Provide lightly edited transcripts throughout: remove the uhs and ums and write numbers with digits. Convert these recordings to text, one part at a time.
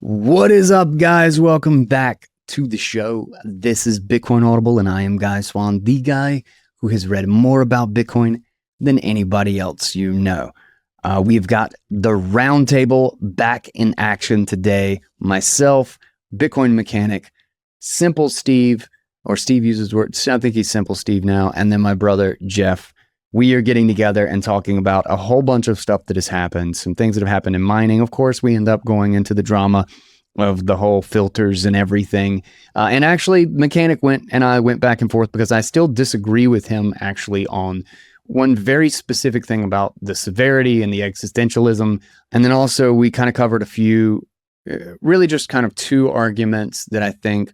What is up, guys? Welcome back to the show. This is Bitcoin Audible, and I am Guy Swan, the guy who has read more about Bitcoin than anybody else you know. We've got the Roundtable back in action today. Myself, Bitcoin Mechanic, Simple Steve, or Steve uses the word, I think he's Simple Steve now, and then my brother, Jeff. We are getting together and talking about a whole bunch of stuff that has happened, some things that have happened in mining. Of course, we end up going into the drama of the whole filters and everything. And actually, Mechanic and I went back and forth because I still disagree with him actually on one very specific thing about the severity and the existentialism. And then also we kind of covered a few, really just kind of two arguments that I think,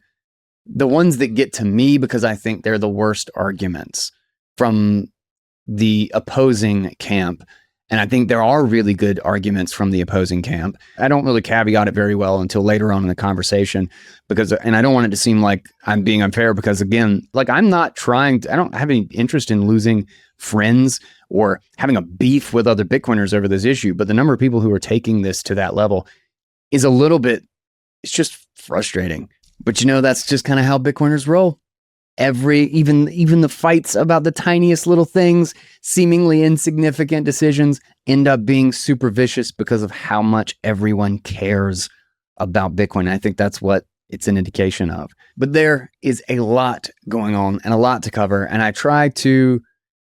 the ones that get to me because I think they're the worst arguments from the opposing camp. And I think there are really good arguments from the opposing camp. I don't really caveat it very well until later on in the conversation and I don't want it to seem like I'm being unfair because again, like I don't have any interest in losing friends or having a beef with other Bitcoiners over this issue. But the number of people who are taking this to that level is it's just frustrating. But that's just kind of how Bitcoiners roll. Even the fights about the tiniest little things, seemingly insignificant decisions, end up being super vicious because of how much everyone cares about Bitcoin. I think that's what it's an indication of. But there is a lot going on and a lot to cover. And I try to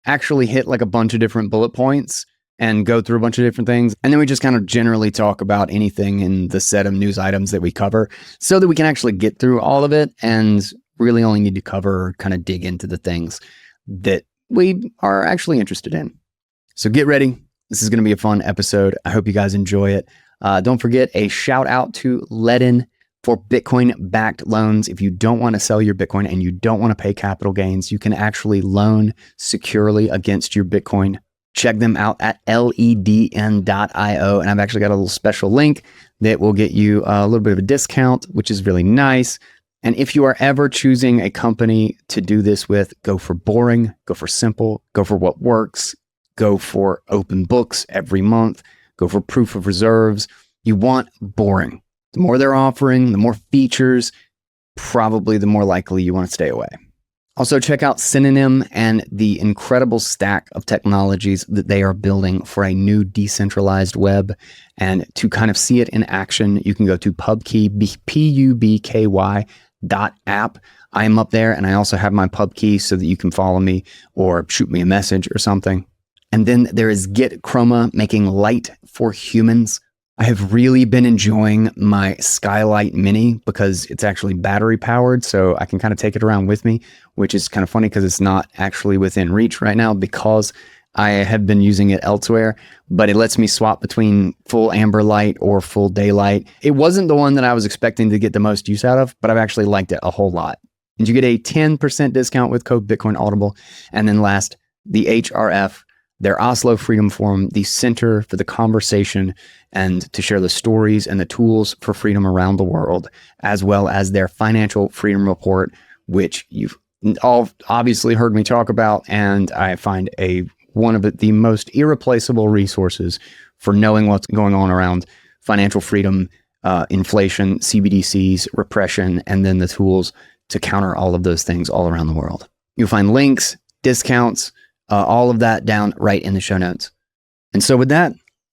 actually hit like a bunch of different bullet points and go through a bunch of different things. And then we just kind of generally talk about anything in the set of news items that we cover so that we can actually get through all of it and really only need to cover or kind of dig into the things that we are actually interested in. So get ready. This is going to be a fun episode. I hope you guys enjoy it. Don't forget a shout out to Ledin for Bitcoin backed loans. If you don't want to sell your Bitcoin and you don't want to pay capital gains, you can actually loan securely against your Bitcoin. Check them out at ledn.io. And I've actually got a little special link that will get you a little bit of a discount, which is really nice. And if you are ever choosing a company to do this with, go for boring, go for simple, go for what works, go for open books every month, go for proof of reserves. You want boring. The more they're offering, the more features, probably the more likely you want to stay away. Also check out Synonym and the incredible stack of technologies that they are building for a new decentralized web. And to kind of see it in action, you can go to pubkey, pubky.app. I am up there and I also have my pub key so that you can follow me or shoot me a message or something. And then there is Git Chroma making light for humans. I have really been enjoying my Skylight Mini because it's actually battery powered, so I can kind of take it around with me, which is kind of funny because it's not actually within reach right now because I have been using it elsewhere, but it lets me swap between full amber light or full daylight. It wasn't the one that I was expecting to get the most use out of, but I've actually liked it a whole lot. And you get a 10% discount with code Bitcoin Audible. And then last, the HRF, their Oslo Freedom Forum, the center for the conversation and to share the stories and the tools for freedom around the world, as well as their financial freedom report, which you've all obviously heard me talk about. And I find one of the most irreplaceable resources for knowing what's going on around financial freedom, inflation, CBDCs, repression, and then the tools to counter all of those things all around the world. You'll find links, discounts, all of that down right in the show notes. And so with that,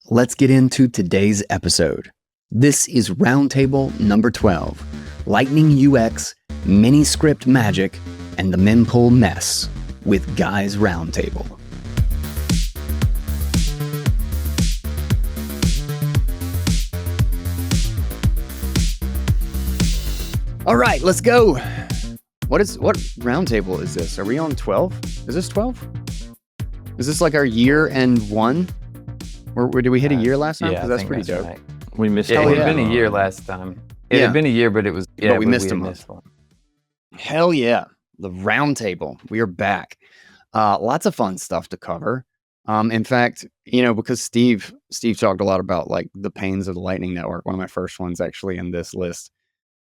let's get into today's episode. This is Roundtable number 12, Lightning UX, Miniscript Magic, and the Mempool Mess with Guy's Roundtable. All right, let's go. What roundtable is this? Are we on 12? Is this 12? Is this like our year and one? Or did we hit a year last time? Yeah, that's pretty dope. right. We missed Yeah, one. it had been a year last time. It had been a year, but it was... Yeah, but we missed a had month. missed one. Hell yeah. The Roundtable. We are back. Lots of fun stuff to cover. In fact, because Steve talked a lot about like the pains of the Lightning Network. One of my first ones actually in this list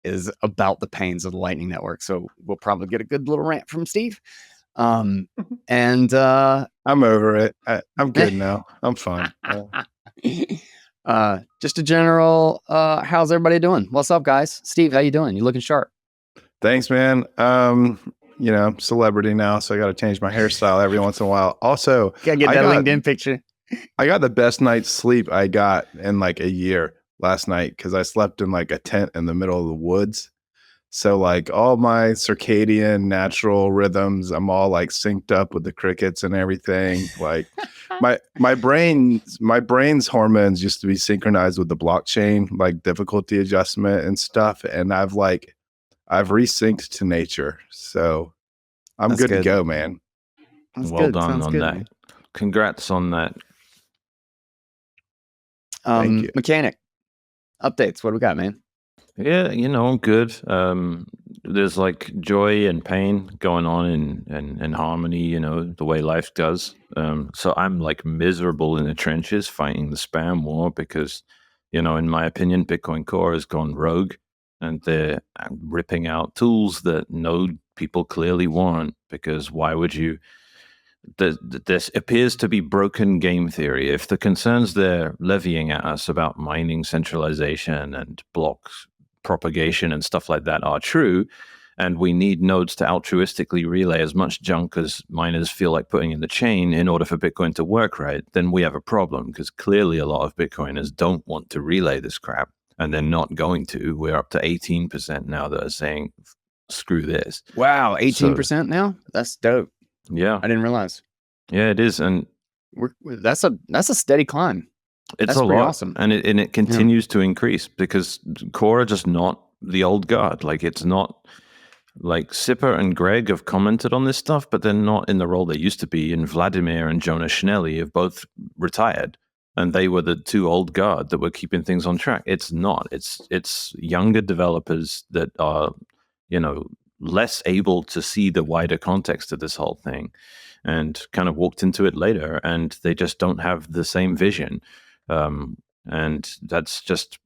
is about the pains of the Lightning Network. So we'll probably get a good little rant from Steve. And I'm over it. I'm good now. I'm fine. Just a general, how's everybody doing? What's up, guys? Steve, how you doing? You looking sharp? Thanks, man. I'm celebrity now, so I got to change my hairstyle every once in a while. Also, Gotta get that LinkedIn picture. I got the best night's sleep I got in like a year last night because I slept in like a tent in the middle of the woods. So like all my circadian natural rhythms, I'm all like synced up with the crickets and everything. Like my brain's hormones used to be synchronized with the blockchain, like difficulty adjustment and stuff. And I've resynced to nature. So I'm good to go, man. That's well good. done Sounds on good, that. man. Congrats on that. Thank you. Mechanic updates. What do we got, man? Yeah, I'm good. There's like joy and pain going on in harmony, the way life does. So I'm like miserable in the trenches fighting the spam war because, in my opinion, Bitcoin Core has gone rogue and they're ripping out tools that node people clearly want because why would you? This appears to be broken game theory. If the concerns they're levying at us about mining centralization and blocks propagation and stuff like that are true, and we need nodes to altruistically relay as much junk as miners feel like putting in the chain in order for Bitcoin to work right, then we have a problem because clearly a lot of Bitcoiners don't want to relay this crap, and they're not going to. We're up to 18% now that are saying, screw this. Wow, 18% now? That's dope. Yeah. I didn't realize. Yeah, it is. And that's a steady climb. It's That's a pretty lot, awesome. and it continues to increase because core are just not the old guard. Like it's not like Sipper and Greg have commented on this stuff, but they're not in the role they used to be. And Vladimir and Jonas Schnelly have both retired, and they were the two old guard that were keeping things on track. It's not. It's younger developers that are, less able to see the wider context of this whole thing, and kind of walked into it later, and they just don't have the same vision. And that's just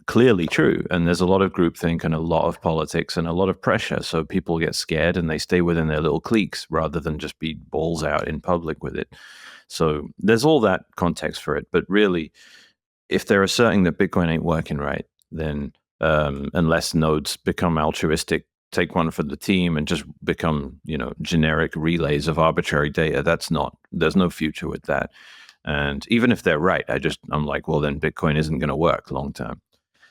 clearly true. And there's a lot of groupthink and a lot of politics and a lot of pressure. So people get scared and they stay within their little cliques rather than just be balls out in public with it. So there's all that context for it. But really, if they're asserting that Bitcoin ain't working right, then unless nodes become altruistic, take one for the team and just become, generic relays of arbitrary data, there's no future with that. And even if they're right, I'm like, well, then Bitcoin isn't going to work long term.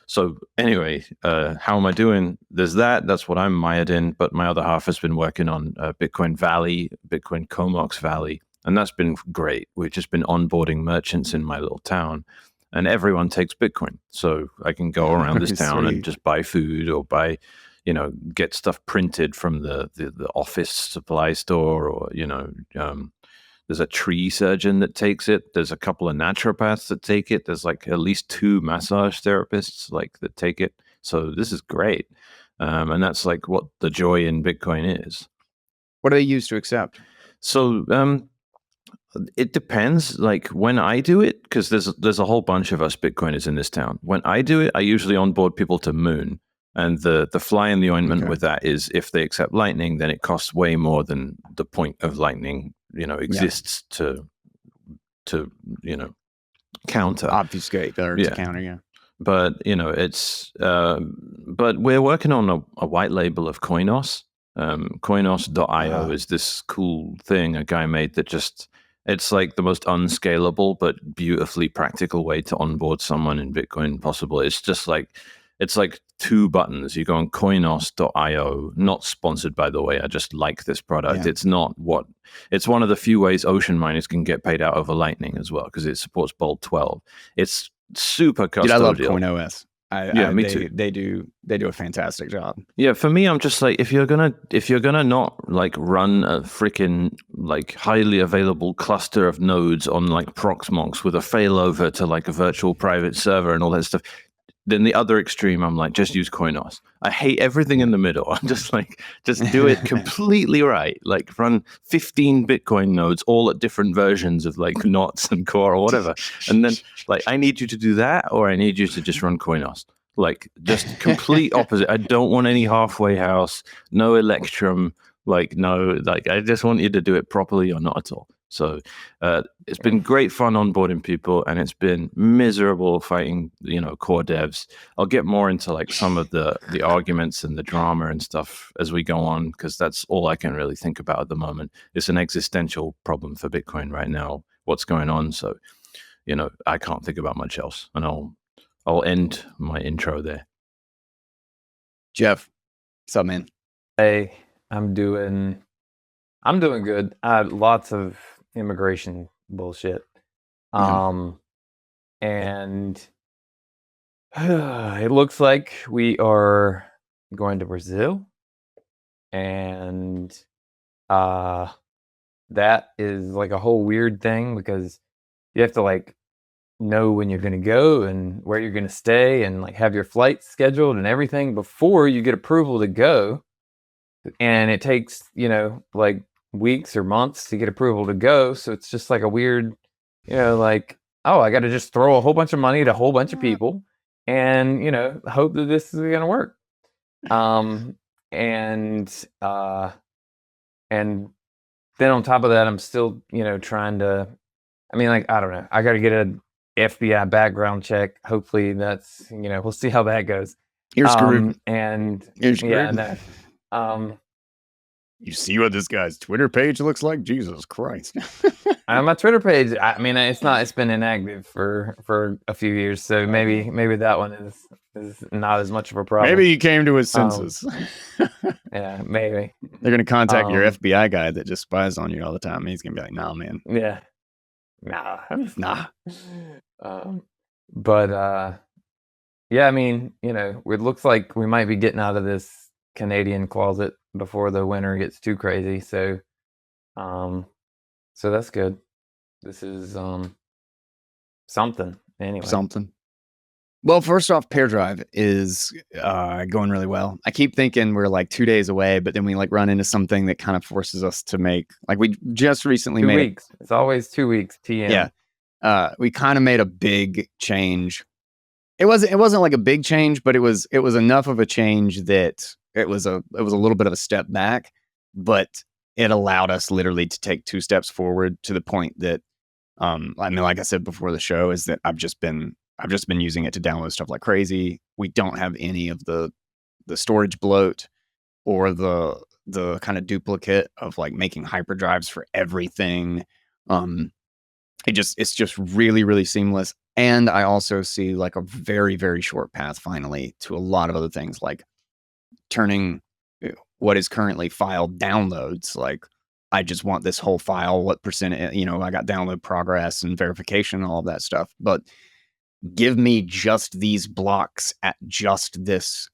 So anyway, how am I doing? There's that's what I'm mired in, but my other half has been working on Bitcoin Valley, Bitcoin Comox Valley, and that's been great. We've just been onboarding merchants in my little town, and everyone takes Bitcoin. So I can go around this town and just buy food or buy, get stuff printed from the office supply store, or, there's a tree surgeon that takes it. There's a couple of naturopaths that take it. There's like at least 2 massage therapists that take it. So this is great. And that's like what the joy in Bitcoin is. What do they use to accept? So it depends. Like when I do it, because there's a whole bunch of us Bitcoiners in this town. When I do it, I usually onboard people to Moon. And the fly in the ointment with that is if they accept Lightning, then it costs way more than the point of Lightning exists to counter, obfuscate, or to counter. Yeah, but it's but we're working on a white label of Coinos. Coinos.io is this cool thing a guy made that it's like the most unscalable but beautifully practical way to onboard someone in Bitcoin possible. It's like 2 buttons. You go on coinos.io, not sponsored, by the way. I just like this product. Yeah. It's one of the few ways ocean miners can get paid out over Lightning as well, because it supports Bolt 12. It's super custodial. Dude, I love CoinOS. Me too. They do a fantastic job. Yeah, for me, I'm just like, if you're gonna not like run a freaking like highly available cluster of nodes on like Proxmox with a failover to like a virtual private server and all that stuff, then the other extreme, I'm like, just use Coinos. I hate everything in the middle. I'm just like, just do it completely right. Like run 15 Bitcoin nodes, all at different versions of like knots and core or whatever. And then like, I need you to do that, or I need you to just run Coinos. Like just complete opposite. I don't want any halfway house, no Electrum. Like, no, like I just want you to do it properly or not at all. So it's been great fun onboarding people, and it's been miserable fighting, core devs. I'll get more into like some of the arguments and the drama and stuff as we go on, because that's all I can really think about at the moment. It's an existential problem for Bitcoin right now, what's going on. So, I can't think about much else, and I'll end my intro there. Jeff, what's up, man? Hey, I'm doing good. I had lots of immigration bullshit. And it looks like we are going to Brazil, and that is like a whole weird thing, because you have to like know when you're going to go and where you're going to stay, and like have your flights scheduled and everything before you get approval to go. And it takes, like weeks or months to get approval to go. So it's just like a weird, like, oh, I got to just throw a whole bunch of money at a whole bunch of people and, hope that this is going to work. And then on top of that, I'm still, trying to, I don't know. I got to get an FBI background check. Hopefully that's, we'll see how that goes. You're screwed. You're screwed. Yeah, no. You see what this guy's Twitter page looks like? Jesus Christ. My Twitter page, it's been inactive for a few years, so maybe that one is not as much of a problem. Maybe he came to his senses. Yeah, maybe. They're going to contact your FBI guy that just spies on you all the time, and he's going to be like, nah, man. Yeah. Nah. But yeah, it looks like we might be getting out of this Canadian closet before the winter gets too crazy. So that's good. This is something anyway. Something. Well, first off, Pair Drive is going really well. I keep thinking we're like 2 days away, but then we like run into something that kind of forces us to make, like, we just recently 2 made weeks. It's always 2 weeks. TM. Yeah. We kind of made a big change. It wasn't like a big change, but it was enough of a change that it was a little bit of a step back, but it allowed us literally to take 2 steps forward, to the point that like I said before the show, is that I've just been using it to download stuff like crazy. We don't have any of the storage bloat or the kind of duplicate of like making hyperdrives for everything. It's just really, really seamless. And I also see like a very, very short path finally to a lot of other things, like turning what is currently file downloads. Like, I just want this whole file, what percent, I got download progress and verification and all of that stuff, but give me just these blocks at just this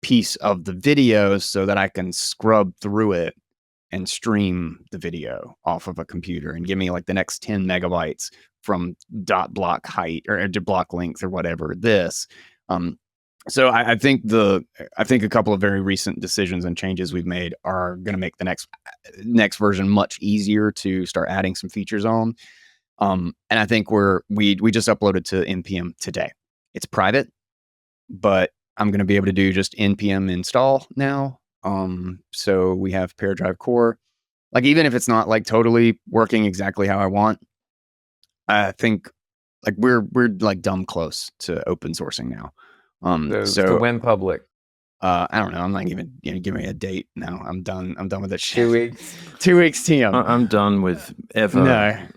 piece of the video so that I can scrub through it and stream the video off of a computer, and give me like the next 10 megabytes from dot block height or block length or whatever this. So I think a couple of very recent decisions and changes we've made are going to make the next version much easier to start adding some features on. And I think we just uploaded to NPM today. It's private, but I'm going to be able to do just NPM install now. So we have Pair Drive Core. Like, even if it's not like totally working exactly how I want, I think like we're like dumb close to open sourcing now. So when public? I don't know. I'm not even give me a date now. I'm done with that shit. 2 weeks. 2 weeks TM. I'm done with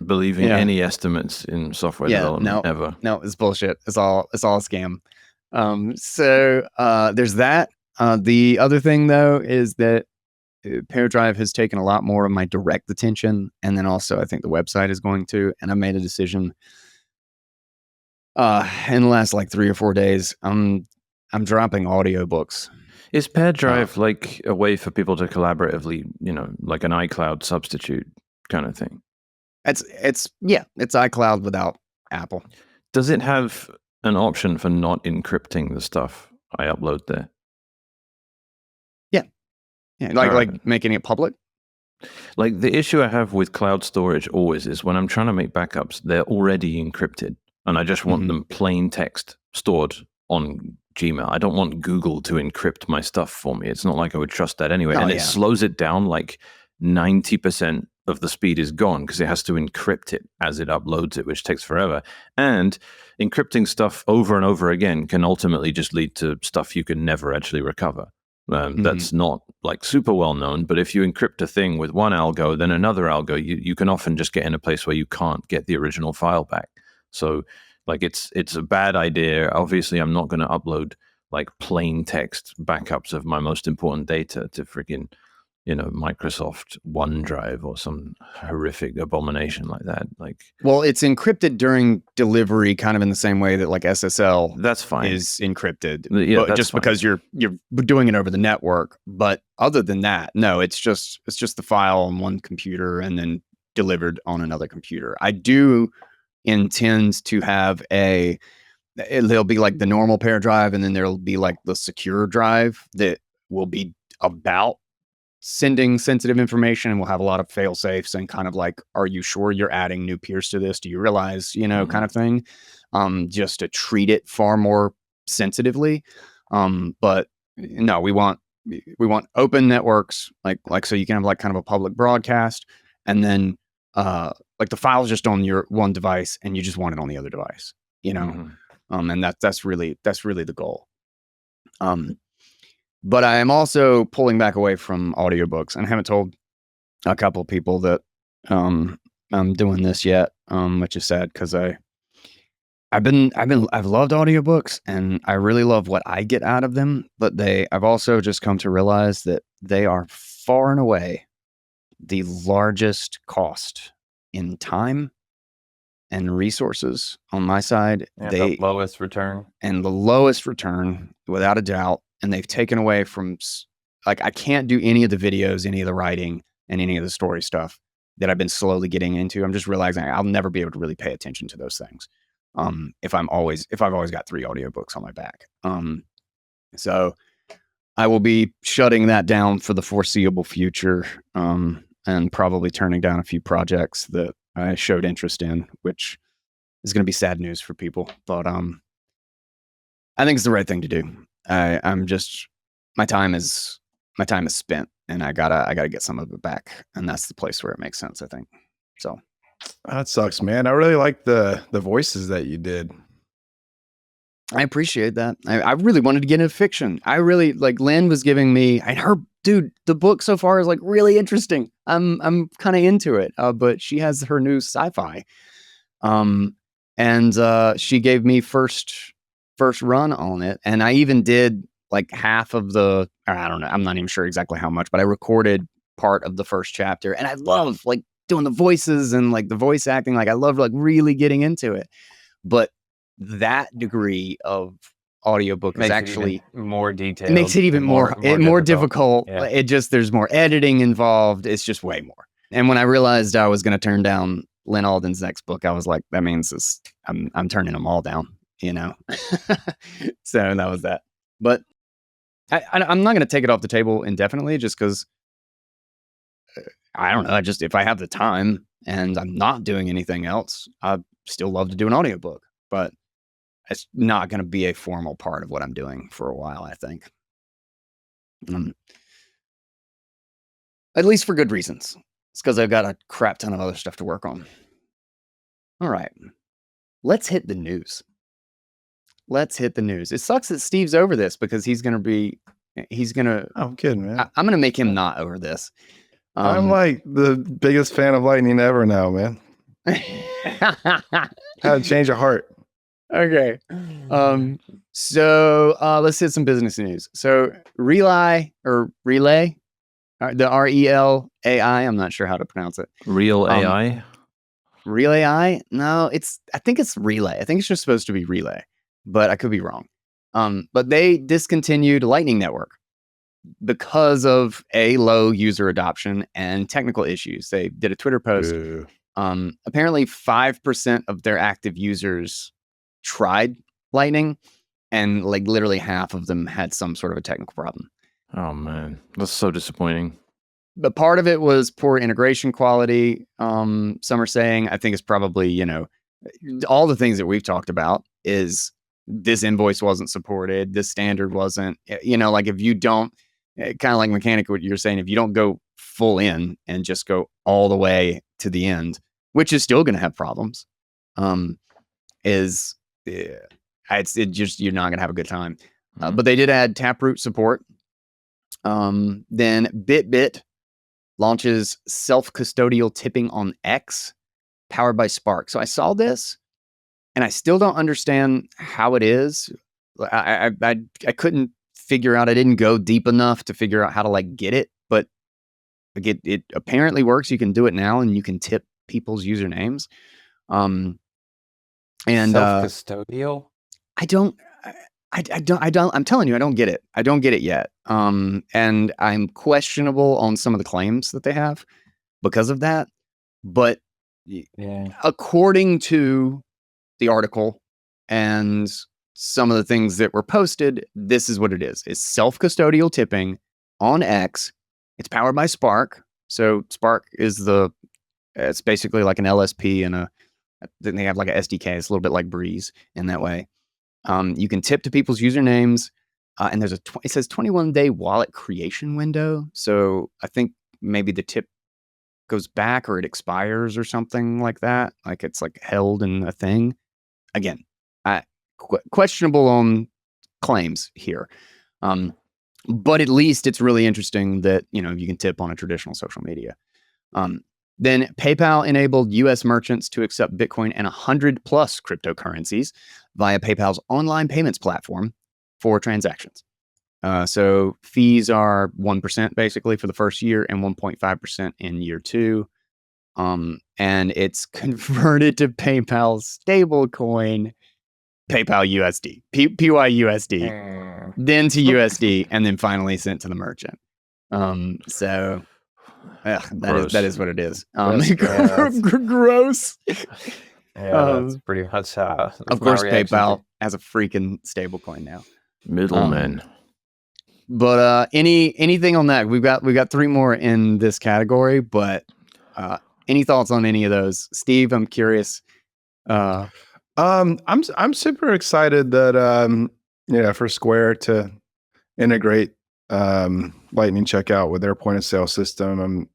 believing any estimates in software development ever. No, it's bullshit. It's all a scam. So there's that. The other thing though is that Pair Drive has taken a lot more of my direct attention, and then also I think the website is going to. And I made a decision in the last like 3 or 4 days. I'm dropping audiobooks. Is Pair Drive like a way for people to collaboratively, like an iCloud substitute kind of thing? It's iCloud without Apple. Does it have an option for not encrypting the stuff I upload there? Yeah, like making it public. Like, the issue I have with cloud storage always is when I'm trying to make backups, they're already encrypted, and I just want them plain text stored on Gmail. I don't want Google to encrypt my stuff for me. It's not like I would trust that anyway. And it slows it down like 90% of the speed is gone because it has to encrypt it as it uploads it, which takes forever. And encrypting stuff over and over again can ultimately just lead to stuff you can never actually recover. That's not like super well known, but if you encrypt a thing with one algo, then another algo, you can often just get in a place where you can't get the original file back. So like it's a bad idea. Obviously, I'm not going to upload like plain text backups of my most important data to freaking, Microsoft OneDrive or some horrific abomination like that. Like, well, it's encrypted during delivery, kind of in the same way that like SSL that's fine. is encrypted. Yeah, but that's just fine. because you're doing it over the network. But other than that, no, it's just the file on one computer and then delivered on another computer. I do intend to have there'll be like the normal pair drive, and then there'll be like the secure drive that will be about sending sensitive information, and we'll have a lot of fail safes and kind of like, are you sure you're adding new peers to this? Do you realize, kind of thing, just to treat it far more sensitively. But no, we want open networks, like, so you can have like kind of a public broadcast, and then like the file's just on your one device and you just want it on the other device, and that's really the goal. But I am also pulling back away from audiobooks, and I haven't told a couple of people that I'm doing this yet, which is sad because I've loved audiobooks and I really love what I get out of them, but I've also just come to realize that they are far and away the largest cost in time and resources on my side. And the lowest return. And the lowest return, without a doubt. And they've taken away from, like, I can't do any of the videos, any of the writing, and any of the story stuff that I've been slowly getting into. I'm just realizing I'll never be able to really pay attention to those things if I've always got 3 audiobooks on my back. So I will be shutting that down for the foreseeable future, and probably turning down a few projects that I showed interest in, which is going to be sad news for people. But I think it's the right thing to do. I'm just, my time is spent, and I gotta get some of it back, and that's the place where it makes sense, I think. So that sucks, man. I really like the voices that you did. I appreciate that. I really wanted to get into fiction. I really, like, Lynn was giving me, and dude, the book so far is like really interesting. I'm kind of into it, but she has her new sci-fi, and she gave me first run on it, and I even did like half of I don't know, I'm not even sure exactly how much, but I recorded part of the first chapter, and I love like doing the voices and like the voice acting. Like, I love like really getting into it, but that degree of audiobook is actually more detailed. It makes it even more difficult. Yeah. It just, there's more editing involved. It's just way more. And when I realized I was going to turn down Lynn Alden's next book, I was like, that means I'm turning them all down, So that was that. But I'm not going to take it off the table indefinitely, just because I don't know. If I have the time and I'm not doing anything else, I still love to do an audiobook, but it's not going to be a formal part of what I'm doing for a while, I think. At least for good reasons. It's because I've got a crap ton of other stuff to work on. All right. Let's hit the news. It sucks that Steve's over this, because he's going to... I'm kidding, man. I'm going to make him not over this. I'm like the biggest fan of Lightning ever now, man. How to change a heart. Okay. So let's hit some business news. So Relay, the RELAI, I'm not sure how to pronounce it. Real AI? Relay? No, I think it's Relay. I think it's just supposed to be Relay, but I could be wrong. But they discontinued Lightning Network because of low user adoption and technical issues. They did a Twitter post. Apparently 5% of their active users tried Lightning, and like literally half of them had some sort of a technical problem. Oh man, that's so disappointing. But part of it was poor integration quality. Some are saying, I think it's probably, all the things that we've talked about, is this invoice wasn't supported, this standard wasn't, like if you don't, kind of like Mechanic, what you're saying, if you don't go full in and just go all the way to the end, which is still going to have problems. It's just, you're not going to have a good time. But they did add Taproot support. Then BitBit launches self-custodial tipping on X powered by Spark. So I saw this and I still don't understand how it is. I couldn't figure out, I didn't go deep enough to figure out how to like get it, but it apparently works. You can do it now and you can tip people's usernames. And self-custodial? I'm telling you, I don't get it. I don't get it yet. And I'm questionable on some of the claims that they have because of that. But according to the article and some of the things that were posted, this is what it is. It's self-custodial tipping on X. It's powered by Spark. So Spark is it's basically like an LSP and then they have like a SDK. It's a little bit like Breeze in that way. You can tip to people's usernames, and there's it says 21-day wallet creation window. So I think maybe the tip goes back or it expires or something like that. Like it's like held in a thing. Again, questionable on claims here. But at least it's really interesting that, you can tip on a traditional social media. Then PayPal enabled U.S. merchants to accept Bitcoin and 100 plus cryptocurrencies via PayPal's online payments platform for transactions. So fees are 1% basically for the first year and 1.5% in year 2. And it's converted to PayPal's stablecoin, PayPal USD, PYUSD, then to USD, and then finally sent to the merchant. So that is what it is. Gross. That's pretty much. Of course, PayPal has a freaking stablecoin now. Middlemen. But anything on that? We've got 3 more in this category. But any thoughts on any of those, Steve? I'm curious. I'm super excited that for Square to integrate Lightning checkout with their point of sale system.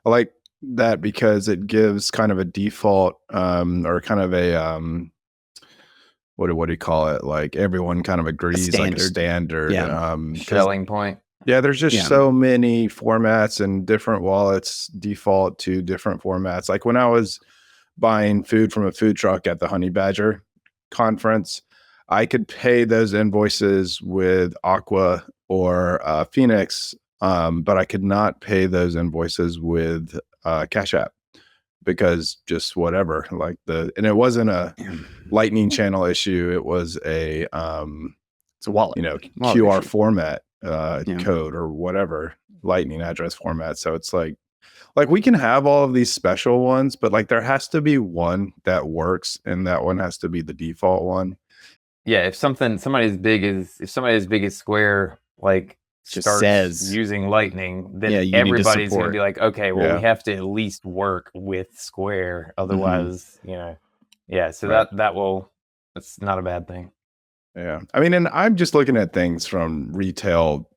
I like that because it gives kind of a default or kind of a what do you call it? Like everyone kind of agrees like a standard. Selling point. Yeah, there's just so many formats and different wallets default to different formats. Like when I was buying food from a food truck at the Honey Badger conference, I could pay those invoices with Aqua or Phoenix, but I could not pay those invoices with Cash App because just whatever. And it wasn't a Lightning channel issue. It was it's a wallet, QR issue. Format code or whatever Lightning address format. So it's like we can have all of these special ones, but like there has to be one that works, and that one has to be the default one. Yeah, if somebody as big as Square like just starts using Lightning, then everybody's going to be like, okay, well, we have to at least work with Square, otherwise, So that's not a bad thing. Yeah, I mean, and I'm just looking at things from retail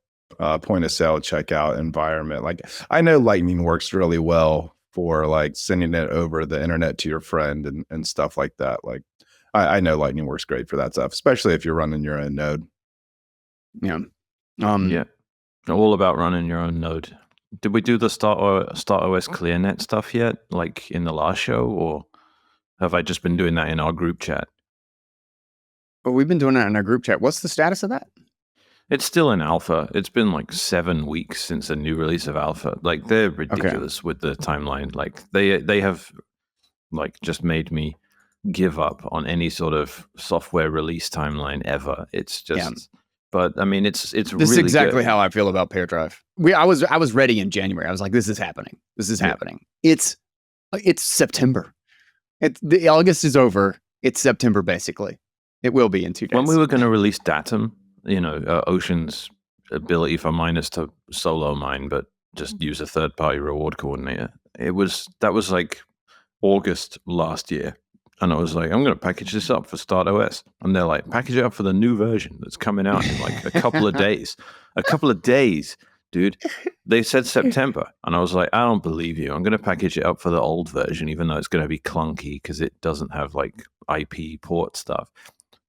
point of sale checkout environment. Like I know Lightning works really well for like sending it over the internet to your friend and stuff like that. Like I know Lightning works great for that stuff, especially if you're running your own node. Yeah. All about running your own node. Did we do the Start OS Clearnet stuff yet, like in the last show, or have I just been doing that in our group chat? Well, we've been doing that in our group chat. What's the status of that? It's still in alpha. It's been like 7 weeks since the new release of alpha. Like they're ridiculous with the timeline. Like they have like just made me give up on any sort of software release timeline ever. It's just but I mean it's this really is exactly good. how I feel about PearDrive. I was ready in January. I was like, this is happening. Happening. It's September. The August is over. It's September basically. It will be in 2 days. When we were going to release Datum, Ocean's ability for miners to solo mine, but just use a third-party reward coordinator. That was like August last year, and I was like, I'm going to package this up for Start OS, and they're like, package it up for the new version that's coming out in like a couple of days. A couple of days dude. They said September. And I was like, I don't believe you. I'm going to package it up for the old version, even though it's going to be clunky because it doesn't have like IP port stuff.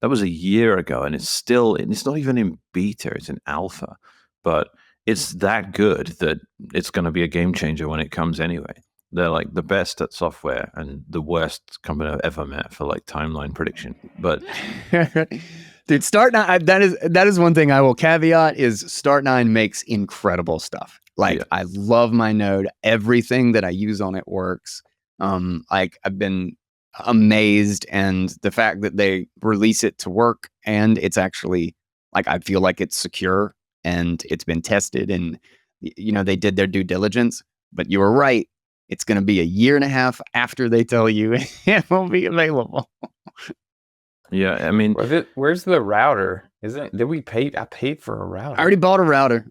That was a year ago, and it's not even in beta, it's in alpha. But it's that good that it's going to be a game changer when it comes anyway. They're like the best at software and the worst company I've ever met for like timeline prediction. But dude, Start9, that is one thing I will caveat is Start9 makes incredible stuff. Like Yeah. I love my node. Everything that I use on it works. Like I've been amazed, and the fact that they release it to work and it's actually like I feel like it's secure and it's been tested, and they did their due diligence. But you were right. It's going to be a year and a half after they tell you it won't be available. yeah, I mean, Where's the router? Did we pay? I paid for a router. I already bought a router.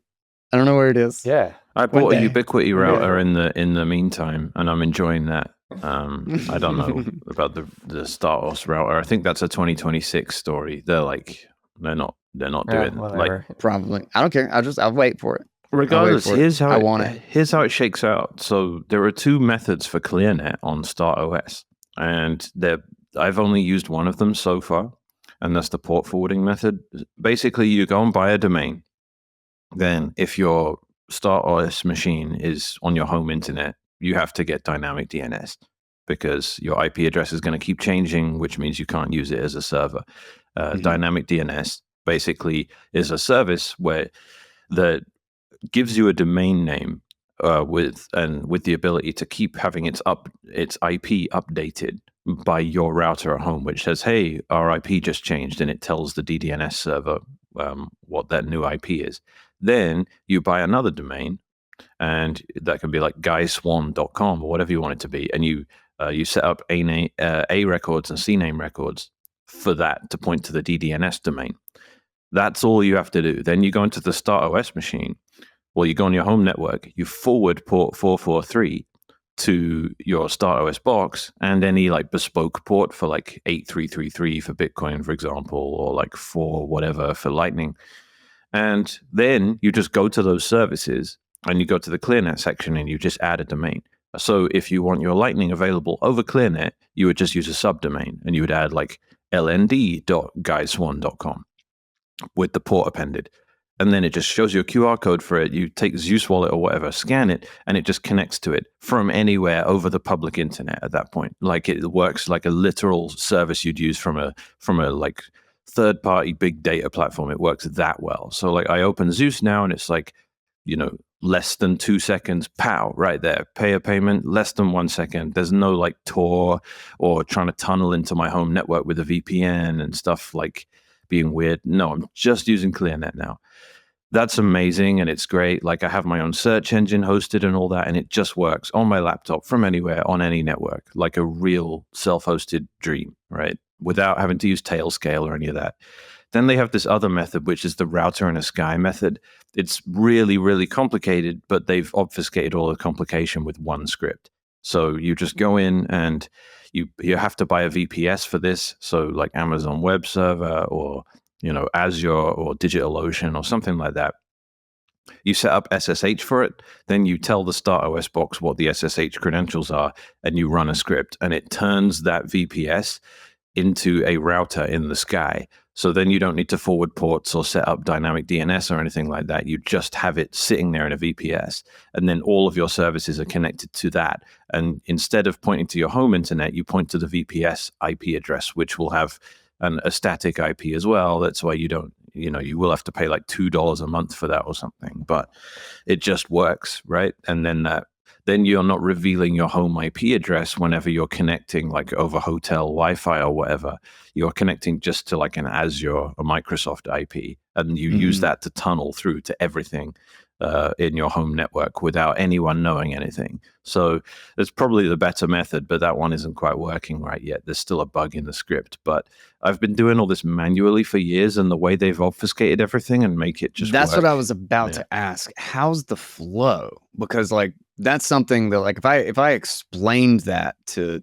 I don't know where it is. Yeah. I bought a day. Ubiquity One day. router in the meantime, and I'm enjoying that. I don't know about the Startos router. I think that's a 2026 story. They're not doing like whatever. Probably. I don't care. I'll wait for it. regardless. for it. Here's how I want it. Here's how it shakes out. So there are two methods for Clearnet on StartOS, and I've only used one of them so far, and that's the port forwarding method. Basically, you go and buy a domain. Then, if your StartOS machine is on your home internet, you have to get dynamic DNS because your IP address is going to keep changing, which means you can't use it as a server. Dynamic DNS basically is a service that gives you a domain name with the ability to keep having its IP updated by your router at home, which says, "Hey, our IP just changed," and it tells the DDNS server what that new IP is. Then you buy another domain, and that can be like guyswan.com or whatever you want it to be, and you set up A records and CNAME records for that to point to the DDNS domain. That's all you have to do. Then you go into the StartOS machine. Well, you go on your home network, you forward port 443 to your StartOS box and any like bespoke port for like 8333 for Bitcoin, for example, or like 4 whatever for Lightning. And then you just go to those services and you go to the Clearnet section and you just add a domain. So if you want your Lightning available over Clearnet, you would just use a subdomain and you would add like lnd.guyswan.com with the port appended. And then it just shows you a QR code for it. You take Zeus Wallet or whatever, scan it, and it just connects to it from anywhere over the public internet at that point. Like it works like a literal service you'd use from a like third-party big data platform. It works that well. So like I open Zeus now and it's like, less than 2 seconds, pow, right there. Pay a payment, less than 1 second. There's no like Tor or trying to tunnel into my home network with a VPN and stuff like being weird. No, I'm just using Clearnet now. That's amazing and it's great. Like I have my own search engine hosted and all that, and it just works on my laptop from anywhere on any network, like a real self-hosted dream, right? Without having to use Tailscale or any of that. Then they have this other method, which is the router in a sky method. It's really, really complicated, but they've obfuscated all the complication with one script. So you just go in and you have to buy a VPS for this. So like Amazon Web Server or Azure or DigitalOcean or something like that. You set up SSH for it, then you tell the StartOS box what the SSH credentials are, and you run a script, and it turns that VPS into a router in the sky. So then you don't need to forward ports or set up dynamic DNS or anything like that. You just have it sitting there in a VPS, and then all of your services are connected to that. And instead of pointing to your home internet, you point to the VPS IP address, which will have a static IP as well. That's why you don't, you will have to pay like $2 a month for that or something, but it just works, right? And then you're not revealing your home IP address whenever you're connecting like over hotel Wi-Fi or whatever. You're connecting just to like an Azure or Microsoft IP, and you use that to tunnel through to everything in your home network without anyone knowing anything. So it's probably the better method, but that one isn't quite working right yet. There's still a bug in the script, but I've been doing all this manually for years, and the way they've obfuscated everything and make it just That's work. what I was about to ask. How's the flow? Because like that's something that like if I explained that to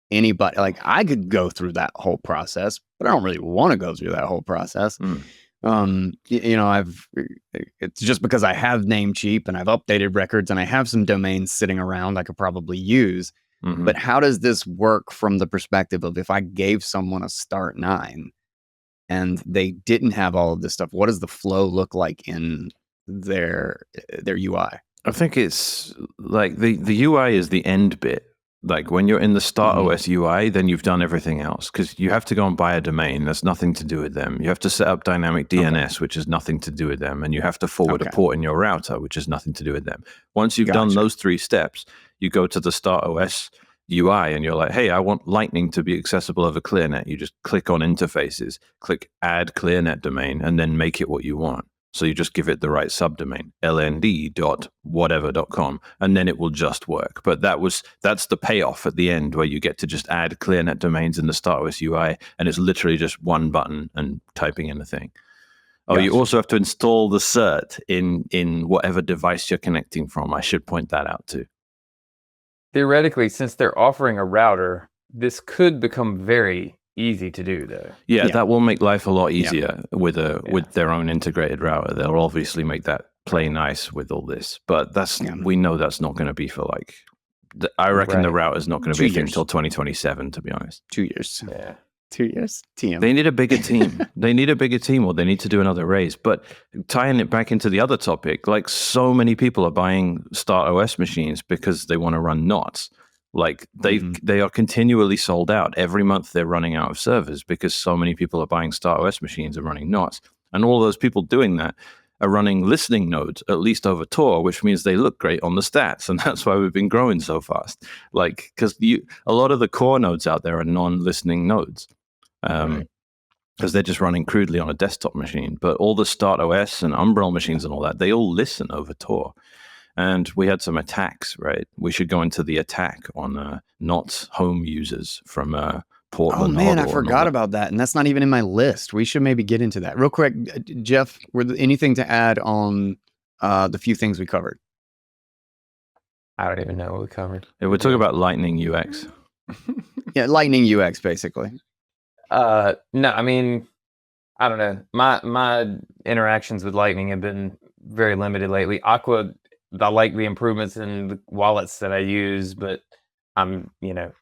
anybody, like I could go through that whole process, but I don't really want to go through that whole process. It's just because I have Namecheap and I've updated records and I have some domains sitting around I could probably use. Mhm. But how does this work from the perspective of if I gave someone a start 9 and they didn't have all of this stuff, what does the flow look like in their UI? I think it's like the UI is the end bit. Like when you're in the Start Mhm. OS UI, then you've done everything else because you have to go and buy a domain. That's nothing to do with them. You have to set up dynamic DNS, which has nothing to do with them. And you have to forward a Okay. port in your router, which has nothing to do with them. Once you've done Gotcha. those 3 steps, you go to the Start OS UI and you're like, hey, I want Lightning to be accessible over Clearnet. You just click on interfaces, click add Clearnet domain, and then make it what you want. So you just give it the right subdomain, lnd.whatever.com, and then it will just work. But that's the payoff at the end where you get to just add Clearnet domains in the StartOS UI, and it's literally just one button and typing in a thing. Oh, you Gotcha. also have to install the cert in whatever device you're connecting from. I should point that out too. Theoretically, since they're offering a router, this could become very easy to do, though. Yeah, Yeah. that will make life a lot Yeah. easier with their own integrated router. They'll obviously make that play nice with all this, but Yeah. we know that's not going to be for like. I reckon the Right. router is not going to 2 be a thing years. until 2027. To be honest, 2 years. Yeah. 2 years. TM. they need a bigger team. They need a bigger team, or they need to do another raise. But tying it back into the other topic, like so many people are buying Start OS machines because they want to run knots. Like they are continually sold out. Every month they're running out of servers because so many people are buying Start OS machines and running knots. And all those people doing that are running listening nodes, at least over Tor, which means they look great on the stats. And that's why we've been growing so fast. Like, because a lot of the core nodes out there are non-listening nodes. Because they're just running crudely on a desktop machine. But all the Start OS and Umbrel machines and all that, they all listen over Tor. And we had some attacks, right? We should go into the attack on not home users from Oh Portland. man, I Hodl and all forgot that. about that, and that's not even in my list. We should maybe get into that real quick. Jeff, were there anything to add on the few things we covered? I don't even know what we covered. Yeah, we're talking about Lightning UX. Yeah, Lightning UX basically. No, I mean, I don't know. My interactions with Lightning have been very limited lately. Aqua, I like the improvements in the wallets that I use, but I don't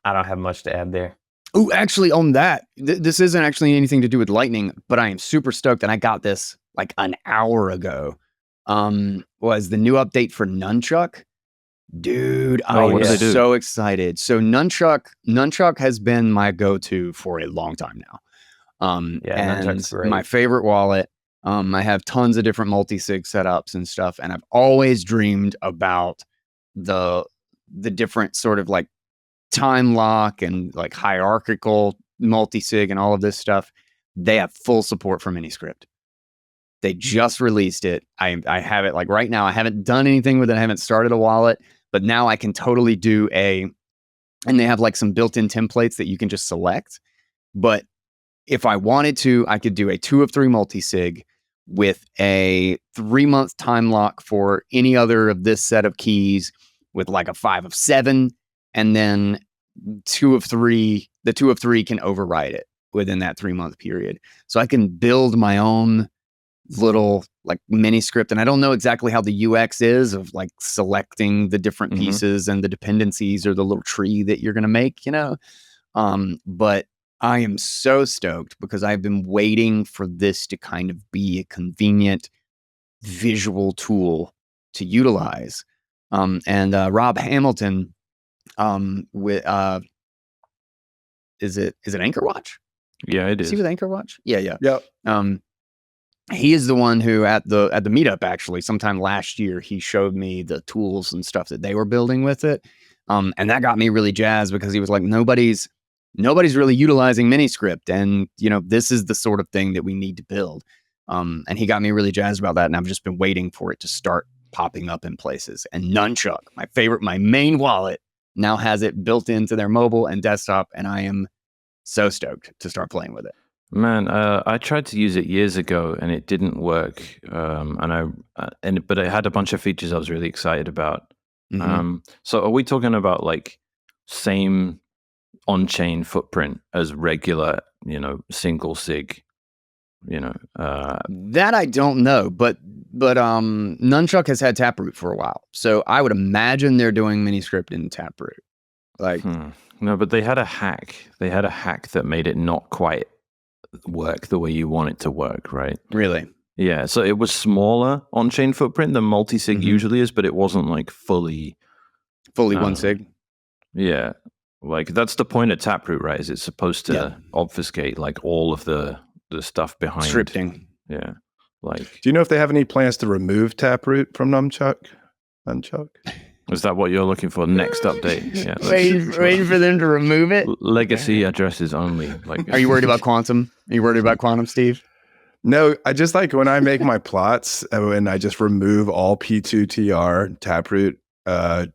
have much to add there. Oh, actually, on that, this isn't actually anything to do with Lightning, but I am super stoked, and I got this like an hour ago. Was the new update for Nunchuk? Dude, I what am do they do? so excited. So Nunchuk has been my go-to for a long time now. Yeah, Nunchuk's And great. my favorite wallet. I have tons of different multi-sig setups and stuff, and I've always dreamed about the different sort of like time lock and like hierarchical multi-sig and all of this stuff. They have full support for Miniscript. They just released it. I have it like right now. I haven't done anything with it. I haven't started a wallet, but now I can totally do and they have like some built-in templates that you can just select. But if I wanted to, I could do a 2 of 3 multi-sig with a 3-month time lock for any other of this set of keys with like a 5 of 7. And then 2 of 3, the 2 of 3 can override it within that 3-month period. So I can build my own little like mini script. And I don't know exactly how the UX is of like selecting the different pieces and the dependencies or the little tree that you're going to make, but I am so stoked because I've been waiting for this to kind of be a convenient visual tool to utilize. And Rob Hamilton, with is it Anchor Watch? Yeah, it Is is. he with Anchor Watch? Yeah. Yep. He is the one who at the meetup actually sometime last year he showed me the tools and stuff that they were building with it, and that got me really jazzed because he was like, nobody's really utilizing Miniscript, and this is the sort of thing that we need to build. And he got me really jazzed about that, and I've just been waiting for it to start popping up in places. And Nunchuk, my main wallet, now has it built into their mobile and desktop, and I am so stoked to start playing with it. Man, I tried to use it years ago and it didn't work. But it had a bunch of features I was really excited about. So are we talking about like same on-chain footprint as regular, single sig You know, That I don't know, but Nunchuk has had Taproot for a while, so I would imagine they're doing Miniscript in Taproot. Like, no, but they had a hack. They had a hack that made it not quite work the way you want it to work, right? really, Yeah, so it was smaller on-chain footprint than multi-sig usually is, but it wasn't like fully one sig. Yeah, like that's the point of Taproot, right? Is it's supposed to obfuscate like all of the stuff behind Scripting. Yeah, like Do you know if they have any plans to remove Taproot from Nunchuk? is that what you're looking for? Next update? Yeah, waiting for them to remove it. Legacy addresses only. Like, Are you worried about quantum? Are you worried about quantum, Steve? No, I just like when I make my plots and I just remove all P2TR Taproot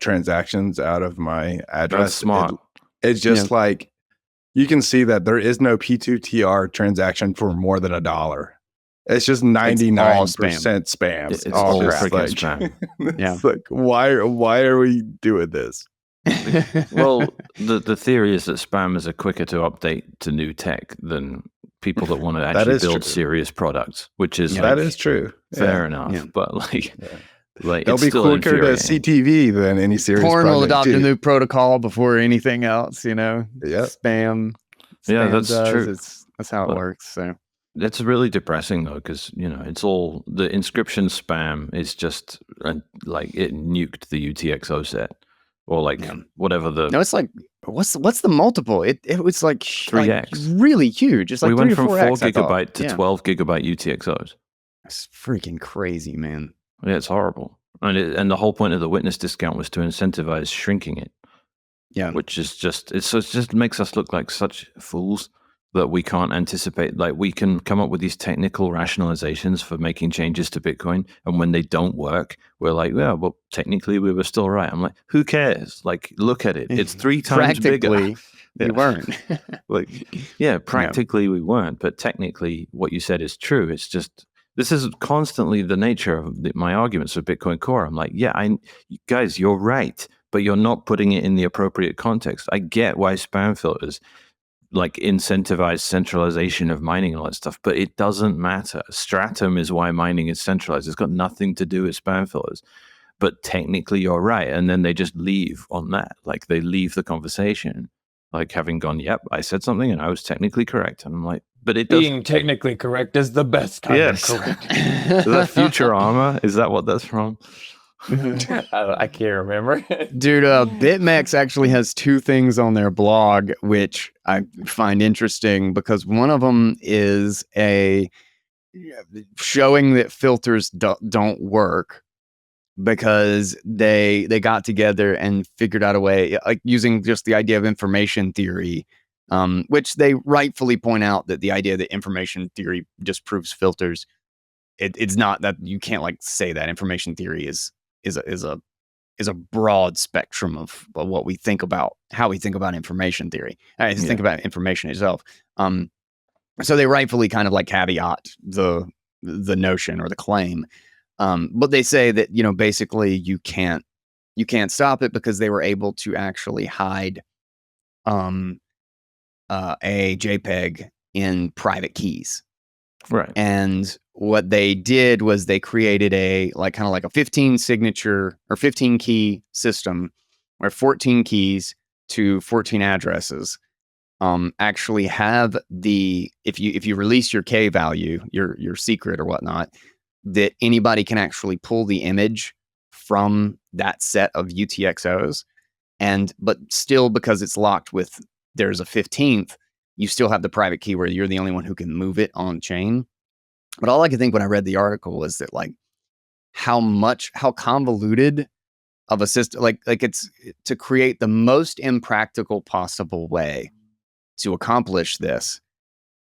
transactions out of my address. That's smart. It's just like you can see that there is no P2TR transaction for more than $1. It's just 99% spam. It's all freaking like, spam. It's like why are we doing this? Well, the theory is that spammers are quicker to update to new tech than people that want to actually build serious products, which is that is true. Fair enough, but like they'll be quicker to CTV than any serious. Porn will adopt too. a new protocol before anything else. You know, spam. Yeah, that's true. That's how it works. So. That's really depressing though, because it's all the inscription spam is just like it nuked the UTXO set or like whatever the. No, it's like what's the multiple? It was like 3x, really huge. It's like we went from 4 4x, gigabyte to 12 gigabyte UTXOs. That's freaking crazy, man. Yeah, it's horrible, and the whole point of the witness discount was to incentivize shrinking it. Yeah, which is just it just makes us look like such fools that we can't anticipate. Like we can come up with these technical rationalizations for making changes to Bitcoin, and when they don't work, we're like, yeah, well, technically we were still right. I'm like, who cares? Like, look at it; it's 3 times bigger. We weren't. Like, yeah, practically we weren't, but technically, what you said is true. It's just this is constantly the nature of my arguments with Bitcoin Core. I'm like, yeah, guys, you're right, but you're not putting it in the appropriate context. I get why spam filters like incentivize centralization of mining and all that stuff, but it doesn't matter. Stratum is why mining is centralized. It's got nothing to do with spam filters. But technically you're right. And then they just leave on that. Like they leave the conversation, like having gone, yep, I said something and I was technically correct. And I'm like, but it being technically correct is the best kind of correct. Is that Futurama? Is that what that's from? I can't remember. Dude, BitMEX actually has 2 things on their blog, which I find interesting because one of them is showing that filters don't work because they got together and figured out a way, like using just the idea of information theory, which they rightfully point out that the idea that information theory disproves filters, it's not that you can't like say that information theory is a broad spectrum of what we think about, how we think about information theory. I just think about information itself. So they rightfully kind of like caveat the notion or the claim. But they say that, basically you can't stop it because they were able to actually hide a JPEG in private keys. Right. And what they did was they created a kind of like a 15 signature or 15 key system where 14 keys to 14 addresses actually have if you release your K value, your secret or whatnot, that anybody can actually pull the image from that set of UTXOs. But still, because it's locked with, there's a 15th, you still have the private key where you're the only one who can move it on chain. But all I could think when I read the article is that like how convoluted of a system, like it's to create the most impractical possible way to accomplish this,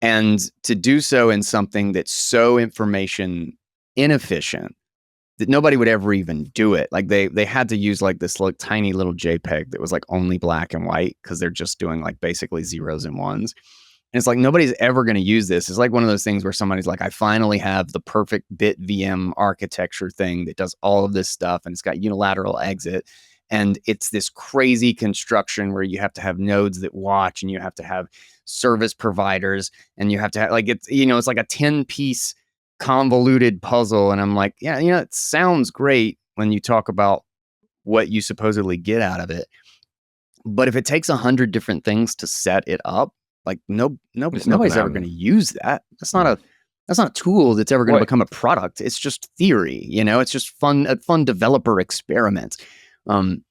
and to do so in something that's so information inefficient that nobody would ever even do it. Like they had to use like this tiny little JPEG that was like only black and white because they're just doing like basically zeros and ones. And it's like nobody's ever going to use this. It's like one of those things where somebody's like, I finally have the perfect bit VM architecture thing that does all of this stuff and it's got unilateral exit. And it's this crazy construction where you have to have nodes that watch, and you have to have service providers, and you have to have, like, it's, you know, it's like a 10-piece convoluted puzzle. And I'm like, yeah, you know, it sounds great when you talk about what you supposedly get out of it. But if it takes 100 different things to set it up, like nobody's ever going to use that. That's not a tool that's ever going to become a product. It's just theory, you know. It's just a fun developer experiment. And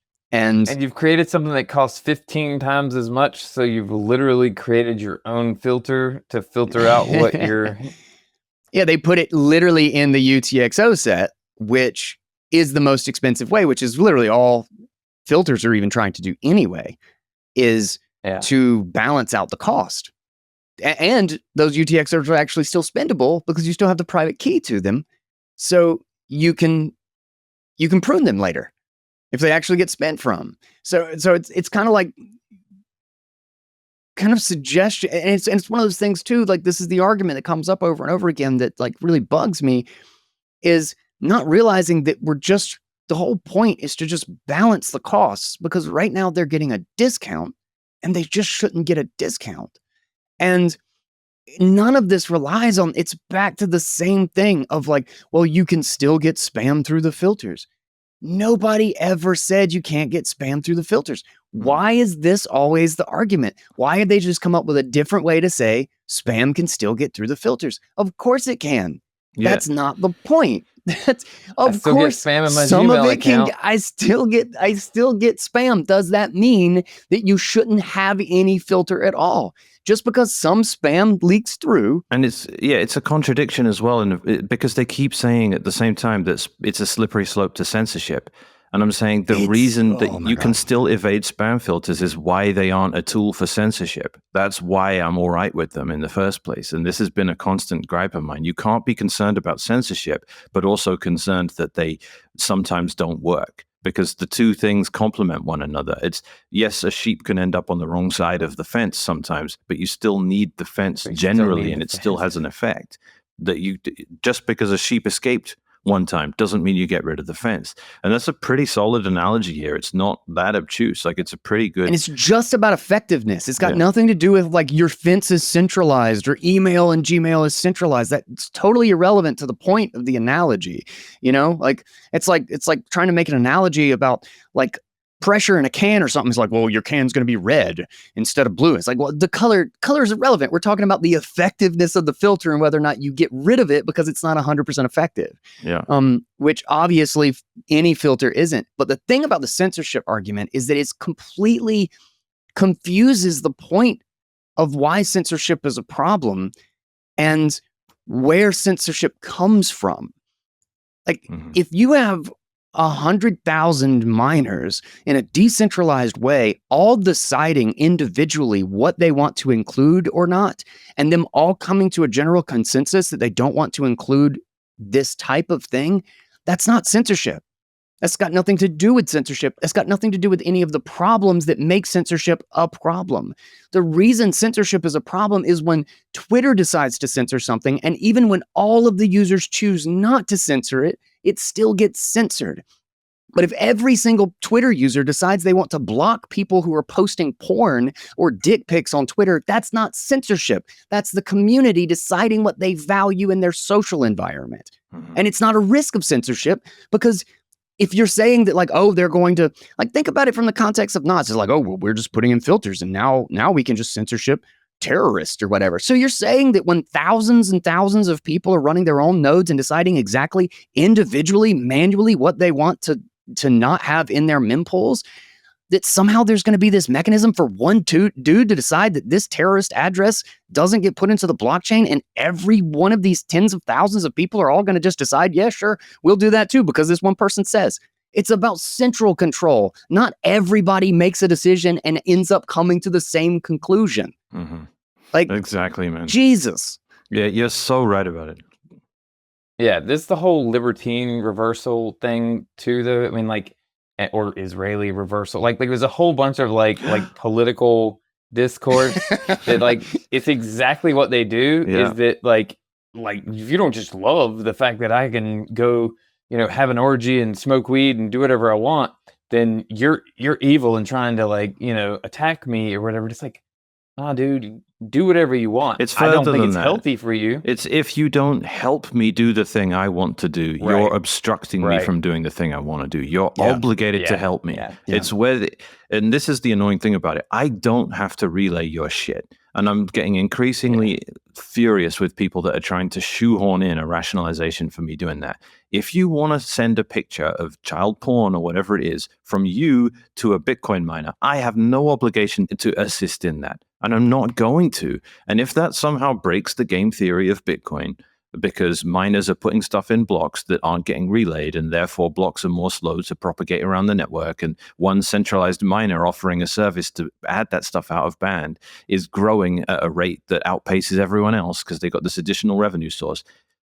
you've created something that costs 15 times as much, so you've literally created your own filter to filter out what you're... Yeah, they put it literally in the UTXO set, which is the most expensive way, which is literally all filters are even trying to do anyway, is to balance out the cost. And those UTXOs are actually still spendable because you still have the private key to them. So you can prune them later if they actually get spent from. So it's kind of like suggestion. And it's one of those things too, like this is the argument that comes up over and over again that like really bugs me, is not realizing that the whole point is to just balance the costs, because right now they're getting a discount and they just shouldn't get a discount. And none of this relies on, it's back to the same thing of like, well, you can still get spam through the filters. Nobody ever said you can't get spam through the filters. Why is this always the argument? Why did they just come up with a different way to say spam can still get through the filters? Of course it can. Yeah. That's not the point. That's of course spam in my some Gmail of it account. I still get spam. Does that mean that you shouldn't have any filter at all? Just because some spam leaks through. And it's a contradiction as well, because they keep saying at the same time that it's a slippery slope to censorship. And I'm saying the reason that you can still evade spam filters is why they aren't a tool for censorship. That's why I'm all right with them in the first place. And this has been a constant gripe of mine. You can't be concerned about censorship, but also concerned that they sometimes don't work, because the two things complement one another. It's, yes, a sheep can end up on the wrong side of the fence sometimes, but you still need the fence generally, and it still has an effect. That you, just because a sheep escaped one time doesn't mean you get rid of the fence. And that's a pretty solid analogy here. It's not that obtuse. Like, it's a pretty good... And it's just about effectiveness. It's got nothing to do with like your fence is centralized or email and Gmail is centralized. That's totally irrelevant to the point of the analogy. You know, like it's like trying to make an analogy about like pressure in a can or something. It's like, well, your can's going to be red instead of blue. It's like, well, the color is irrelevant. We're talking about the effectiveness of the filter and whether or not you get rid of it because it's not 100% effective. Yeah. Which obviously any filter isn't. But the thing about the censorship argument is that it's completely confuses the point of why censorship is a problem and where censorship comes from. Like, if you have 100,000 miners in a decentralized way, all deciding individually what they want to include or not, and them all coming to a general consensus that they don't want to include this type of thing, that's not censorship. That's got nothing to do with censorship. That's got nothing to do with any of the problems that make censorship a problem. The reason censorship is a problem is when Twitter decides to censor something, and even when all of the users choose not to censor it, it still gets censored. But if every single Twitter user decides they want to block people who are posting porn or dick pics on Twitter, that's not censorship. That's the community deciding what they value in their social environment. And it's not a risk of censorship, because if you're saying that like, oh, they're going to, like, think about it from the context of Knots. It's like, oh, well, we're just putting in filters and now we can just censorship terrorists or whatever. So you're saying that when thousands and thousands of people are running their own nodes and deciding exactly individually, manually what they want to not have in their mempools, that somehow there's going to be this mechanism for one dude to decide that this terrorist address doesn't get put into the blockchain, and every one of these tens of thousands of people are all going to just decide, yeah, sure, we'll do that too because this one person says. It's about central control. Not everybody makes a decision and ends up coming to the same conclusion. Like, exactly, man. Jesus. Yeah, you're so right about it. Yeah, this is the whole libertine reversal thing too, though. I mean, like, or Israeli reversal. Like there's a whole bunch of like political discourse that like it's exactly what they do. Is that like if you don't just love the fact that I can go, you know, have an orgy and smoke weed and do whatever I want, then you're evil and trying to like, attack me or whatever. Just like, dude, do whatever you want. It's I don't further think than it's that. healthy for you. It's if you don't help me do the thing I want to do, you're Right. obstructing me Right. from doing the thing I want to do. You're Yeah. obligated to Yeah. help me. Yeah. Yeah. It's and this is the annoying thing about it. I don't have to relay your shit. And I'm getting increasingly furious with people that are trying to shoehorn in a rationalization for me doing that. If you want to send a picture of child porn or whatever it is from you to a Bitcoin miner, I have no obligation to assist in that. And I'm not going to. And if that somehow breaks the game theory of Bitcoin, because miners are putting stuff in blocks that aren't getting relayed, and therefore blocks are more slow to propagate around the network, and one centralized miner offering a service to add that stuff out of band is growing at a rate that outpaces everyone else because they got this additional revenue source.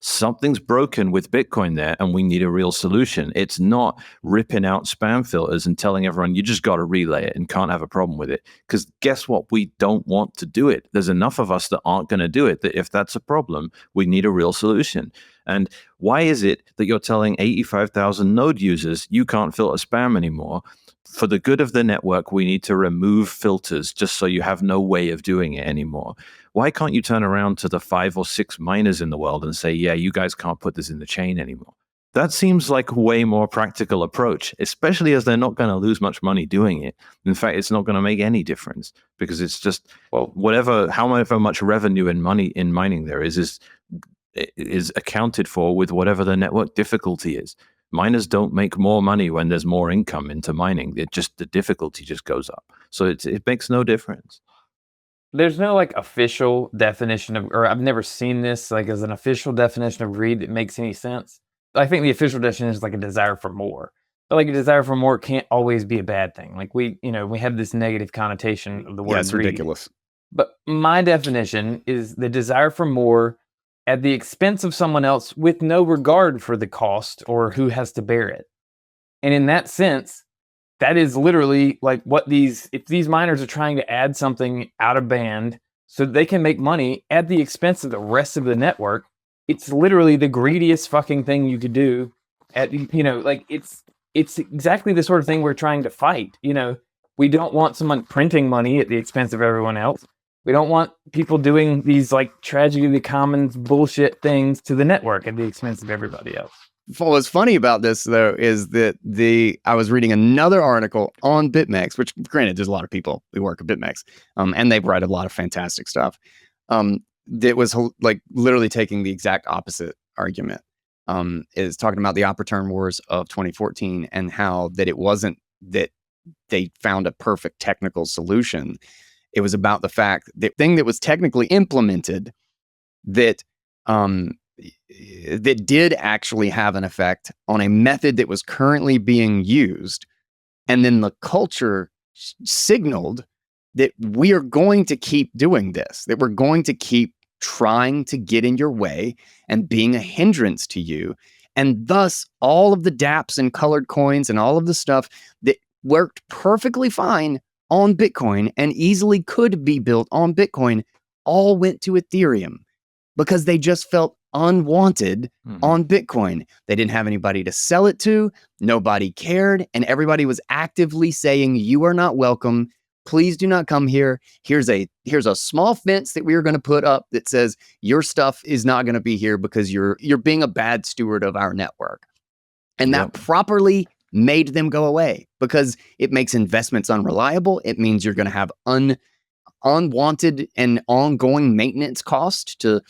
Something's broken with Bitcoin there, and we need a real solution. It's not ripping out spam filters and telling everyone you just got to relay it and can't have a problem with it. Because guess what? We don't want to do it. There's enough of us that aren't going to do it, that if that's a problem, we need a real solution. And why is it that you're telling 85,000 node users you can't filter spam anymore? For the good of the network, we need to remove filters just so you have no way of doing it anymore. Why can't you turn around to the 5 or 6 miners in the world and say, yeah, you guys can't put this in the chain anymore? That seems like a way more practical approach, especially as they're not going to lose much money doing it. In fact, it's not going to make any difference because it's just, well, however much revenue and money in mining there is accounted for with whatever the network difficulty is. Miners don't make more money when there's more income into mining. The difficulty just goes up. So it makes no difference. There's no like official definition of, or I've never seen this like as an official definition of greed that makes any sense. I think the official definition is like a desire for more. But like a desire for more can't always be a bad thing. Like we have this negative connotation of the word Yeah, it's greed. ridiculous. But my definition is the desire for more at the expense of someone else with no regard for the cost or who has to bear it. And in that sense, that is literally like if these miners are trying to add something out of band so that they can make money at the expense of the rest of the network, it's literally the greediest fucking thing you could do. It's exactly the sort of thing we're trying to fight. We don't want someone printing money at the expense of everyone else. We don't want people doing these like tragedy of the commons bullshit things to the network at the expense of everybody else. What's funny about this though is that I was reading another article on BitMEX, which granted there's a lot of people who work at BitMEX, and they write a lot of fantastic stuff. That was like literally taking the exact opposite argument. Is talking about the Opportun Wars of 2014 and how that it wasn't that they found a perfect technical solution. It was about the fact that thing that was technically implemented that that did actually have an effect on a method that was currently being used. And then the culture signaled that we are going to keep doing this, that we're going to keep trying to get in your way and being a hindrance to you. And thus, all of the dApps and colored coins and all of the stuff that worked perfectly fine on Bitcoin and easily could be built on Bitcoin all went to Ethereum because they just felt unwanted on Bitcoin. They didn't have anybody to sell it to. Nobody cared. And everybody was actively saying, you are not welcome. Please do not come here. Here's a small fence that we are going to put up that says your stuff is not going to be here because you're being a bad steward of our network. And that properly made them go away because it makes investments unreliable. It means you're going to have unwanted and ongoing maintenance cost to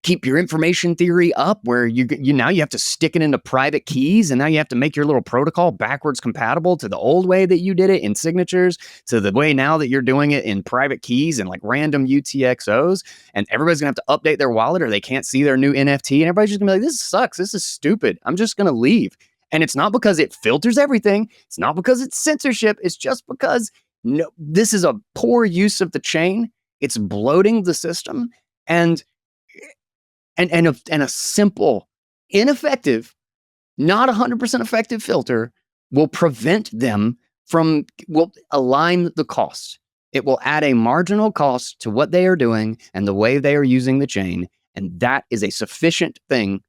keep your information theory up, where you now you have to stick it into private keys, and now you have to make your little protocol backwards compatible to the old way that you did it in signatures, to the way now that you're doing it in private keys and like random UTXOs, and everybody's gonna have to update their wallet or they can't see their new NFT, and everybody's just gonna be like, this sucks, this is stupid, I'm just gonna leave. And it's not because it filters everything, it's not because it's censorship, it's just because this is a poor use of the chain, it's bloating the system, and a simple, ineffective, not 100% effective filter will prevent them will align the cost. It will add a marginal cost to what they are doing and the way they are using the chain. And that is a sufficient thing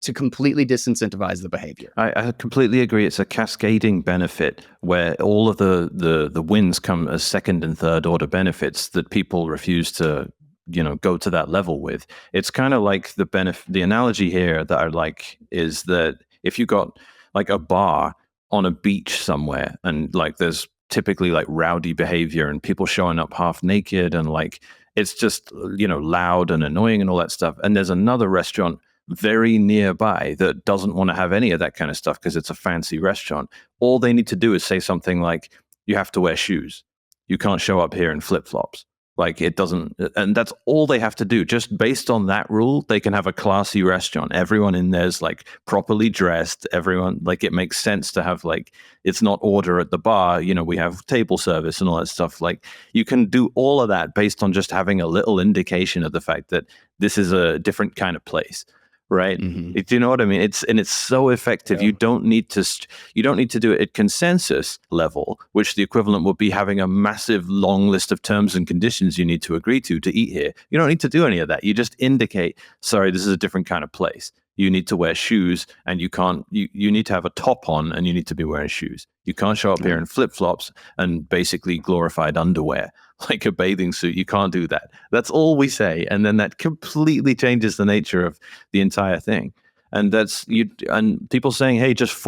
to completely disincentivize the behavior. I completely agree. It's a cascading benefit where all of the wins come as second and third order benefits that people refuse to, go to that level with. It's kind of like the analogy here that I like is that if you got like a bar on a beach somewhere and like there's typically like rowdy behavior and people showing up half naked and like it's just loud and annoying and all that stuff, and there's another restaurant very nearby that doesn't want to have any of that kind of stuff because it's a fancy restaurant. All they need to do is say something like, you have to wear shoes, you can't show up here in flip-flops. Like it doesn't, and that's all they have to do. Just based on that rule, they can have a classy restaurant. Everyone in there's like properly dressed. Everyone, like, it makes sense to have like, it's not order at the bar. We have table service and all that stuff. Like you can do all of that based on just having a little indication of the fact that this is a different kind of place. Right? Mhm. Do you know what I mean? It's so effective. Yeah. You don't need to do it at consensus level, which the equivalent would be having a massive long list of terms and conditions you need to agree to eat here. You don't need to do any of that. You just indicate, sorry, this is a different kind of place. You need to wear shoes, and you need to have a top on, and you need to be wearing shoes. You can't show up here in flip-flops and basically glorified underwear, like a bathing suit. You can't do that. That's all we say. And then that completely changes the nature of the entire thing. And and people saying, hey, just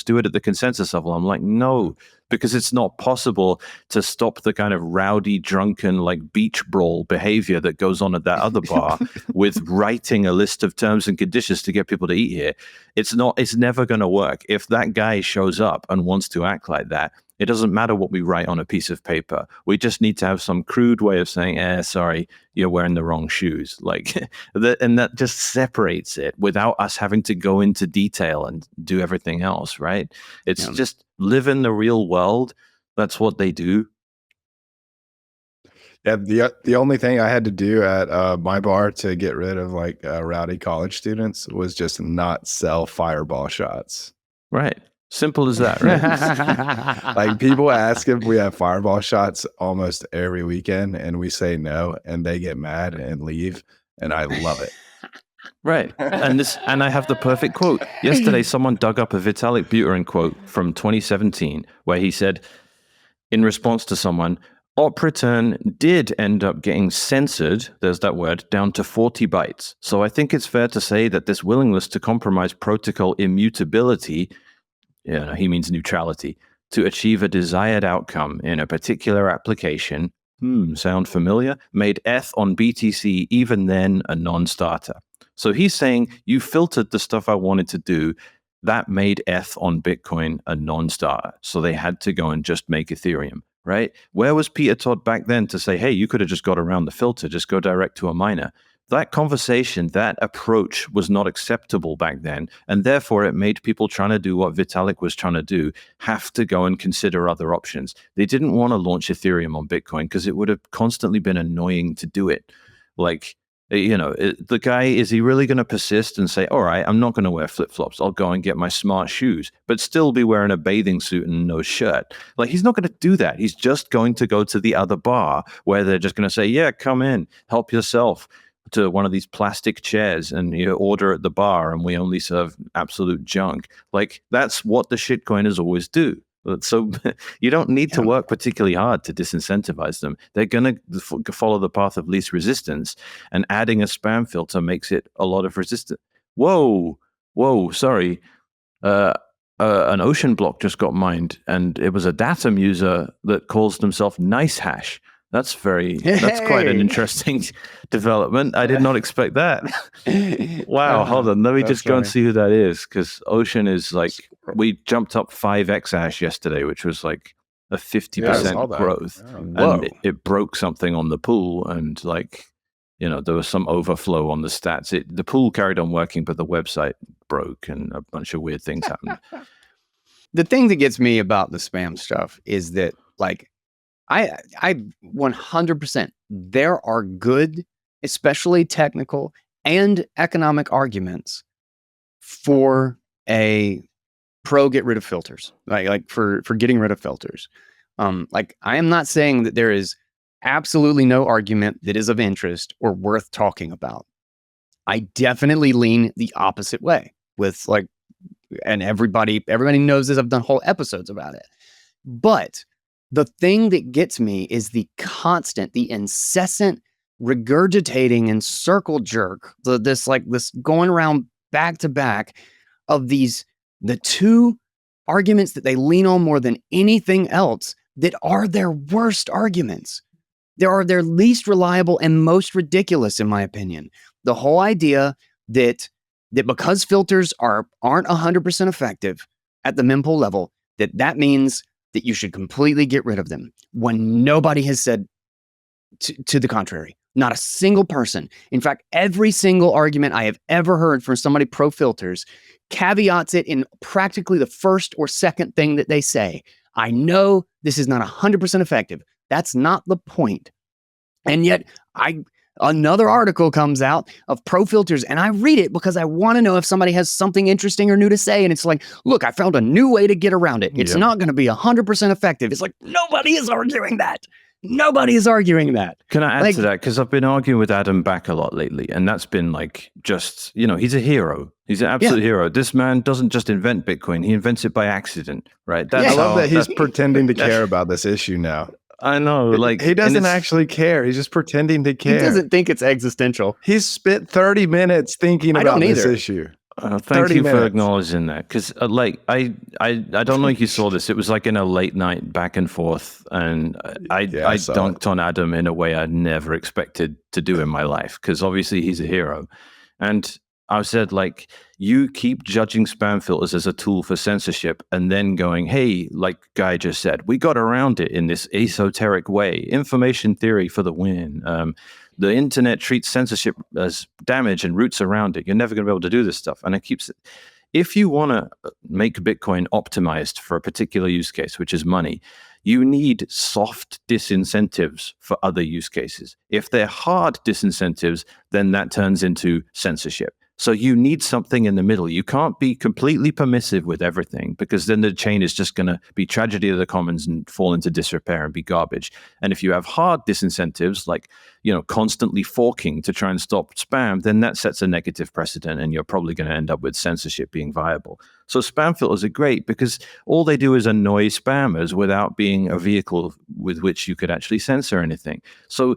do it at the consensus level. I'm like, no, because it's not possible to stop the kind of rowdy, drunken, like beach brawl behavior that goes on at that other bar with writing a list of terms and conditions to get people to eat here. It's never going to work. If that guy shows up and wants to act like that, it doesn't matter what we write on a piece of paper. We just need to have some crude way of saying, sorry, you're wearing the wrong shoes. Like and that just separates it without us having to go into detail and do everything else, right? It's just live in the real world. That's what they do. Yeah, the only thing I had to do at my bar to get rid of like rowdy college students was just not sell fireball shots. Right. Simple as that, right? Like people ask if we have fireball shots almost every weekend, and we say no, and they get mad and leave, and I love it. Right. And I have the perfect quote. Yesterday, someone dug up a Vitalik Buterin quote from 2017 where he said, in response to someone, Opreturn did end up getting censored, there's that word, down to 40 bytes. So I think it's fair to say that this willingness to compromise protocol immutability, he means neutrality, to achieve a desired outcome in a particular application, sound familiar? Made ETH on BTC even then a non-starter. So he's saying, you filtered the stuff I wanted to do, that made ETH on Bitcoin a non-starter. So they had to go and just make Ethereum, right? Where was Peter Todd back then to say, hey, you could have just got around the filter, just go direct to a miner? That conversation, that approach was not acceptable back then. And therefore, it made people trying to do what Vitalik was trying to do have to go and consider other options. They didn't want to launch Ethereum on Bitcoin because it would have constantly been annoying to do it. Like, the guy, is he really going to persist and say, all right, I'm not going to wear flip-flops. I'll go and get my smart shoes, but still be wearing a bathing suit and no shirt? Like, he's not going to do that. He's just going to go to the other bar where they're just going to say, yeah, come in, help yourself to one of these plastic chairs and you order at the bar and we only serve absolute junk. Like, that's what the shitcoiners always do. So you don't need to work particularly hard to disincentivize them. They're going to follow the path of least resistance, and adding a spam filter makes it a lot of resistance. Whoa, sorry. An ocean block just got mined, and it was a datum user that calls themselves Nice Hash. That's quite an interesting development. I did not expect that. Wow, hold on. Let me just go and see who that is, because Ocean is like, we jumped up 5x hash yesterday, which was like a 50% growth. And it broke something on the pool, and like, there was some overflow on the stats. The pool carried on working, but the website broke and a bunch of weird things happened. The thing that gets me about the spam stuff is that, like, I 100%, there are good, especially technical and economic arguments for a pro get rid of filters, like for getting rid of filters. Like, I am not saying that there is absolutely no argument that is of interest or worth talking about. I definitely lean the opposite way. with like, and everybody knows this. I've done whole episodes about it. But the thing that gets me is the incessant regurgitating and circle jerk, this going around back to back of the two arguments that they lean on more than anything else that are their worst arguments. They are their least reliable and most ridiculous, in my opinion. The whole idea that because filters aren't 100% effective at the mempool level, that means that you should completely get rid of them, when nobody has said to the contrary. Not a single person. In fact, every single argument I have ever heard from somebody pro filters caveats it in practically the first or second thing that they say. I know this is not 100% effective. That's not the point. And yet another article comes out of pro filters, and I read it because I want to know if somebody has something interesting or new to say. And it's like, look, I found a new way to get around it. It's not going to be 100% effective. It's like, nobody is arguing that. Nobody is arguing that. Can I add to that? Because I've been arguing with Adam Back a lot lately, and that's been like just, he's a hero. He's an absolute hero. This man doesn't just invent Bitcoin. He invents it by accident, right? I love that he's pretending to care about this issue now. I know. Like, he doesn't actually care. He's just pretending to care. He doesn't think it's existential. He's spent 30 minutes thinking about this issue. Thank you for acknowledging that, because I don't know if you saw this. It was like in a late night back and forth, and I dunked on Adam in a way I never expected to do in my life, because obviously he's a hero. And I said, like, you keep judging spam filters as a tool for censorship and then going, hey, like Guy just said, we got around it in this esoteric way. Information theory for the win. The internet treats censorship as damage and roots around it. You're never going to be able to do this stuff. And it keeps, if you want to make Bitcoin optimized for a particular use case, which is money, you need soft disincentives for other use cases. If they're hard disincentives, then that turns into censorship. So you need something in the middle. You can't be completely permissive with everything, because then the chain is just going to be tragedy of the commons and fall into disrepair and be garbage. And if you have hard disincentives, like, constantly forking to try and stop spam, then that sets a negative precedent, and you're probably going to end up with censorship being viable. So spam filters are great because all they do is annoy spammers without being a vehicle with which you could actually censor anything. So,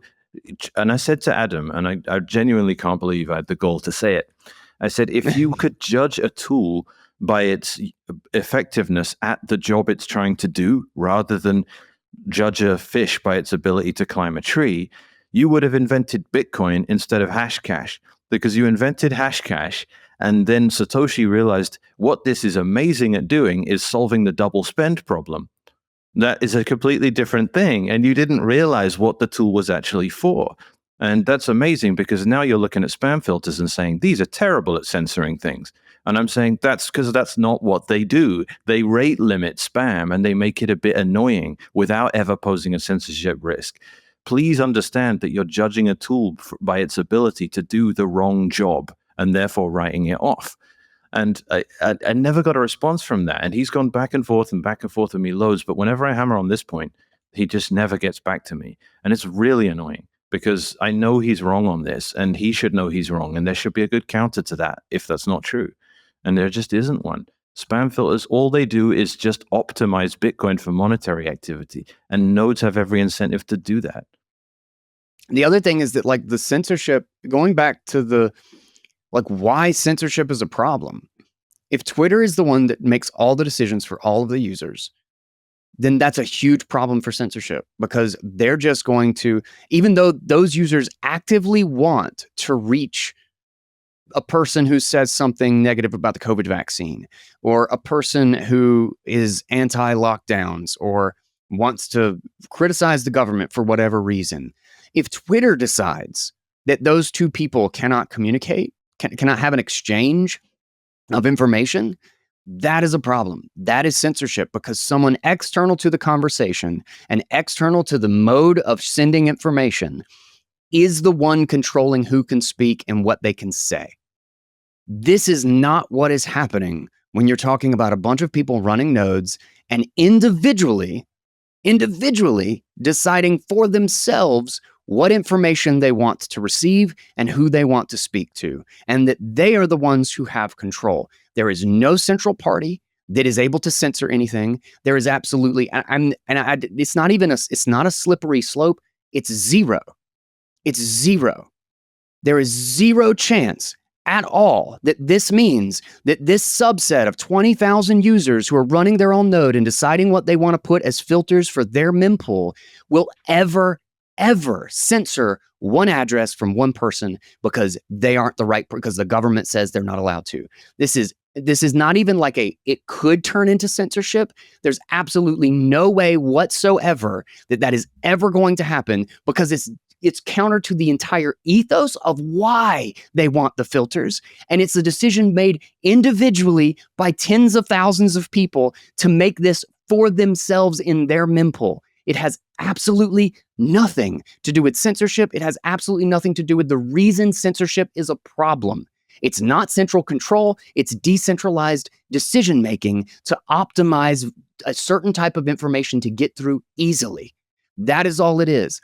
and I said to Adam, and I genuinely can't believe I had the gall to say it. I said, if you could judge a tool by its effectiveness at the job it's trying to do, rather than judge a fish by its ability to climb a tree, you would have invented Bitcoin instead of Hashcash, because you invented Hashcash, and then Satoshi realized what this is amazing at doing is solving the double spend problem. That is a completely different thing, and you didn't realize what the tool was actually for. And that's amazing, because now you're looking at spam filters and saying, these are terrible at censoring things. And I'm saying that's because that's not what they do. They rate limit spam, and they make it a bit annoying without ever posing a censorship risk. Please understand that you're judging a tool by its ability to do the wrong job, and therefore writing it off. And I never got a response from that. And he's gone back and forth with me loads. But whenever I hammer on this point, he just never gets back to me. And it's really annoying, because I know he's wrong on this, and he should know he's wrong. And there should be a good counter to that if that's not true. And there just isn't one. Spam filters, all they do is just optimize Bitcoin for monetary activity. And nodes have every incentive to do that. The other thing is that, like, the censorship, going back to why censorship is a problem. If Twitter is the one that makes all the decisions for all of the users, then that's a huge problem for censorship, because they're just going to, even though those users actively want to reach a person who says something negative about the COVID vaccine, or a person who is anti-lockdowns, or wants to criticize the government for whatever reason, if Twitter decides that those two people cannot communicate, cannot have an exchange of information, that is a problem. That is censorship, because someone external to the conversation and external to the mode of sending information is the one controlling who can speak and what they can say. This is not what is happening when you're talking about a bunch of people running nodes and individually deciding for themselves what information they want to receive and who they want to speak to, and that they are the ones who have control. There is no central party that is able to censor anything. There is absolutely, it's not even it's not a slippery slope. It's zero. It's zero. There is zero chance at all that this means that this subset of 20,000 users who are running their own node and deciding what they want to put as filters for their mempool will ever censor one address from one person because they aren't because the government says they're not allowed to. This is not even like it could turn into censorship. There's absolutely no way whatsoever that is ever going to happen, because it's counter to the entire ethos of why they want the filters. And it's a decision made individually by tens of thousands of people to make this for themselves in their mempool. It has absolutely nothing to do with censorship. It has absolutely nothing to do with the reason censorship is a problem. It's not central control. It's decentralized decision-making to optimize a certain type of information to get through easily. That is all it is.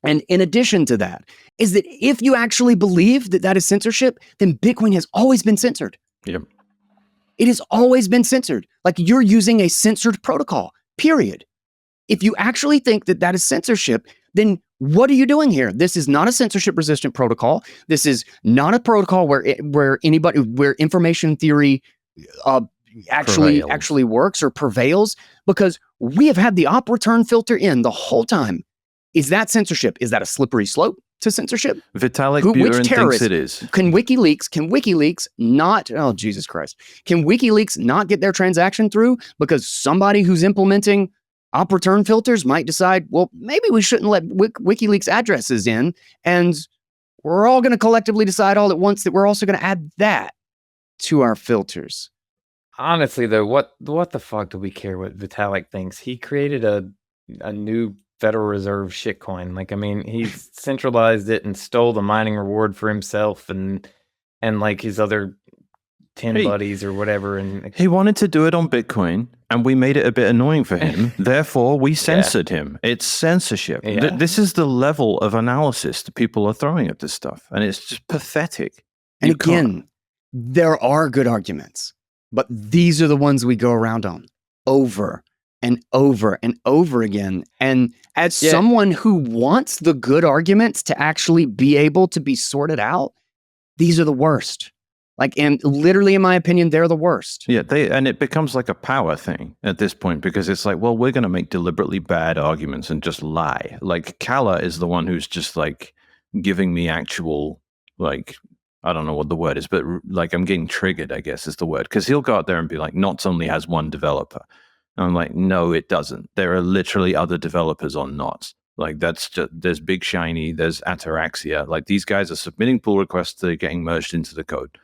And in addition to that, is that if you actually believe that is censorship, then Bitcoin has always been censored. Yep. It has always been censored. Like, you're using a censored protocol, period. If you actually think that is censorship, then what are you doing here? This is not a censorship-resistant protocol. This is not a protocol where information theory actually works or prevails, because we have had the op return filter in the whole time. Is that censorship? Is that a slippery slope to censorship? Vitalik Buterin thinks it is. Can WikiLeaks not, oh, Jesus Christ. Can WikiLeaks not get their transaction through because somebody who's implementing op return filters might decide, well, maybe we shouldn't let WikiLeaks addresses in, and we're all going to collectively decide all at once that we're also going to add that to our filters. Honestly, though, what the fuck do we care what Vitalik thinks? He created a new Federal Reserve shitcoin. Like, I mean, he centralized it and stole the mining reward for himself and like his other 10 buddies or whatever. And he wanted to do it on Bitcoin, and we made it a bit annoying for him. Therefore, we censored him. It's censorship. Yeah. This is the level of analysis that people are throwing at this stuff, and it's just pathetic. And again, there are good arguments, but these are the ones we go around on over and over and over again. And as someone who wants the good arguments to actually be able to be sorted out, these are the worst. Like, and literally, in my opinion, they're the worst. Yeah, and it becomes like a power thing at this point, because it's like, well, we're going to make deliberately bad arguments and just lie. Like, Kala is the one who's just like giving me actual, like, I don't know what the word is, but like, I'm getting triggered, I guess is the word. Because he'll go out there and be like, Knots only has one developer. And I'm like, no, it doesn't. There are literally other developers on Knots. Like, that's just, there's Big Shiny, there's Ataraxia. Like, these guys are submitting pull requests, they're getting merged into the code.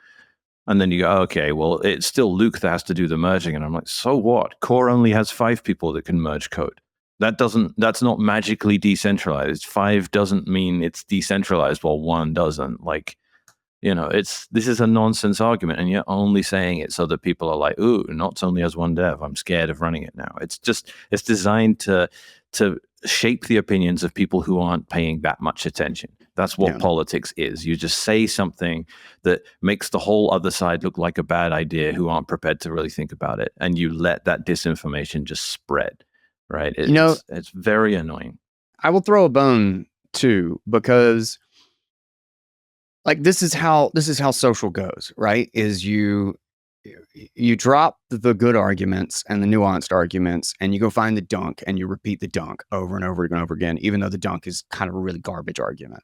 And then you go, okay, well, it's still Luke that has to do the merging. And I'm like, so what? Core only has 5 people that can merge code. That's not magically decentralized. 5 doesn't mean it's decentralized while 1 doesn't. Like, you know, this is a nonsense argument, and you're only saying it so that people are like, ooh, Knots only has 1 dev. I'm scared of running it now. It's designed to shape the opinions of people who aren't paying that much attention. That's what politics is. You just say something that makes the whole other side look like a bad idea, who aren't prepared to really think about it. And you let that disinformation just spread, right? It's very annoying. I will throw a bone too, because like, this is how social goes, right? Is you drop the good arguments and the nuanced arguments, and you go find the dunk and you repeat the dunk over and over and over again, even though the dunk is kind of a really garbage argument.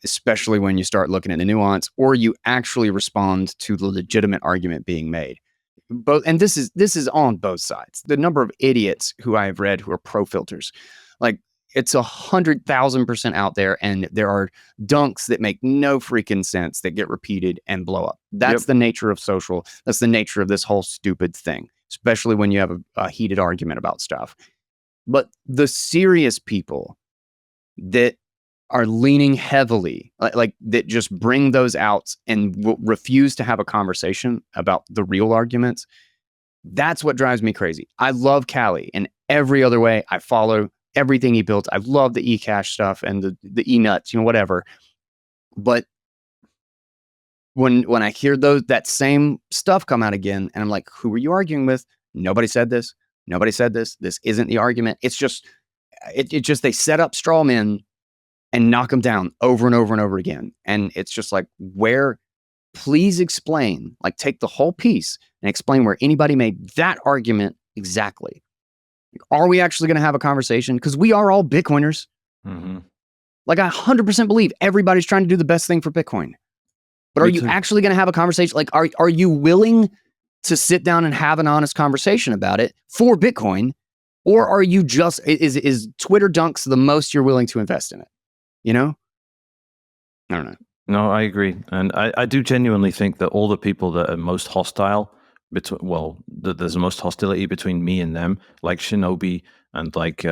Especially when you start looking at the nuance, or you actually respond to the legitimate argument being made. And this is on both sides. The number of idiots who I have read who are pro filters, like, it's 100,000% out there, and there are dunks that make no freaking sense that get repeated and blow up. That's the nature of social. That's the nature of this whole stupid thing, especially when you have a heated argument about stuff. But the serious people that are leaning heavily, like that just bring those out and refuse to have a conversation about the real arguments, that's what drives me crazy. I love Callie in every other way. I follow everything he built. I love the eCash stuff and the eNuts, whatever. But when I hear that same stuff come out again, and I'm like, who are you arguing with? Nobody said this. Nobody said this. This isn't the argument. It's just, they set up straw men and knock them down over and over and over again. And it's just like, please explain, like take the whole piece and explain where anybody made that argument exactly. Are we actually going to have a conversation? Because we are all Bitcoiners. Mm-hmm. Like I 100% believe everybody's trying to do the best thing for Bitcoin. But are you actually going to have a conversation? Like, are you willing to sit down and have an honest conversation about it for Bitcoin? Or are you just, is Twitter dunks the most you're willing to invest in it? I don't know. No, I agree. And I do genuinely think that all the people that are most hostile, there's the most hostility between me and them, like Shinobi and like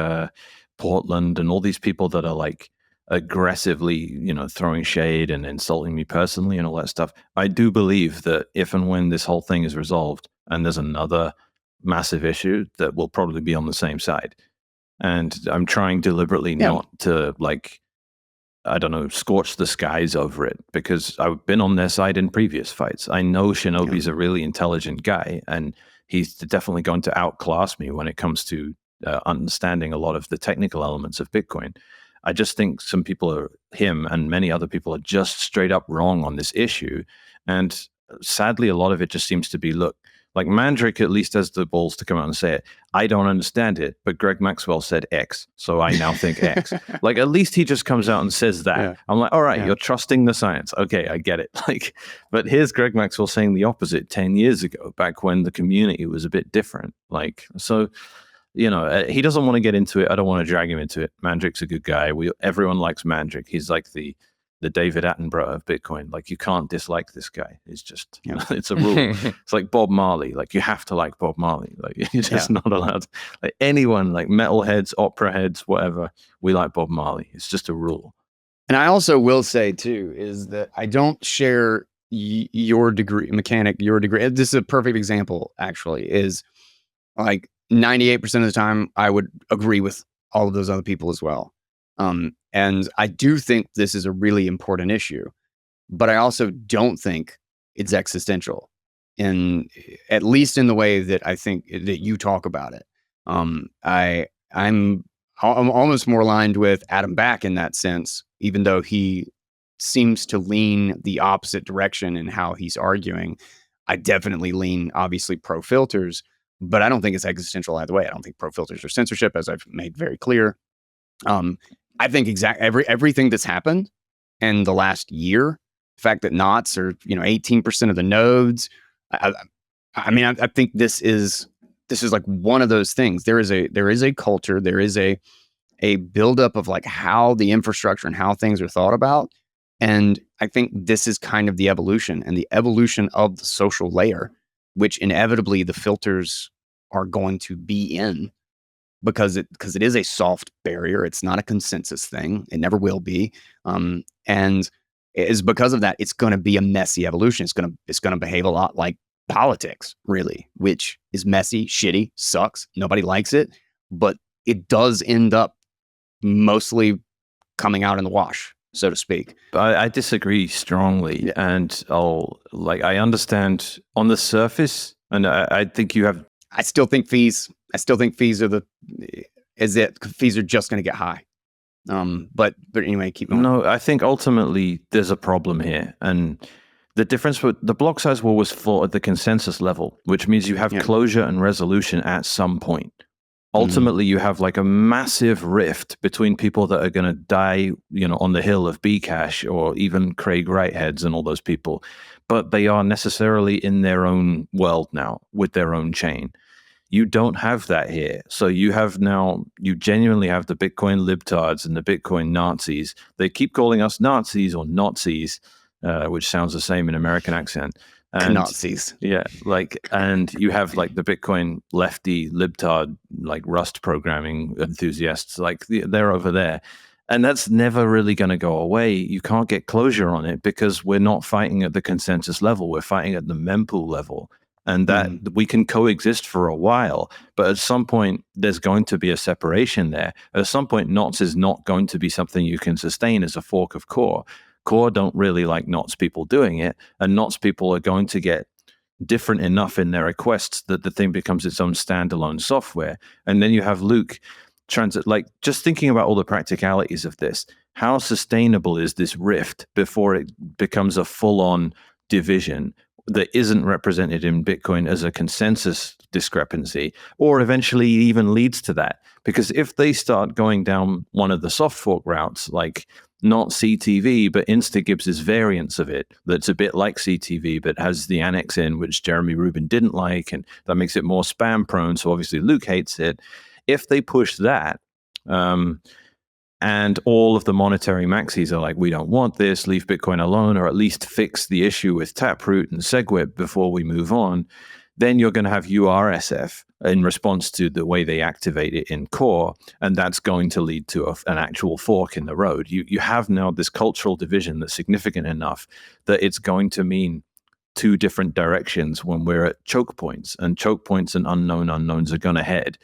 Portland and all these people that are like aggressively, throwing shade and insulting me personally and all that stuff. I do believe that if and when this whole thing is resolved and there's another massive issue, that we'll probably be on the same side. And I'm trying deliberately not to like, I don't know, scorch the skies over it, because I've been on their side in previous fights. I know Shinobi's a really intelligent guy, and he's definitely going to outclass me when it comes to understanding a lot of the technical elements of Bitcoin. I just think some people him and many other people are just straight up wrong on this issue. And sadly, a lot of it just seems to be, look, like Mandrick at least has the balls to come out and say it. I don't understand it, but Greg Maxwell said X, so I now think X. Like, at least he just comes out and says that. Yeah. I'm like, all right, you're trusting the science. Okay, I get it. Like, but here's Greg Maxwell saying the opposite 10 years ago, back when the community was a bit different. Like, so, he doesn't want to get into it. I don't want to drag him into it. Mandrick's a good guy. Everyone likes Mandrick. He's like the David Attenborough of Bitcoin. Like, you can't dislike this guy. It's just, it's a rule. It's like Bob Marley. Like, you have to like Bob Marley. Like, you're just not allowed. Like, anyone, like metalheads, opera heads, whatever, we like Bob Marley. It's just a rule. And I also will say too, is that I don't share your degree. This is a perfect example, actually, is like 98% of the time I would agree with all of those other people as well. And I do think this is a really important issue, but I also don't think it's existential, at least in the way that I think that you talk about it. I'm almost more aligned with Adam Back in that sense, even though he seems to lean the opposite direction in how he's arguing. I definitely lean, obviously, pro filters, but I don't think it's existential either way. I don't think pro filters are censorship, as I've made very clear. I think everything that's happened in the last year, the fact that knots are 18% of the nodes. I think this is like one of those things. There is a culture. There is a buildup of like how the infrastructure and how things are thought about. And I think this is kind of the evolution of the social layer, which inevitably the filters are going to be in. Because it is a soft barrier. It's not a consensus thing. It never will be. And it is because of that, it's going to be a messy evolution. It's going to behave a lot like politics, really, which is messy, shitty, sucks. Nobody likes it, but it does end up mostly coming out in the wash, so to speak. I disagree strongly, and I understand on the surface, and I think you have. I still think fees are fees are just going to get high. But anyway, keep going. No, I think ultimately there's a problem here, and the difference with the block size war was fought at the consensus level, which means you have closure and resolution at some point. Ultimately, you have like a massive rift between people that are going to die, on the hill of Bcash, or even Craig Wrightheads and all those people, but they are necessarily in their own world now with their own chain. You don't have that here. So you genuinely have the Bitcoin libtards and the Bitcoin Nazis. They keep calling us Nazis or Nazis, which sounds the same in American accent. And Nazis. Yeah. And you have like the Bitcoin lefty libtard, like Rust programming enthusiasts, like they're over there. And that's never really going to go away. You can't get closure on it because we're not fighting at the consensus level. We're fighting at the mempool level. and that we can coexist for a while. But at some point, there's going to be a separation there. At some point, knots is not going to be something you can sustain as a fork of core. Core don't really like knots people doing it, and knots people are going to get different enough in their requests that the thing becomes its own standalone software. And then you have Luke like just thinking about all the practicalities of this. How sustainable is this rift before it becomes a full-on division that isn't represented in Bitcoin as a consensus discrepancy, or eventually even leads to that? Because if they start going down one of the soft fork routes, like not CTV, but InstaGibbs's variants of it, that's a bit like CTV, but has the annex in, which Jeremy Rubin didn't like, and that makes it more spam prone. So obviously Luke hates it. If they push that, and all of the monetary maxis are like, we don't want this, leave Bitcoin alone, or at least fix the issue with Taproot and SegWit before we move on, then you're going to have URSF in response to the way they activate it in core, and that's going to lead to an actual fork in the road. You have now this cultural division that's significant enough that it's going to mean two different directions when we're at choke points, and choke points and unknown unknowns are going to head.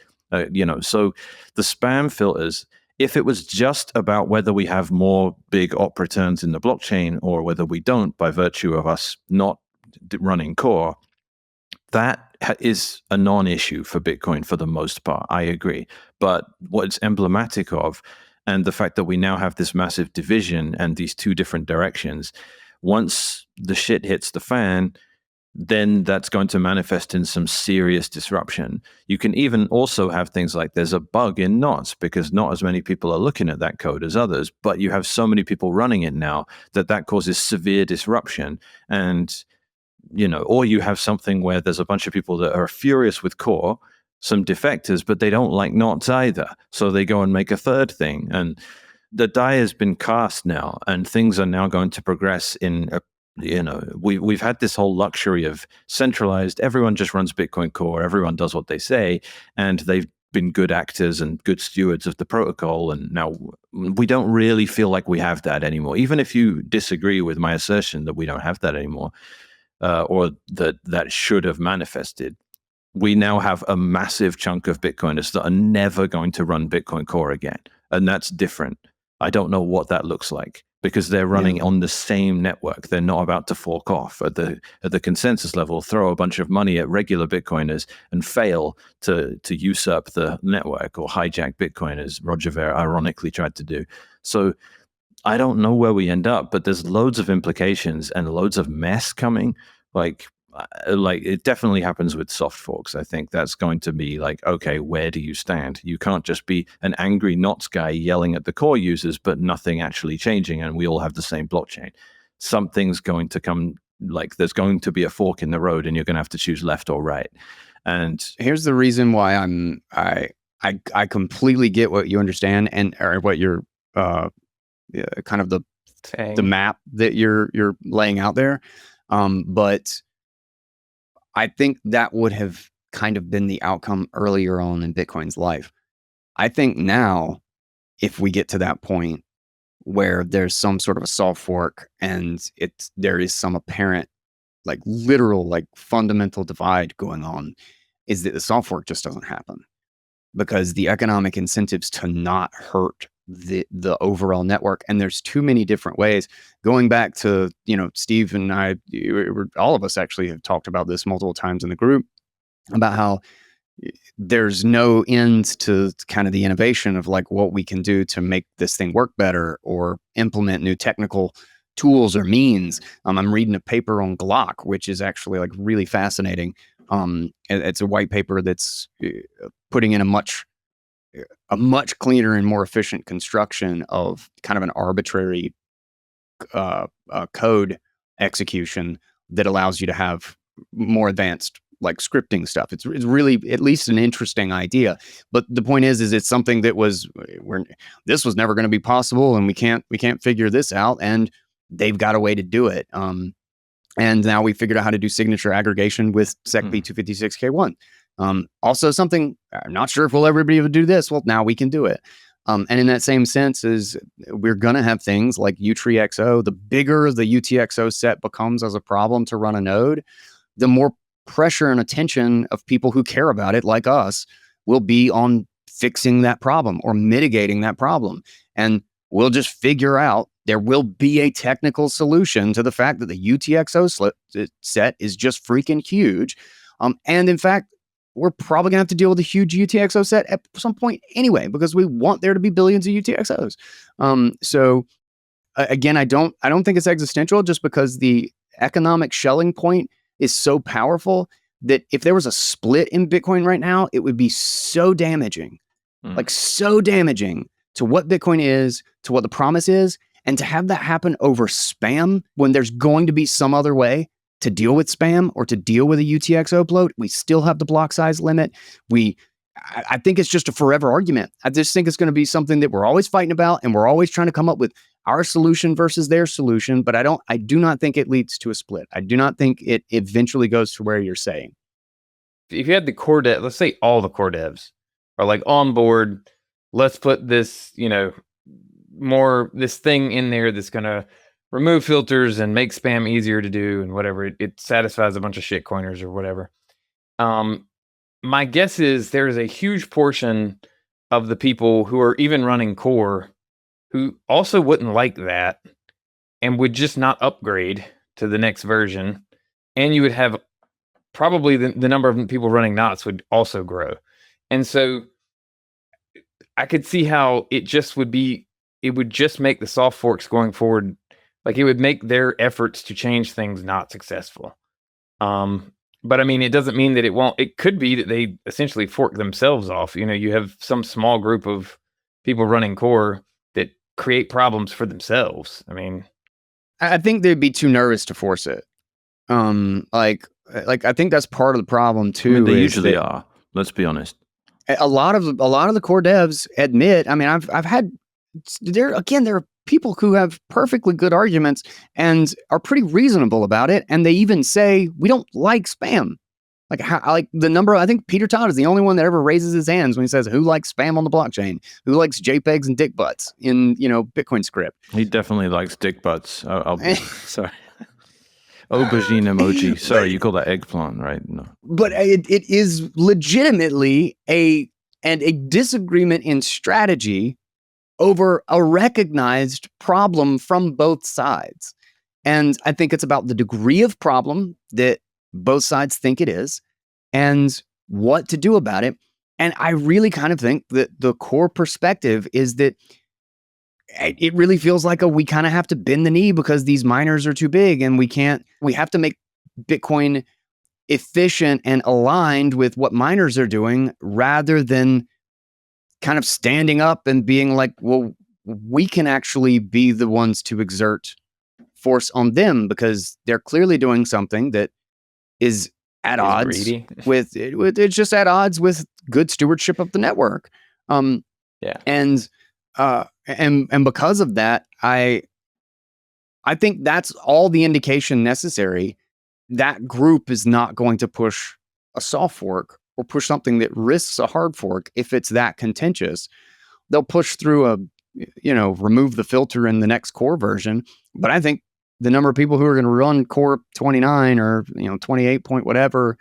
So the spam filters, if it was just about whether we have more big op returns in the blockchain or whether we don't by virtue of us not running core, that is a non-issue for Bitcoin for the most part. I agree. But what it's emblematic of, and the fact that we now have this massive division and these two different directions, once the shit hits the fan, then that's going to manifest in some serious disruption. You can even also have things like there's a bug in knots because not as many people are looking at that code as others, but you have so many people running it now that causes severe disruption. And, or you have something where there's a bunch of people that are furious with core, some defectors, but they don't like knots either. So they go and make a third thing. And the die has been cast now, and things are now going to progress in a we've had this whole luxury of centralized, everyone just runs Bitcoin Core, everyone does what they say, and they've been good actors and good stewards of the protocol. And now we don't really feel like we have that anymore. Even if you disagree with my assertion that we don't have that anymore, or that should have manifested, we now have a massive chunk of Bitcoiners that are never going to run Bitcoin Core again. And that's different. I don't know what that looks like, because they're running on the same network. They're not about to fork off at the consensus level, throw a bunch of money at regular Bitcoiners and fail to usurp the network or hijack Bitcoin, as Roger Ver ironically tried to do. So I don't know where we end up, but there's loads of implications and loads of mess coming. Like it definitely happens with soft forks. I think that's going to be like, okay, where do you stand? You can't just be an angry knots guy yelling at the core users, but nothing actually changing, and we all have the same blockchain. Something's going to come, like there's going to be a fork in the road, and you're going to have to choose left or right. And here's the reason why I completely get what you understand or what you're kind of the map that you're laying out there, but I think that would have kind of been the outcome earlier on in Bitcoin's life. I think now, if we get to that point where there's some sort of a soft fork and there is some apparent, like literal, like fundamental divide going on, is that the soft fork just doesn't happen because the economic incentives to not hurt the overall network, and there's too many different ways. Going back to, Steve and I, all of us actually have talked about this multiple times in the group about how there's no end to kind of the innovation of like what we can do to make this thing work better or implement new technical tools or means. I'm reading a paper on Glock, which is actually like really fascinating. It's a white paper that's putting in a much cleaner and more efficient construction of kind of an arbitrary code execution that allows you to have more advanced like scripting stuff. It's really at least an interesting idea. But the point is it's something that this was never going to be possible, and we can't figure this out, and they've got a way to do it. And now we figured out how to do signature aggregation with SecP 256K1. Also something, I'm not sure if we'll ever be able to do this. Well, now we can do it. And in that same sense is we're going to have things like UTXO. The bigger the UTXO set becomes as a problem to run a node, the more pressure and attention of people who care about it, like us, will be on fixing that problem or mitigating that problem. And we'll just figure out there will be a technical solution to the fact that the UTXO set is just freaking huge. And in fact, we're probably gonna have to deal with a huge UTXO set at some point anyway, because we want there to be billions of UTXOs. So again, I don't think it's existential, just because the economic Schelling point is so powerful that if there was a split in Bitcoin right now, it would be so damaging, like so damaging to what Bitcoin is, to what the promise is, and to have that happen over spam when there's going to be some other way to deal with spam or to deal with a UTXO bloat. We still have the block size limit. I think it's just a forever argument. I just think it's going to be something that we're always fighting about, and we're always trying to come up with our solution versus their solution. But I do not think it leads to a split. I do not think it eventually goes to where you're saying. If you had the core dev, let's say all the core devs are like on board, let's put this, this thing in there that's going to remove filters and make spam easier to do and whatever. It satisfies a bunch of shitcoiners or whatever. My guess is there's a huge portion of the people who are even running core who also wouldn't like that and would just not upgrade to the next version. And you would have probably the number of people running knots would also grow. And so I could see how it would just make the soft forks going forward, like it would make their efforts to change things not successful. But I mean, it doesn't mean that it won't. It could be that they essentially fork themselves off. You have some small group of people running core that create problems for themselves. I mean, I think they'd be too nervous to force it. Like I think that's part of the problem too. I mean, they usually are. Let's be honest. A lot of the core devs admit. I mean, I've had there are people who have perfectly good arguments and are pretty reasonable about it, and they even say we don't like spam. Like the number. I think Peter Todd is the only one that ever raises his hands when he says who likes spam on the blockchain, who likes JPEGs and dick butts in Bitcoin script. He definitely likes dick butts. I'll sorry. Aubergine emoji. Sorry, you call that eggplant, right? No. But it is legitimately a disagreement in strategy over a recognized problem from both sides. And I think it's about the degree of problem that both sides think it is and what to do about it. And I really kind of think that the core perspective is that it really feels like we kind of have to bend the knee because these miners are too big, and we have to make Bitcoin efficient and aligned with what miners are doing, rather than kind of standing up and being like, well, we can actually be the ones to exert force on them because they're clearly doing something that is at odds with it's just at odds with good stewardship of the network. And because of that, I think that's all the indication necessary. That group is not going to push a soft fork or push something that risks a hard fork if it's that contentious. They'll push through remove the filter in the next core version. But I think the number of people who are going to run core 29 or 28 point whatever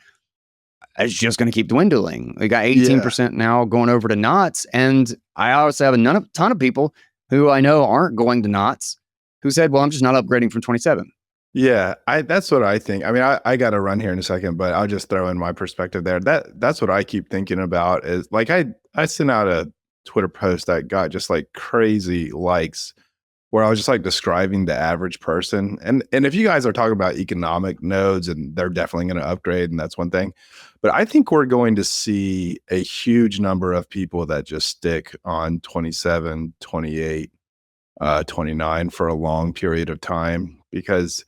is just going to keep dwindling. We got 18% now going over to knots, and I also have a ton of people who I know aren't going to knots who said, well, I'm just not upgrading from 27. Yeah, that's what I think. I mean, I got to run here in a second, but I'll just throw in my perspective there. That's what I keep thinking about is like I sent out a Twitter post that got just like crazy likes where I was just like describing the average person. And if you guys are talking about economic nodes, and they're definitely going to upgrade, and that's one thing. But I think we're going to see a huge number of people that just stick on 27, 28, 29 for a long period of time because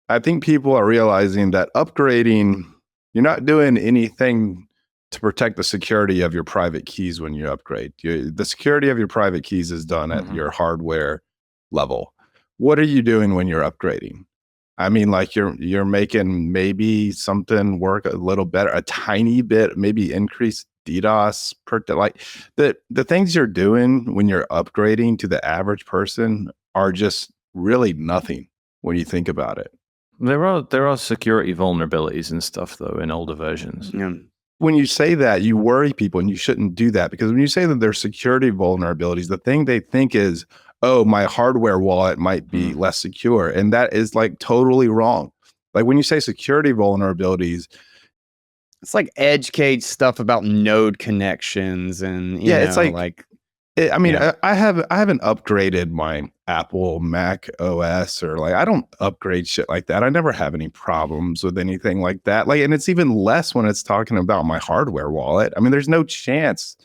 I think people are realizing that upgrading, you're not doing anything to protect the security of your private keys when you upgrade. The security of your private keys is done at your hardware level. What are you doing when you're upgrading? I mean, like you're making maybe something work a little better, a tiny bit, maybe increase DDoS like the things you're doing when you're upgrading to the average person are just really nothing when you think about it. There are security vulnerabilities and stuff though in older versions. Yeah. When you say that, you worry people, and you shouldn't do that, because when you say that there's security vulnerabilities, the thing they think is, oh, my hardware wallet might be less secure. And that is like totally wrong. Like when you say security vulnerabilities, It's like edge cage stuff about node connections and you know, it's like I haven't upgraded my Apple Mac OS, or like I don't upgrade shit like that. I never have any problems with anything like that. Like, and it's even less when it's talking about my hardware wallet. I mean, there's no chance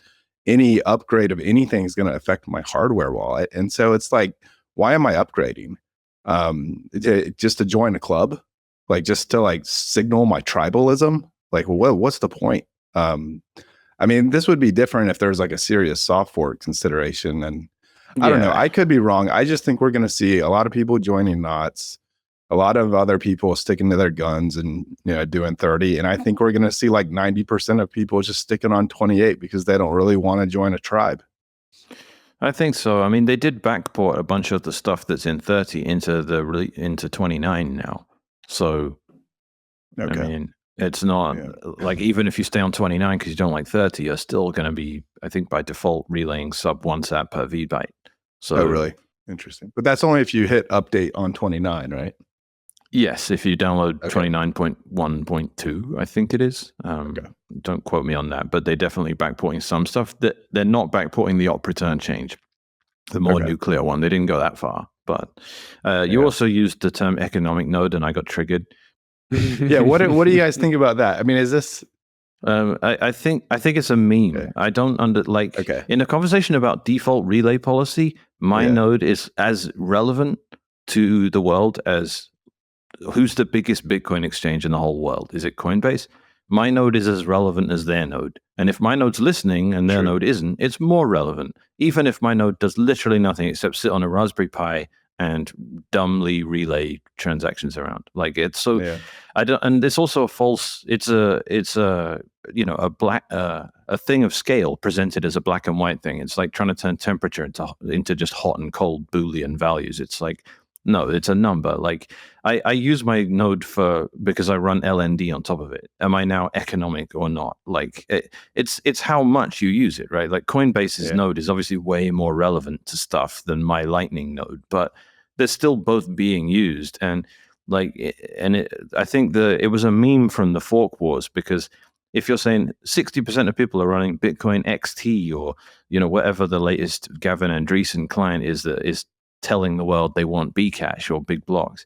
any upgrade of anything is going to affect my hardware wallet. And so it's like, why am I upgrading? Just to join a club, like just to like signal my tribalism. Like, what's the point? I mean, this would be different if there was like a serious soft fork consideration. And I don't know, I could be wrong. I just think we're going to see a lot of people joining knots, a lot of other people sticking to their guns and, you know, doing 30. And I think we're going to see like 90% of people just sticking on 28 because they don't really want to join a tribe. I think so. I mean, they did backport a bunch of the stuff that's in 30 into 29 now. So, Okay. I mean, it's not like, even if you stay on 29 because you don't like 30, you're still going to be, I think, by default relaying sub 1 sat per VByte. So, oh, really? Interesting. But that's only if you hit update on 29, right? Yes, if you download 29.1.2, I think it is. Don't quote me on that, but they're definitely backporting some stuff. That they're not backporting the op return change, the more nuclear one. They didn't go that far. But you also used the term economic node, and I got triggered. Yeah, what do you guys think about that? I mean, is this? I think it's a meme. Okay. I don't in a conversation about default relay policy, my node is as relevant to the world as who's the biggest Bitcoin exchange in the whole world. Is it Coinbase? My node is as relevant as their node. And if my node's listening and their node isn't, it's more relevant. Even if my node does literally nothing except sit on a Raspberry Pi and dumbly relay transactions around. Like, it's so and it's also a false, it's a you know, a thing of scale presented as a black and white thing. It's like trying to turn temperature into just hot and cold Boolean values. It's like, no, it's a number. Like, I use my node because I run LND on top of it. Am I now economic or not? Like, it's how much you use it, right? Like, Coinbase's node is obviously way more relevant to stuff than my Lightning node, but they're still both being used. And like, I think it was a meme from the fork wars, because if you're saying 60% of people are running Bitcoin XT, or, you know, whatever the latest Gavin Andreessen client is that is telling the world they want Bcash or big blocks,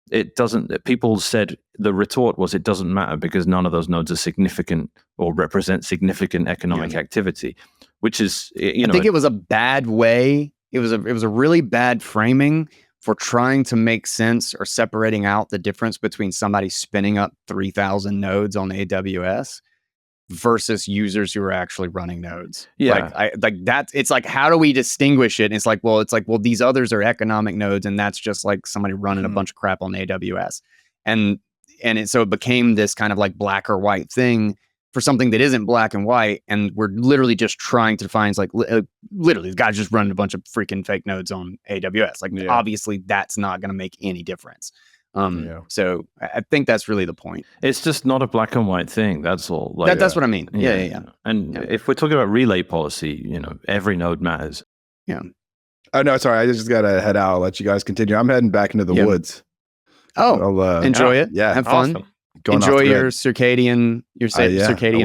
it doesn't. People said the retort was, it doesn't matter because none of those nodes are significant or represent significant economic activity, which is, you know, I think it was a bad way. It was a really bad framing for trying to make sense or separating out the difference between somebody spinning up 3,000 nodes on AWS versus users who are actually running nodes. It's like, how do we distinguish it? And it's like, well, these others are economic nodes, and that's just like somebody running a bunch of crap on AWS. And so it became this kind of like black or white thing for something that isn't black and white. And we're literally just trying to find, like, literally the guy's just running a bunch of freaking fake nodes on AWS. Like, obviously that's not going to make any difference. So I think that's really the point. It's just not a black and white thing. That's all. Like, that's what I mean. Yeah. And if we're talking about relay policy, you know, every node matters. Yeah. Oh, no, sorry. I just got to head out. I'll let you guys continue. I'm heading back into the woods. Oh, enjoy it. Yeah. Have fun. Awesome. Enjoy your circadian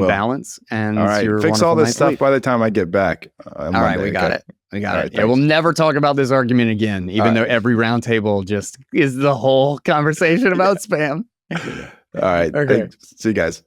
balance. And all right. Fix all this stuff by the time I get back. All right. We got it. We got it. Yeah, we'll never talk about this argument again, even though every roundtable just is the whole conversation about spam. All right. Okay. Thanks. See you guys.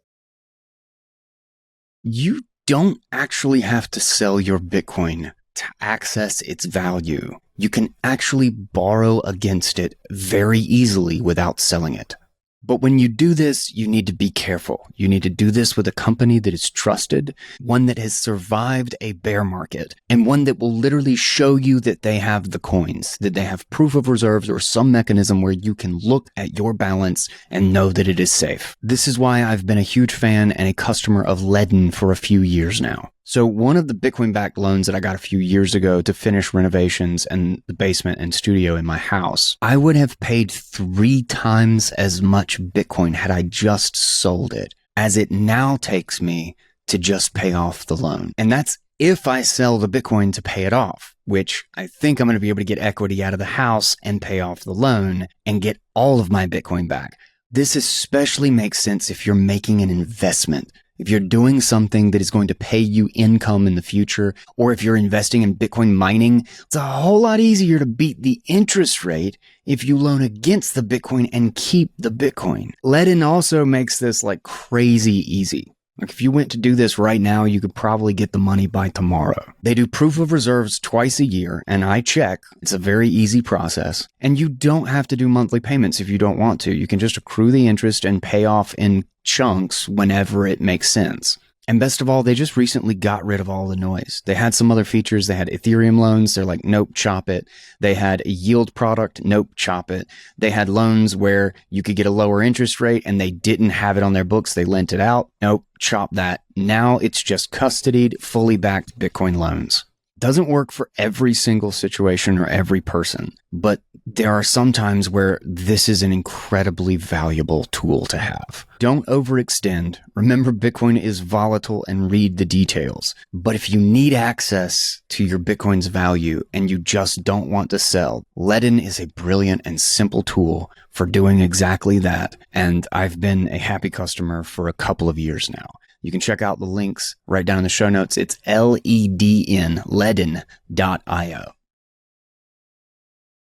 You don't actually have to sell your Bitcoin to access its value. You can actually borrow against it very easily without selling it. But when you do this, you need to be careful. You need to do this with a company that is trusted, one that has survived a bear market, and one that will literally show you that they have the coins, that they have proof of reserves or some mechanism where you can look at your balance and know that it is safe. This is why I've been a huge fan and a customer of Ledn for a few years now. So one of the Bitcoin-backed loans that I got a few years ago to finish renovations and the basement and studio in my house, I would have paid 3 times as much Bitcoin had I just sold it, as it now takes me to just pay off the loan. And that's if I sell the Bitcoin to pay it off, which I think I'm going to be able to get equity out of the house and pay off the loan and get all of my Bitcoin back. This especially makes sense if you're making an investment. If you're doing something that is going to pay you income in the future, or if you're investing in Bitcoin mining, it's a whole lot easier to beat the interest rate if you loan against the Bitcoin and keep the Bitcoin. Ledin also makes this like crazy easy. Like if you went to do this right now, you could probably get the money by tomorrow. They do proof of reserves twice a year, and I check. It's a very easy process. And you don't have to do monthly payments if you don't want to. You can just accrue the interest and pay off in chunks whenever it makes sense. And best of all, they just recently got rid of all the noise. They had some other features. They had Ethereum loans. They're like, nope, chop it. They had a yield product. Nope, chop it. They had loans where you could get a lower interest rate and they didn't have it on their books. They lent it out. Nope, chop that. Now it's just custodied, fully backed Bitcoin loans. Doesn't work for every single situation or every person, but there are some times where this is an incredibly valuable tool to have. Don't overextend. Remember, Bitcoin is volatile and read the details. But if you need access to your Bitcoin's value and you just don't want to sell, Ledin is a brilliant and simple tool for doing exactly that. And I've been a happy customer for a couple of years now. You can check out the links right down in the show notes. It's LEDN, ledin.io.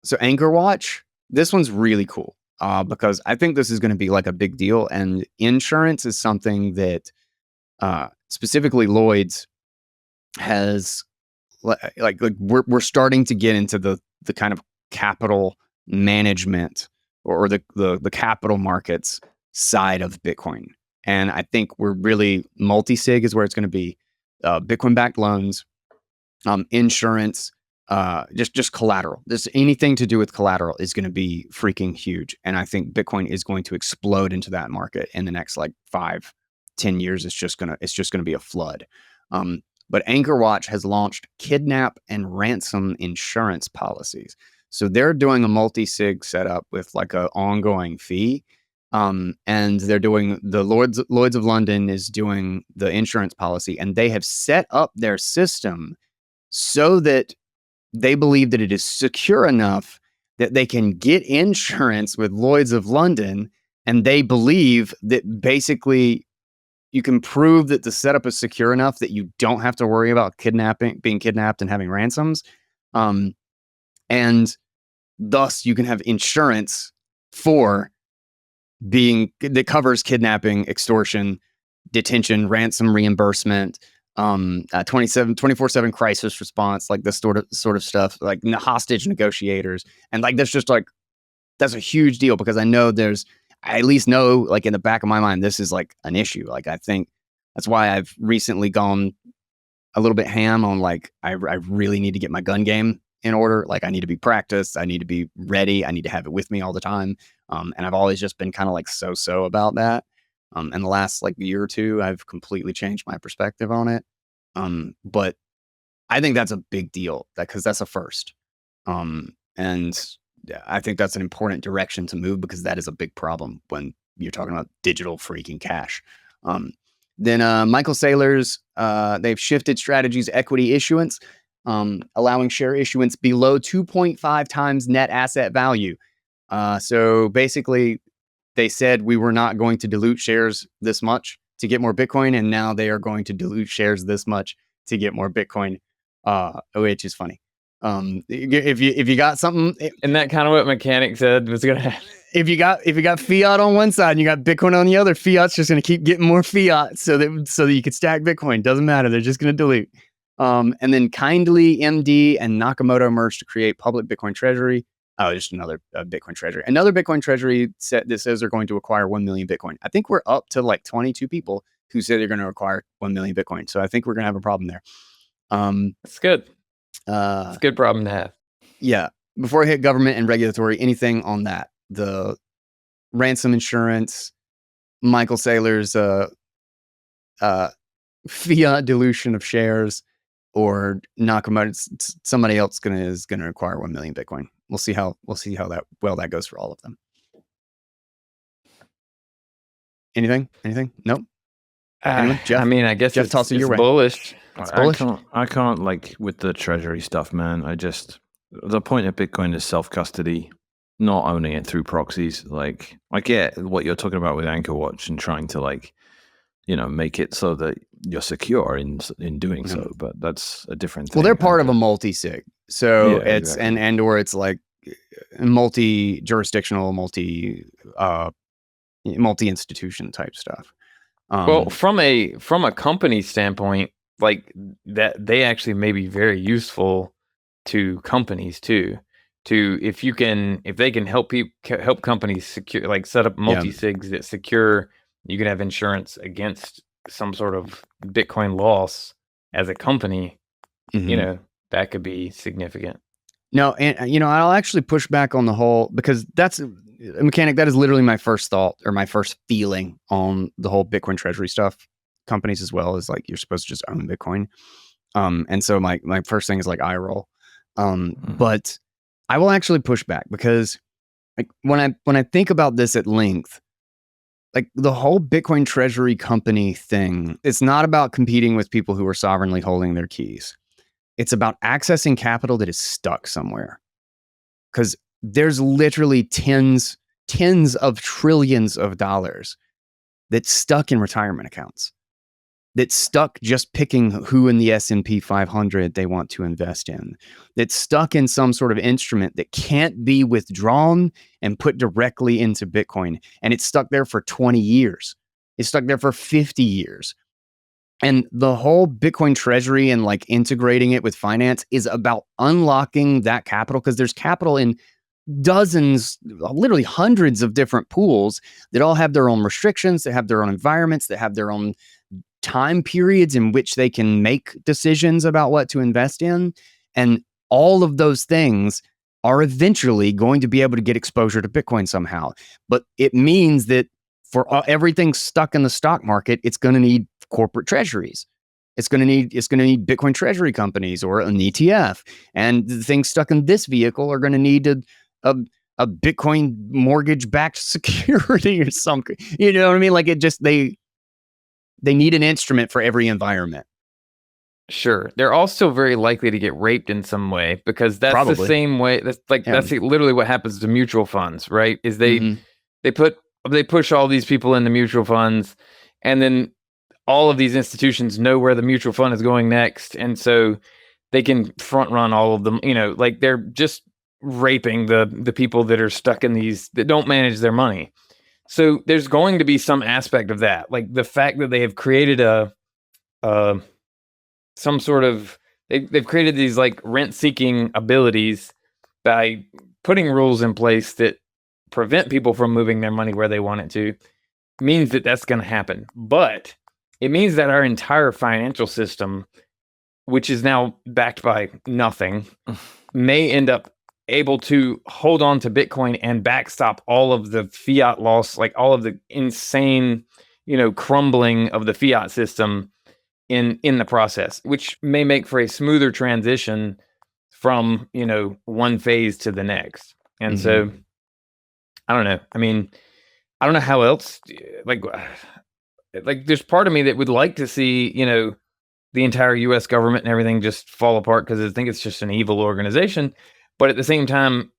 So Anchor Watch, this one's really cool because I think this is going to be like a big deal. And insurance is something that specifically Lloyd's has like we're starting to get into the kind of capital management or the capital markets side of Bitcoin. And I think we're really multi-sig is where it's going to be. Bitcoin-backed loans, insurance, just collateral. This anything to do with collateral is going to be freaking huge. And I think Bitcoin is going to explode into that market in the next like 5-10 years. It's just gonna be a flood. But Anchor Watch has launched kidnap and ransom insurance policies. So they're doing a multi-sig setup with like an ongoing fee. And they're doing the Lloyd's of London is doing the insurance policy, and they have set up their system so that they believe that it is secure enough that they can get insurance with Lloyd's of London. And they believe that basically you can prove that the setup is secure enough that you don't have to worry about being kidnapped and having ransoms. And thus you can have insurance that covers kidnapping, extortion, detention, ransom reimbursement, 24/7 crisis response, like this sort of stuff, like hostage negotiators. And like, that's a huge deal because I at least know like in the back of my mind, this is like an issue. Like, I think that's why I've recently gone a little bit ham on like, I really need to get my gun game in order. Like, I need to be practiced. I need to be ready. I need to have it with me all the time. And I've always just been kind of like so about that. And the last like year or two, I've completely changed my perspective on it. But I think that's a big deal because that's a first. And I think that's an important direction to move because that is a big problem when you're talking about digital freaking cash. Then Michael Saylor's, they've shifted strategies, equity issuance, allowing share issuance below 2.5 times net asset value. So basically, they said we were not going to dilute shares this much to get more Bitcoin, and now they are going to dilute shares this much to get more Bitcoin, which is funny. If you got something, And that kind of what Mechanic said was going to happen. if you got fiat on one side and you got Bitcoin on the other, fiat's just going to keep getting more fiat so that you could stack Bitcoin. Doesn't matter. They're just going to dilute. And then Kindly, MD, and Nakamoto merged to create public Bitcoin treasury. Oh, just another Bitcoin treasury. Another Bitcoin treasury that says they're going to acquire 1 million Bitcoin. I think we're up to like 22 people who say they're going to acquire 1 million Bitcoin. So I think we're going to have a problem there. It's good. It's a good problem to have. Yeah. Before I hit government and regulatory, anything on that? The ransom insurance, Michael Saylor's fiat dilution of shares or knock them out. Somebody else is gonna acquire 1 million Bitcoin. We'll see how that goes for all of them. Anything? Nope. Anyone? Jeff? I mean, I guess Jeff, toss it your way. bullish. I can't like with the treasury stuff, man. The point of Bitcoin is self-custody, not owning it through proxies. Like, I get what you're talking about with Anchor Watch and trying to like, make it so that you're secure in doing so, but that's a different thing. Well, they're part of a multi-sig. So Yeah, it's exactly. or it's like multi-jurisdictional, multi-institution type stuff. Well, from a company standpoint, like that, they actually may be very useful to companies too. If they can help companies secure, like set up multi-sigs that secure, you can have insurance against some sort of Bitcoin loss as a company. That could be significant. No, and I'll actually push back on the whole, because that's a mechanic. That is literally my first thought or my first feeling on the whole Bitcoin treasury stuff. Companies as well is like, you're supposed to just own Bitcoin. And so my first thing is like eye roll. But I will actually push back, because like when I think about this at length, like the whole Bitcoin treasury company thing, it's not about competing with people who are sovereignly holding their keys. It's about accessing capital that is stuck somewhere. Because there's literally tens of trillions of dollars that's stuck in retirement accounts, that's stuck just picking who in the S&P 500 they want to invest in, that's stuck in some sort of instrument that can't be withdrawn and put directly into Bitcoin. And it's stuck there for 20 years. It's stuck there for 50 years. And the whole Bitcoin treasury and like integrating it with finance is about unlocking that capital, because there's capital in dozens, literally hundreds of different pools that all have their own restrictions, that have their own environments, that have their own time periods in which they can make decisions about what to invest in. And all of those things are eventually going to be able to get exposure to Bitcoin somehow. But it means that for everything stuck in the stock market, it's going to need corporate treasuries. It's going to need Bitcoin treasury companies or an ETF. And the things stuck in this vehicle are going to need a Bitcoin mortgage-backed security or something. You know what I mean? Like they need an instrument for every environment. Sure. They're all still very likely to get raped in some way, because that's Probably. the same way. That's literally what happens to mutual funds, right? Is they push all these people into mutual funds, and then all of these institutions know where the mutual fund is going next, and so they can front run all of them. Like they're just raping the people that are stuck in these, that don't manage their money. So there's going to be some aspect of that, like the fact that they have created some sort of, they've created these like rent-seeking abilities by putting rules in place that prevent people from moving their money where they want it to, means that that's going to happen. But it means that our entire financial system, which is now backed by nothing, may end up able to hold on to Bitcoin and backstop all of the fiat loss, like all of the insane, crumbling of the fiat system in the process, which may make for a smoother transition from, one phase to the next. And so I don't know. I mean, I don't know how else, like there's part of me that would like to see, the entire US government and everything just fall apart, because I think it's just an evil organization. But at the same time,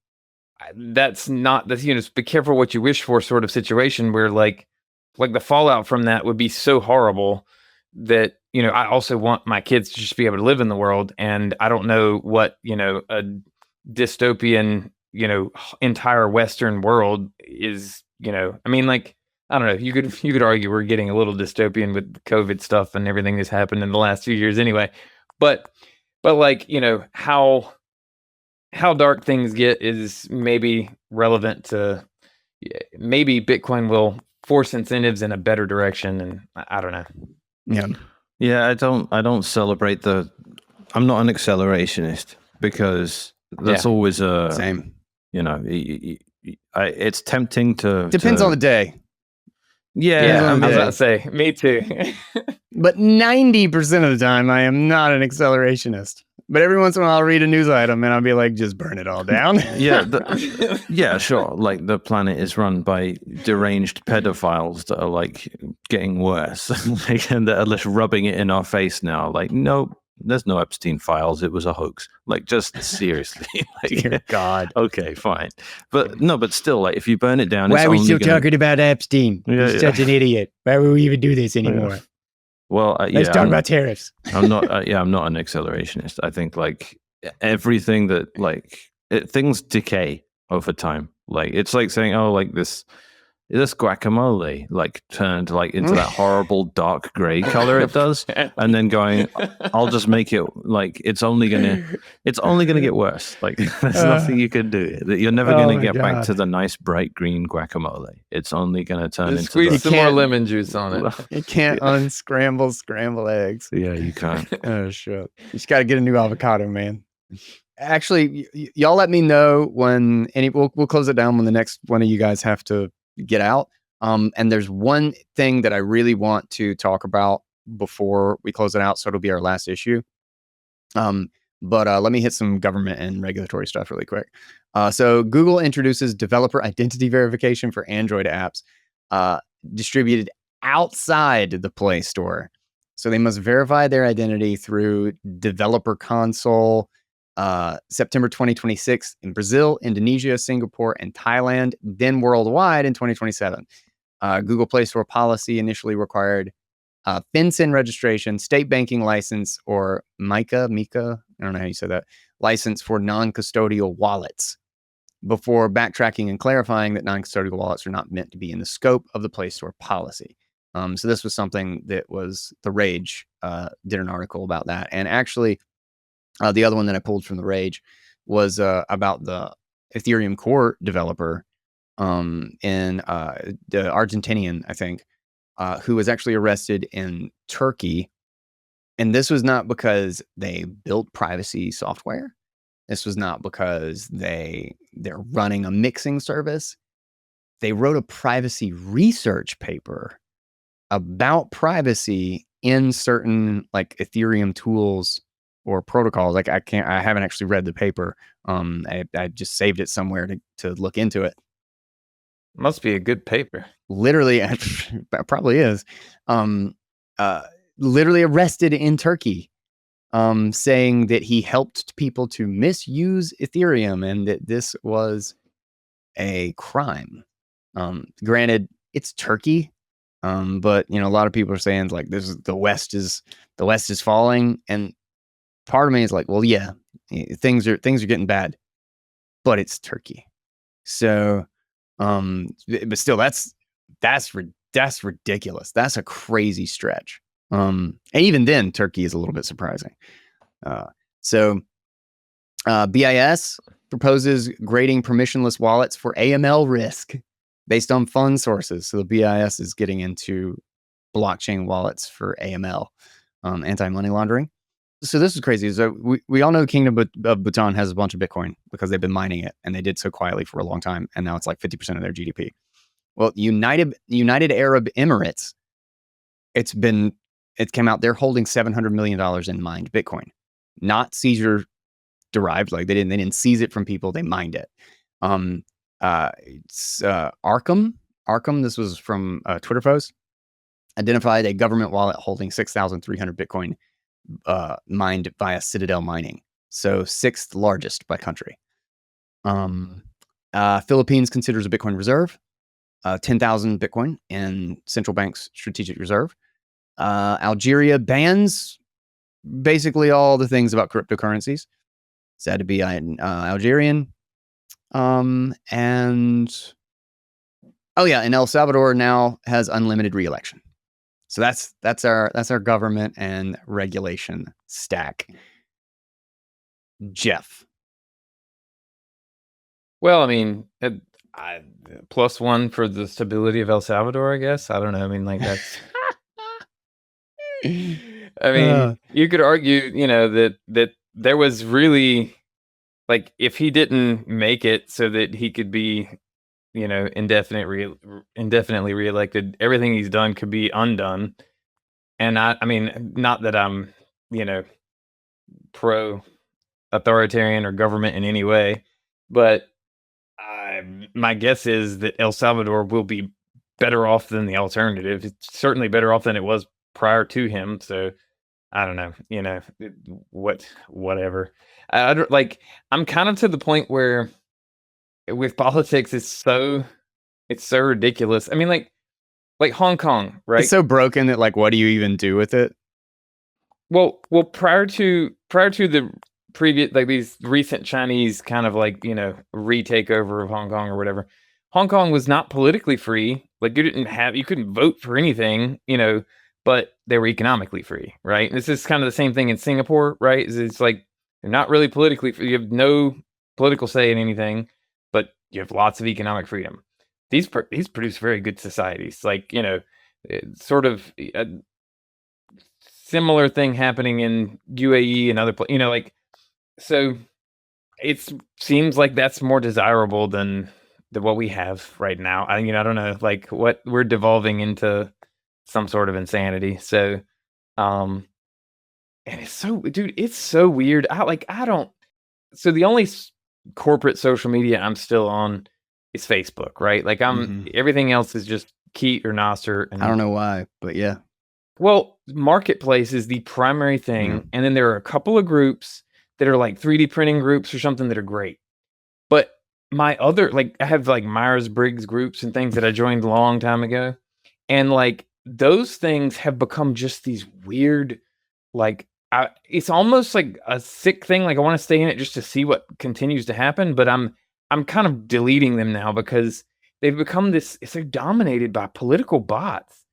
that's be careful what you wish for sort of situation, where like the fallout from that would be so horrible that, I also want my kids to just be able to live in the world. And I don't know what, a dystopian, entire Western world is, I mean, like, I don't know, you could argue we're getting a little dystopian with COVID stuff and everything that's happened in the last few years anyway. But like, how dark things get is maybe relevant to, maybe Bitcoin will force incentives in a better direction. And I don't know. Yeah, I don't celebrate I'm not an accelerationist, because that's always a same. It's tempting to Depends on the day. Yeah, I I was mean- about to say, me too. But 90% of the time, I am not an accelerationist. But every once in a while, I'll read a news item and I'll be like, just burn it all down. Yeah, yeah, sure. Like the planet is run by deranged pedophiles that are like getting worse, like, and that are just rubbing it in our face now. Like, no, there's no Epstein files. It was a hoax. Like, just seriously. Like, Dear God. okay, fine, but no, but still, like, if you burn it down, Why it's are we only still gonna- talking about Epstein? Yeah, He's yeah. such an idiot. Why would we even do this anymore? Well, Let's yeah, talk about tariffs. I'm not. I'm not an accelerationist. I think like everything that things decay over time. Like it's like saying, oh, like this guacamole like turned like into that horrible dark gray color it does, and then going, I'll just make it like it's only gonna get worse. Like there's nothing you can do. That you're never Oh gonna my get back God. to the nice bright green guacamole. It's only gonna turn Just into squeeze the some more can't- lemon juice on it. You can't unscramble scrambled eggs. yeah. You can't. Oh, shit. You just got to get a new avocado, man. Actually, y'all let me know when we'll close it down when the next one of you guys have to get out. And there's one thing that I really want to talk about before we close it out. So it'll be our last issue. But let me hit some government and regulatory stuff really quick. So Google introduces developer identity verification for Android apps distributed outside the Play Store. So they must verify their identity through Developer Console September 2026 in Brazil, Indonesia, Singapore, and Thailand, then worldwide in 2027. Google Play Store policy initially required FinCEN registration, state banking license, or MiCA, I don't know how you say that, license for non-custodial wallets, before backtracking and clarifying that non-custodial wallets are not meant to be in the scope of the Play Store policy. So this was something that was The Rage did an article about that. And actually, the other one that I pulled from The Rage was about the Ethereum core developer in the Argentinian, I think, who was actually arrested in Turkey. And this was not because they built privacy software. This was not because they're running a mixing service. They wrote a privacy research paper about privacy in certain like Ethereum tools or protocols. Like I haven't actually read the paper. I just saved it somewhere to look into it. Must be a good paper. Literally, probably is. Literally arrested in Turkey, saying that he helped people to misuse Ethereum and that this was a crime. Granted, it's Turkey, but a lot of people are saying like this is the West is falling, and part of me is like, well, yeah, things are getting bad, but it's Turkey, so. But still, that's ridiculous. That's a crazy stretch. And even then, Turkey is a little bit surprising. So BIS proposes grading permissionless wallets for AML risk based on fund sources. So the BIS is getting into blockchain wallets for AML, anti-money laundering. So this is crazy. So we all know the Kingdom of Bhutan has a bunch of Bitcoin because they've been mining it, and they did so quietly for a long time, and now it's like 50% of their GDP. Well, United Arab Emirates, it came out they're holding $700 million in mined Bitcoin, not seizure derived. Like they didn't seize it from people, they mined it. It's Arkham. This was from Twitter post. Identified a government wallet holding 6,300 Bitcoin. Mined via Citadel Mining, so 6th largest by country. Philippines considers a Bitcoin reserve, 10,000 Bitcoin in central bank's strategic reserve. Algeria bans basically all the things about cryptocurrencies. Sad to be Algerian. And El Salvador now has unlimited re-election. So that's our government and regulation stack. Jeff. Well, I mean, +1 for the stability of El Salvador, I guess. I don't know. I mean, like that's. I mean, you could argue, that there was really, like, if he didn't make it so that he could be, indefinitely reelected. Everything he's done could be undone. And I mean, not that I'm, pro authoritarian or government in any way, but my guess is that El Salvador will be better off than the alternative. It's certainly better off than it was prior to him. So I don't know, whatever. I don't like. I'm kind of to the point where with politics, it's so ridiculous. I mean, like Hong Kong, right? It's so broken that like, what do you even do with it? Well, prior to the previous, like these recent Chinese kind of like, retake over of Hong Kong or whatever, Hong Kong was not politically free. Like you couldn't vote for anything, but they were economically free, right? And this is kind of the same thing in Singapore, right? It's like they're not really politically free. You have no political say in anything, but you have lots of economic freedom. These produce very good societies. Like, it's sort of a similar thing happening in UAE and other places, like, so it seems like that's more desirable than what we have right now. I don't know, like what we're devolving into some sort of insanity. So, and it's so, dude, it's so weird. So the only corporate social media I'm still on is Facebook, right? Like everything else is just Keat or Nostr. And I don't know why, but yeah. Well, Marketplace is the primary thing. And then there are a couple of groups that are like 3D printing groups or something that are great. But my other, like, I have like Myers-Briggs groups and things that I joined a long time ago. And like those things have become just these weird, like, it's almost like a sick thing. Like I want to stay in it just to see what continues to happen. But I'm kind of deleting them now because they've become they're dominated by political bots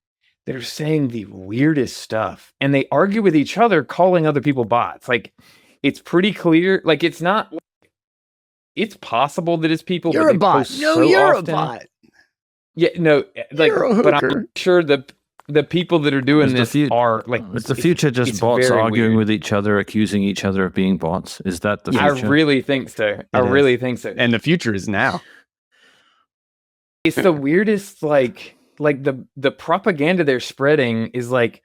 that are saying the weirdest stuff. And they argue with each other, calling other people bots. Like, it's pretty clear. Like, it's not. It's possible that it's people. You're a bot. No, you're a bot. Yeah, no, like, but I'm sure the people that are doing this are like. Is the future just bots arguing with each other, accusing each other of being bots? Is that the future? I really think so. I really think so. And the future is now. It's the weirdest, like the propaganda they're spreading is like,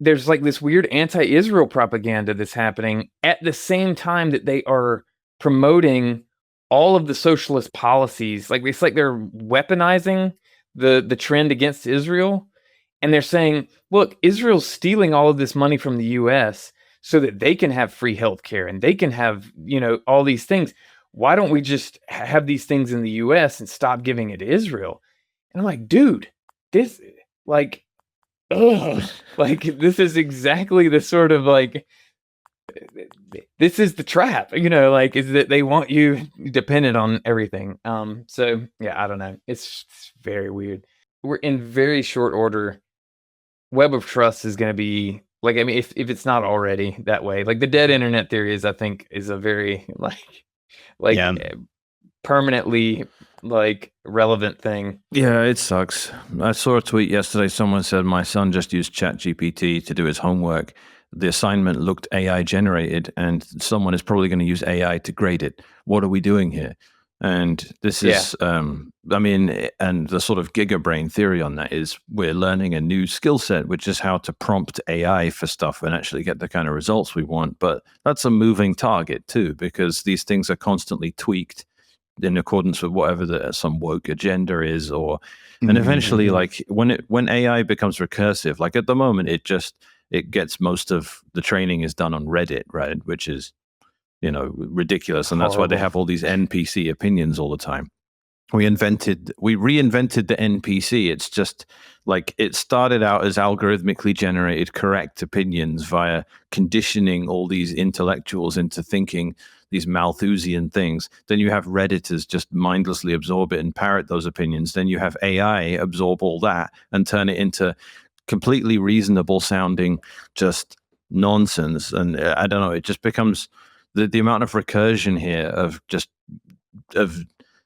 there's like this weird anti-Israel propaganda that's happening at the same time that they are promoting all of the socialist policies. Like, it's like they're weaponizing the trend against Israel. And they're saying, look, Israel's stealing all of this money from the US so that they can have free healthcare and they can have, all these things. Why don't we just have these things in the US and stop giving it to Israel? And I'm like, dude, this, like, ugh, like, this is exactly the sort of, like, this is the trap, like, is that they want you dependent on everything. So yeah, I don't know. It's very weird. We're in very short order. Web of Trust is going to be, like, I mean, if it's not already that way, like the dead internet theory is, I think, is a very, permanently, like, relevant thing. Yeah, it sucks. I saw a tweet yesterday. Someone said, my son just used ChatGPT to do his homework. The assignment looked AI generated, and someone is probably going to use AI to grade it. What are we doing here? And this is, I mean, and the sort of gigabrain theory on that is we're learning a new skill set, which is how to prompt AI for stuff and actually get the kind of results we want. But that's a moving target too, because these things are constantly tweaked in accordance with whatever some woke agenda is, and eventually, like, when AI becomes recursive, like at the moment, it gets most of the training is done on Reddit, right? Which is, ridiculous. And that's why they have all these NPC opinions all the time. We reinvented the NPC. It's just like, it started out as algorithmically generated correct opinions via conditioning all these intellectuals into thinking these Malthusian things. Then you have Redditors just mindlessly absorb it and parrot those opinions. Then you have AI absorb all that and turn it into completely reasonable sounding just nonsense. And I don't know, it just becomes the amount of recursion here of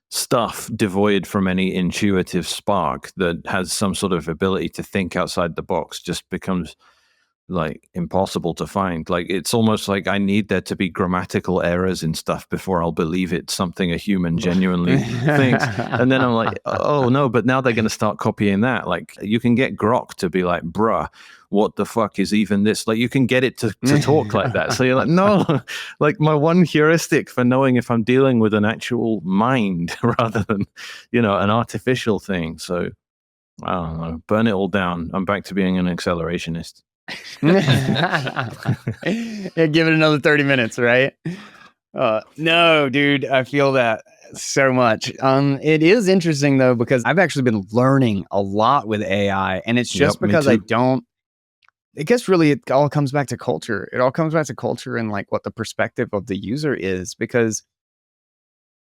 stuff devoid from any intuitive spark that has some sort of ability to think outside the box just becomes like impossible to find. Like it's almost like I need there to be grammatical errors in stuff before I'll believe it's something a human genuinely thinks. And then I'm like, oh no, but now they're going to start copying that. Like you can get Grok to be like, bruh, what the fuck is even this? Like you can get it to talk like that. So you're like, no, like my one heuristic for knowing if I'm dealing with an actual mind rather than, an artificial thing. So I don't know, burn it all down. I'm back to being an accelerationist. Yeah, give it another 30 minutes, right? No, dude, I feel that so much. It is interesting though, because I've actually been learning a lot with AI, and it's just because I guess really it all comes back to culture. It all comes back to culture and like what the perspective of the user is, because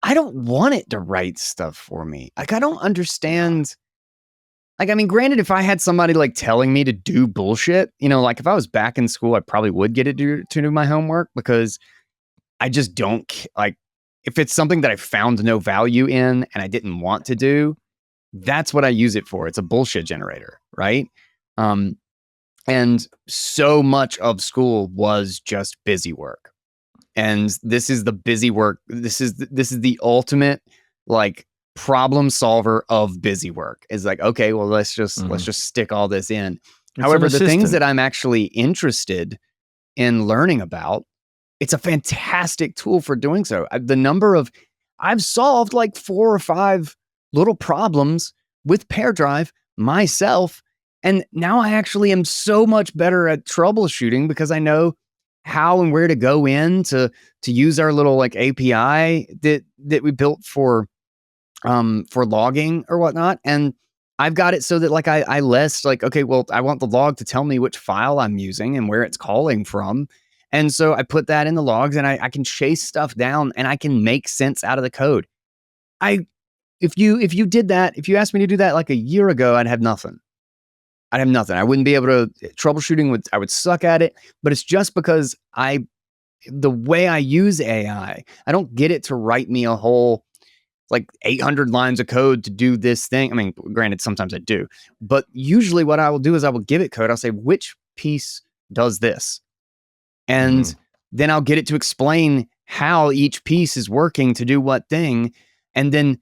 I don't want it to write stuff for me. Like I don't understand. Like, I mean, granted, if I had somebody like telling me to do bullshit, like if I was back in school, I probably would get it to do my homework, because I just don't like, if it's something that I found no value in and I didn't want to do, that's what I use it for. It's a bullshit generator, right? And so much of school was just busy work. And this is the busy work. This is the ultimate like problem solver of busy work. Is like, okay, well, let's just stick all this in. However, the things that I'm actually interested in learning about, it's a fantastic tool for doing so. I've solved like 4 or 5 little problems with pair drive myself. And now I actually am so much better at troubleshooting, because I know how and where to go in to use our little like API that we built for logging or whatnot. And I've got it so that like I list like, okay, well, I want the log to tell me which file I'm using and where it's calling from. And so I put that in the logs, and I can chase stuff down, and I can make sense out of the code. If you did that, if you asked me to do that like a year ago, I'd have nothing. I wouldn't be able to troubleshooting. I would suck at it, but it's just because the way I use AI, I don't get it to write me a whole like 800 lines of code to do this thing. I mean, granted, sometimes I do, but usually what I will do is I will give it code. I'll say, which piece does this? And then I'll get it to explain how each piece is working to do what thing. And then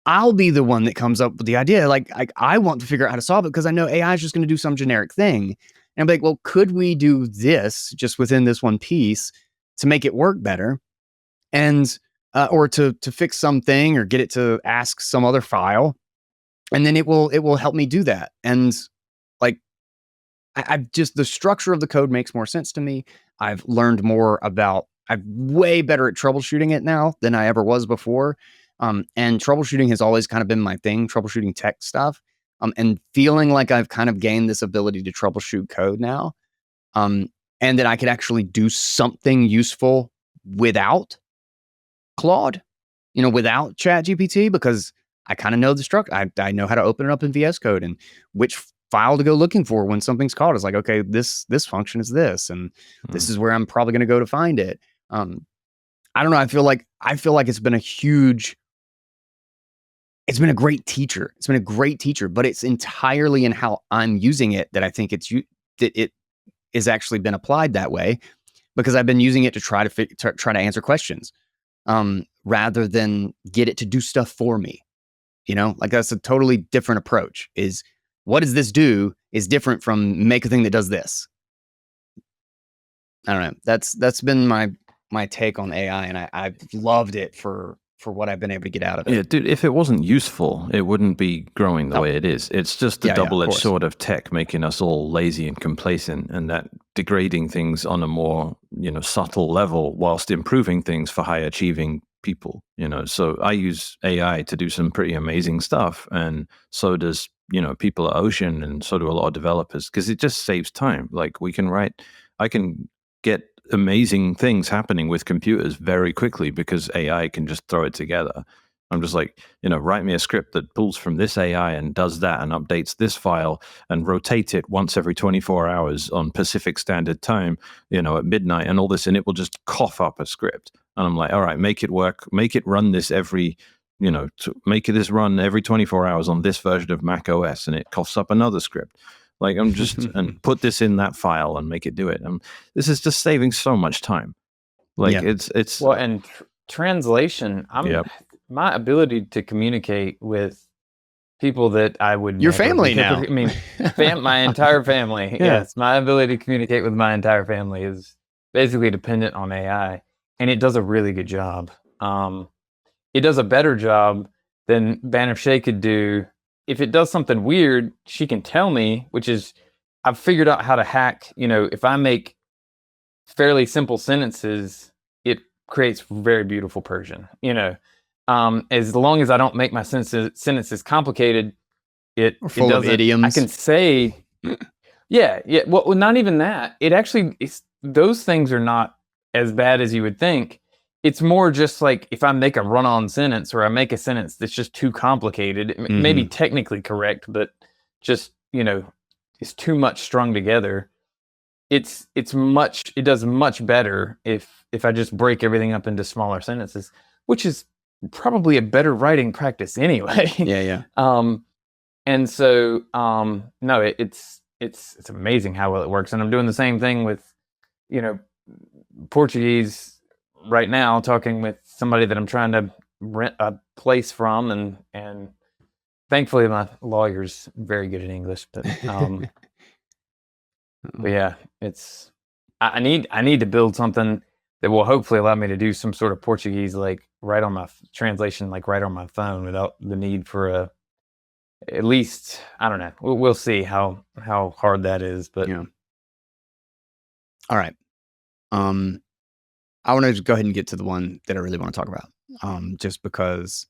I'll be the one that comes up with the idea. Like I want to figure out how to solve it, because I know AI is just going to do some generic thing. And I'm like, well, could we do this just within this one piece to make it work better? And or to fix something, or get it to ask some other file, and then it will help me do that. And like I've just, the structure of the code makes more sense to me. I've learned more about. I'm way better at troubleshooting it now than I ever was before. And troubleshooting has always kind of been my thing, troubleshooting tech stuff. And feeling like I've kind of gained this ability to troubleshoot code now, and that I could actually do something useful without Claude, without ChatGPT, because I kind of know the structure. I know how to open it up in VS Code and which file to go looking for when something's called. It's like, okay, this function is this, and this is where I'm probably going to go to find it. I don't know. I feel like it's been a great teacher. It's been a great teacher, but it's entirely in how I'm using it that I think that it is actually been applied that way, because I've been using it to try to answer questions. Rather than get it to do stuff for me, like that's a totally different approach. Is what does this do is different from make a thing that does this. I don't know. That's been my take on AI, and I've loved it for what I've been able to get out of it. Yeah, dude, if it wasn't useful, it wouldn't be growing the way it is. It's just the double-edged sword of tech making us all lazy and complacent, and that degrading things on a more, subtle level whilst improving things for high-achieving people, So I use AI to do some pretty amazing stuff, and so does, people at Ocean, and so do a lot of developers, because it just saves time. Like I can get amazing things happening with computers very quickly because AI can just throw it together. I'm just like, write me a script that pulls from this AI and does that and updates this file and rotate it once every 24 hours on Pacific Standard Time, at midnight and all this, and it will just cough up a script. And I'm like, all right, make it work, make it run this every, make this run every 24 hours on this version of Mac OS, and it coughs up another script. Like I'm just and put this in that file and make it do it. This is just saving so much time. Like Yeah. it's Well, and translation, Yep. my ability to communicate with people that I would Your never family be- now. I mean, my entire family. Yeah. Yes, my ability to communicate with my entire family is basically dependent on AI, and it does a really good job. It does a better job than Banner Shay could do. If it does something weird, she can tell me, which is I've figured out how to hack. If I make fairly simple sentences, it creates very beautiful Persian. As long as I don't make my sentences complicated, it full of doesn't. idioms. I can say, yeah. Well, not even that. It actually, those things are not as bad as you would think. It's more just like if I make a run-on sentence or I make a sentence that's just too complicated, it may be technically correct, but just it's too much strung together. It does much better if I just break everything up into smaller sentences, which is probably a better writing practice anyway. Yeah. And so no, it's amazing how well it works. And I'm doing the same thing with Portuguese right now, talking with somebody that I'm trying to rent a place from, and thankfully my lawyer's very good at English, but but yeah, I need to build something that will hopefully allow me to do some sort of Portuguese like right on my translation, like right on my phone, without the need for at least, I don't know. We'll see how hard that is, but Yeah. All right. I want to go ahead and get to the one that I really want to talk about. Just because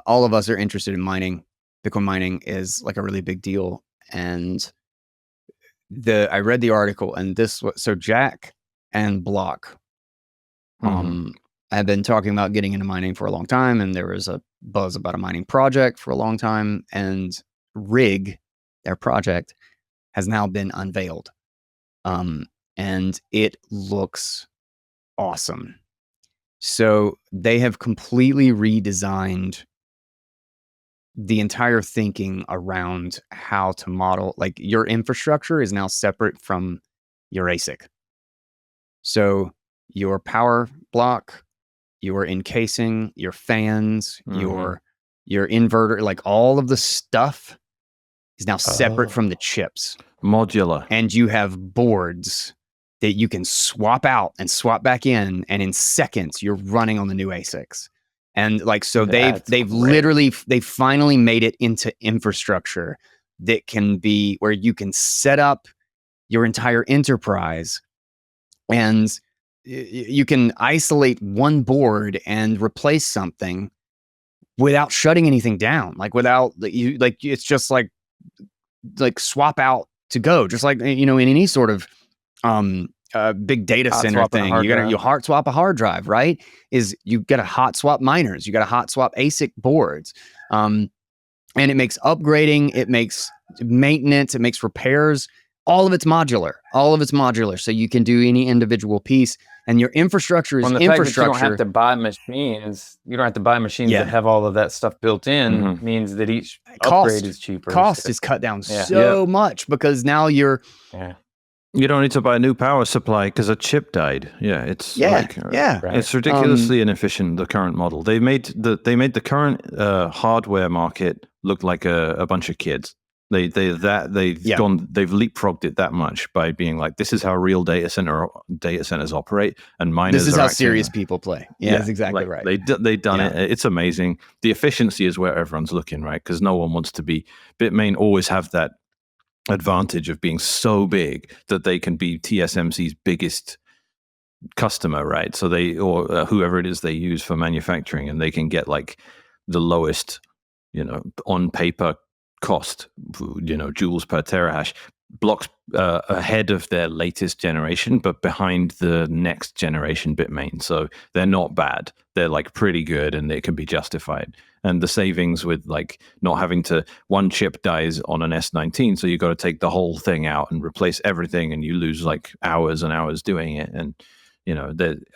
all of us are interested in mining. Bitcoin mining is like a really big deal, and I read the article, and so Jack and Block have been talking about getting into mining for a long time, and there was a buzz about a mining project for a long time, and Rig, their project, has now been unveiled, and it looks awesome. So they have completely redesigned the entire thinking around how to model, like your infrastructure is now separate from your ASIC. So your power block, your encasing, your fans, your inverter, like all of the stuff is now separate from the chips. Modular. And you have boards that you can swap out and swap back in, and in seconds you're running on the new ASICs. And like, so they've finally made it into infrastructure that can be where you can set up your entire enterprise, and you can isolate one board and replace something without shutting anything down. Like it's just like swap out to go, just like, in any sort of big data center thing. You hot swap a hard drive, right? You got to hot swap miners, you got to hot swap ASIC boards, and it makes upgrading, it makes maintenance, it makes repairs. All of it's modular, so you can do any individual piece, and your infrastructure is infrastructure. Fact that you don't have to buy machines. You don't have to buy machines that have all of that stuff built in. Means that each upgrade is cheaper. Cost is cut down so much, because now you're. Yeah. You don't need to buy a new power supply because a chip died. Yeah, it's it's ridiculously inefficient, the current model. They made the current hardware market look like a bunch of kids. They've leapfrogged it that much by being like, this is how real data centers operate, and miners. This is how serious people play. Yeah, that's exactly right. They've done it. It's amazing. The efficiency is where everyone's looking, right? Because no one wants to be. Bitmain always have that advantage of being so big that they can be TSMC's biggest customer, right? So or whoever it is they use for manufacturing, and they can get like the lowest, on paper cost, joules per terahash, blocks ahead of their latest generation, but behind the next generation Bitmain. So they're not bad. They're like pretty good, and it can be justified. And the savings with like not having to, one chip dies on an S19, so you got to take the whole thing out and replace everything, and you lose like hours and hours doing it. And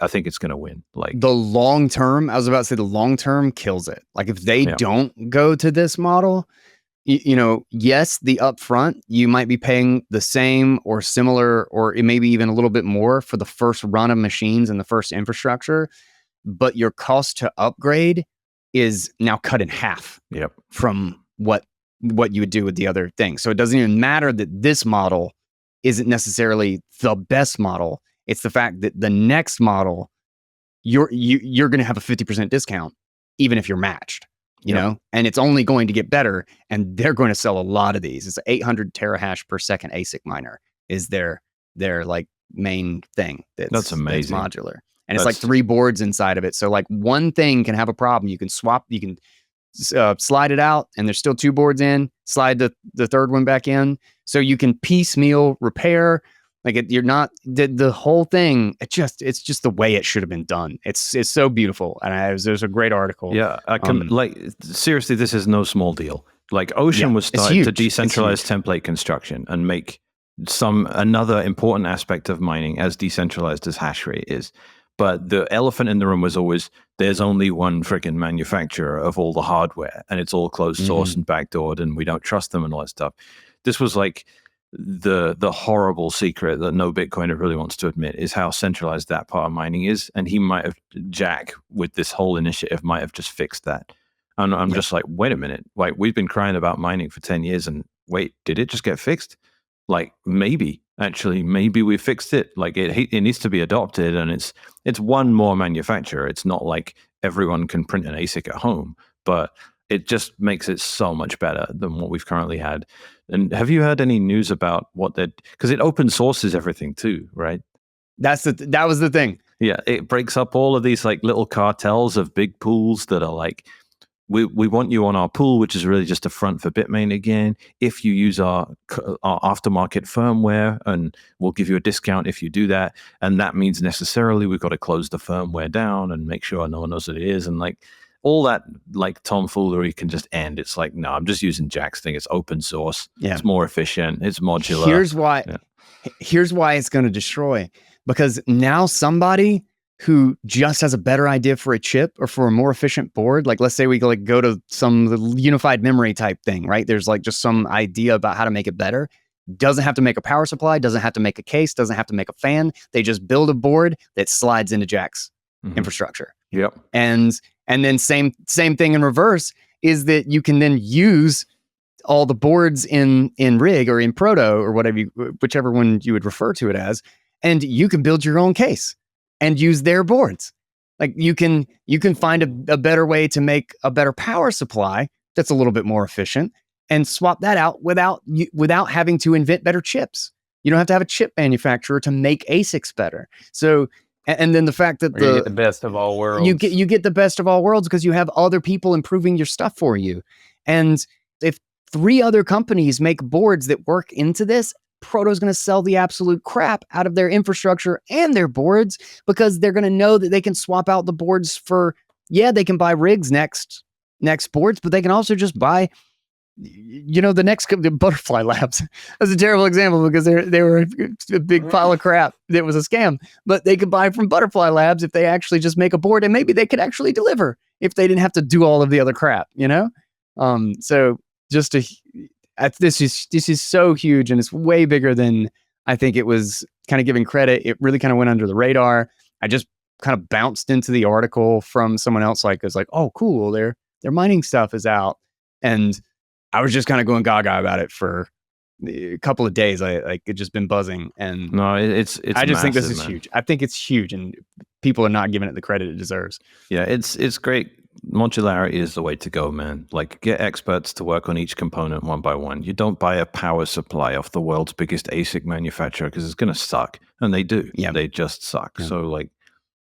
I think it's going to win. Like the long term, I was about to say, the long term kills it. Like if they don't go to this model, yes, the upfront, you might be paying the same or similar, or it may be even a little bit more for the first run of machines and the first infrastructure, but your cost to upgrade is now cut in half from what you would do with the other thing. So it doesn't even matter that this model isn't necessarily the best model. It's the fact that the next model, you're going to have a 50% discount, even if you're matched. You know, and it's only going to get better, and they're going to sell a lot of these. It's 800 terahash per second ASIC miner is their like main thing. That's amazing. That's modular, and it's like 3 boards inside of it. So like one thing can have a problem. You can swap. You can slide it out, and there's still 2 boards in. Slide the third one back in, so you can piecemeal repair. Like you're not the whole thing. It's just the way it should have been done. It's so beautiful, and there's a great article. Yeah, I can seriously, this is no small deal. Like Ocean was starting to decentralize template construction and make another important aspect of mining as decentralized as hash rate is. But the elephant in the room was always there's only one freaking manufacturer of all the hardware, and it's all closed source and backdoored, and we don't trust them and all that stuff. This was like the horrible secret that no Bitcoiner really wants to admit is how centralized that part of mining is. And Jack, with this whole initiative, might have just fixed that. And I'm just like, wait a minute, like we've been crying about mining for 10 years, and wait, did it just get fixed? Like maybe we fixed it. Like it needs to be adopted, and it's one more manufacturer. It's not like everyone can print an ASIC at home, but it just makes it so much better than what we've currently had. And have you heard any news about because it open sources everything too, right? That was the thing. Yeah, it breaks up all of these like little cartels of big pools that are like, we want you on our pool, which is really just a front for Bitmain again. If you use our aftermarket firmware, and we'll give you a discount if you do that. And that means necessarily we've got to close the firmware down and make sure no one knows what it is. And like all that like tomfoolery can just end. It's like, no, I'm just using Jack's thing. It's open source. Yeah. It's more efficient. It's modular. Here's why it's going to destroy. Because now somebody who just has a better idea for a chip or for a more efficient board, like let's say we like go to some unified memory type thing, right? There's like just some idea about how to make it better. Doesn't have to make a power supply, doesn't have to make a case, doesn't have to make a fan. They just build a board that slides into Jack's infrastructure. Yep. And then same thing in reverse is that you can then use all the boards in Rig or in Proto or whatever whichever one you would refer to it as, and you can build your own case and use their boards. Like you can find a better way to make a better power supply that's a little bit more efficient and swap that out without having to invent better chips. You don't have to have a chip manufacturer to make ASICs better. So, and then the fact that you get the best of all worlds. You get the best of all worlds because you have other people improving your stuff for you. And if 3 other companies make boards that work into this, Proto's going to sell the absolute crap out of their infrastructure and their boards because they're going to know that they can swap out the boards for, they can buy Rig's next boards, but they can also just buy, the Butterfly Labs. That's a terrible example because they were a big pile of crap that was a scam, but they could buy from Butterfly Labs if they actually just make a board, and maybe they could actually deliver if they didn't have to do all of the other crap, So just this is so huge, and it's way bigger than I think it was kind of giving credit. It really kind of went under the radar. I just kind of bounced into the article from someone else, oh, cool, their mining stuff is out, and I was just kind of going gaga about it for a couple of days. It just been buzzing, and no, it's. I just think this is huge. I think it's huge, and people are not giving it the credit it deserves. Yeah, it's great. Modularity is the way to go, man. Like, get experts to work on each component one by one. You don't buy a power supply off the world's biggest ASIC manufacturer because it's going to suck. And they do. Yeah. They just suck. Yeah. So, like,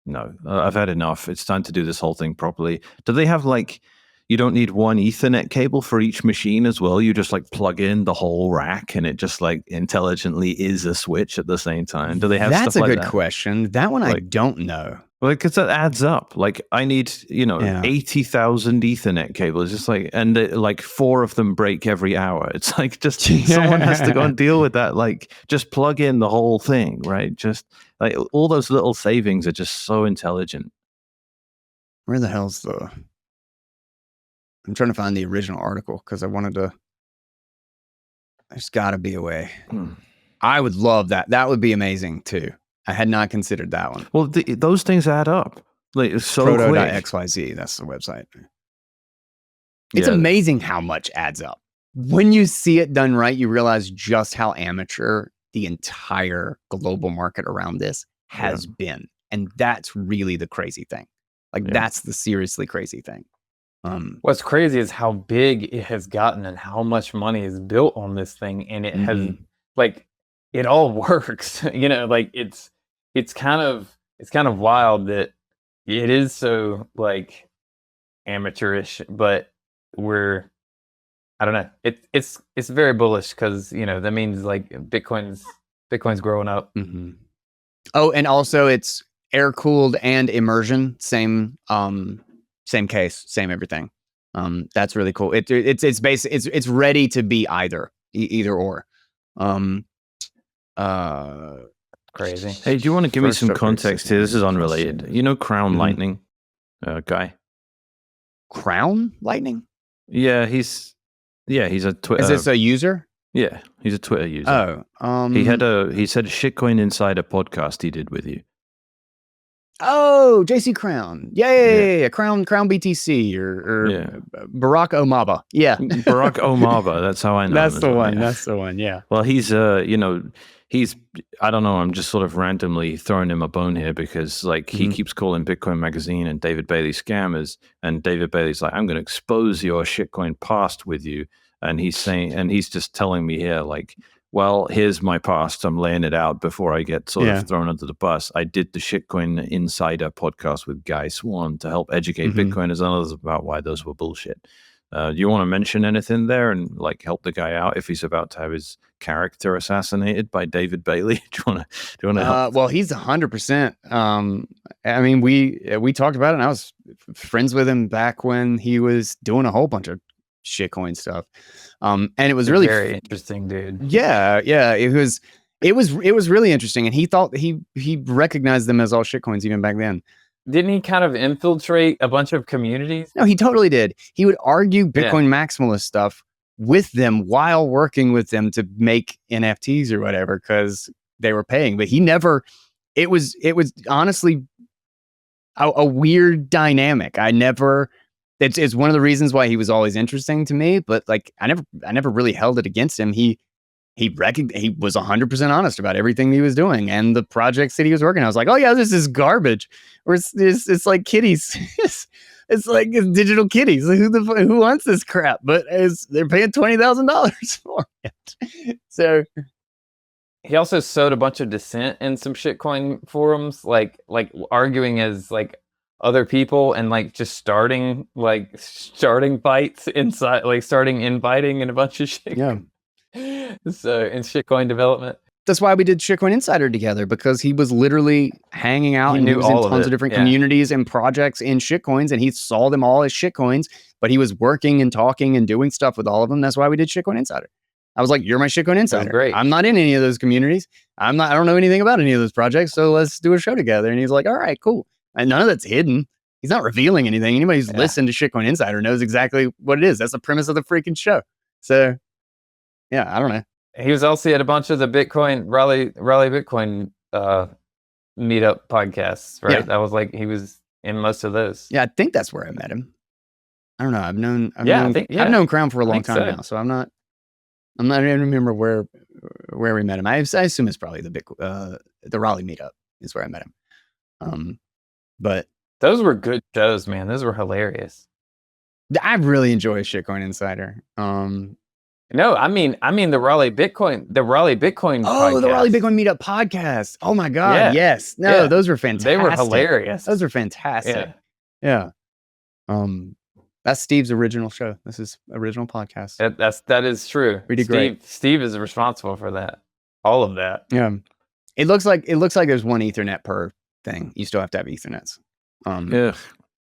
no, I've had enough. It's time to do this whole thing properly. Do they have, like, you don't need one Ethernet cable for each machine as well? You just, like, plug in the whole rack and it just, like, intelligently is a switch at the same time? Do they have That's stuff like that? That's a good question. That one I don't know. Well, because that adds up. Like, I need, 80,000 Ethernet cables. Just like, and like 4 of them break every hour. It's like, just someone has to go and deal with that. Like, just plug in the whole thing, right? Just like all those little savings are just so intelligent. Where the hell's I'm trying to find the original article because I wanted to There's got to be a way. Hmm. I would love that. That would be amazing too. I had not considered that one. Well, those things add up. Like it's so quick. Proto.xyz, that's the website. It's Yeah. amazing how much adds up. When you see it done right, you realize just how amateur the entire global market around this has been. And that's really the crazy thing. Like that's the seriously crazy thing. What's crazy is how big it has gotten and how much money is built on this thing, and it has like it all works. You know, like it's kind of wild that it is so like amateurish, but I don't know. It's very bullish because you know that means like Bitcoin's growing up. Oh, and also it's air cooled and immersion, same case, same everything. That's really cool. It's basic. It's ready to be either or. Crazy. Hey, do you want to give me some context here? This is unrelated. You know Crown Lightning guy? Crown Lightning? Yeah, he's a Twitter. Is this a user? Yeah, he's a Twitter user. Oh, he said a Shitcoin Insider podcast he did with you. Oh, JC Crown. Yeah. Crown BTC or Barack Omaba. Yeah. Barack Omaba. That's how I know That's him the well, one. yeah. That's the one. Yeah. Well, he's I don't know. I'm just sort of randomly throwing him a bone here because like he keeps calling Bitcoin Magazine and David Bailey scammers, and David Bailey's like, I'm going to expose your shitcoin past with you, and he's just telling me here like, well, here's my past. I'm laying it out before I get sort of thrown under the bus. I did the Shitcoin Insider podcast with Guy Swan to help educate Bitcoiners and others about why those were bullshit. Do you want to mention anything there and like help the guy out if he's about to have his character assassinated by David Bailey? Do you want to help? Well, he's 100%. I mean, we talked about it, and I was friends with him back when he was doing a whole bunch of shitcoin stuff. And it was really very interesting, dude. Yeah. It was really interesting, and he thought he recognized them as all shitcoins even back then. Didn't he kind of infiltrate a bunch of communities? No, he totally did. He would argue Bitcoin maximalist stuff with them while working with them to make NFTs or whatever because they were paying. But he never. It was honestly a weird dynamic. It's one of the reasons why he was always interesting to me. But like, I never really held it against him. He was 100% honest about everything he was doing and the projects that he was working on. I was like, oh yeah, this is garbage. Or it's like kitties. it's like digital kitties. Who wants this crap? But they're paying $20,000 for it. So he also sowed a bunch of dissent in some shitcoin forums, like arguing as like other people and like just starting fights inside, like starting inviting in a bunch of shit. Yeah. So in shitcoin development, that's why we did Shitcoin Insider together, because he was literally hanging out and he was in tons of different communities and projects in shitcoins, and he saw them all as shitcoins, but he was working and talking and doing stuff with all of them. That's why we did Shitcoin Insider. I was like, you're my Shitcoin Insider. Great. I'm not in any of those communities. I don't know anything about any of those projects. So let's do a show together. And he's like, all right, cool. And none of that's hidden. He's not revealing anything. Anybody who's listened to Shitcoin Insider knows exactly what it is. That's the premise of the freaking show. So yeah, I don't know. He was also at a bunch of the Bitcoin Raleigh Bitcoin meetup podcasts, right? Yeah. That was like he was in most of those. Yeah, I think that's where I met him. I don't know. I've known Crown for a long time now, so I'm not I don't remember where we met him. I assume it's probably the Raleigh meetup is where I met him. But those were good shows, man. Those were hilarious. I really enjoy Shitcoin Insider. No, I mean the Raleigh Bitcoin. Oh, the Raleigh Bitcoin Meetup podcast. Oh my God. Yeah. Yes. No, those were fantastic. They were hilarious. Those are fantastic. Yeah. That's Steve's original show. This is original podcast. That is true. We did great. Steve is responsible for that. All of that. Yeah. It looks like there's one Ethernet per thing. You still have to have Ethernets.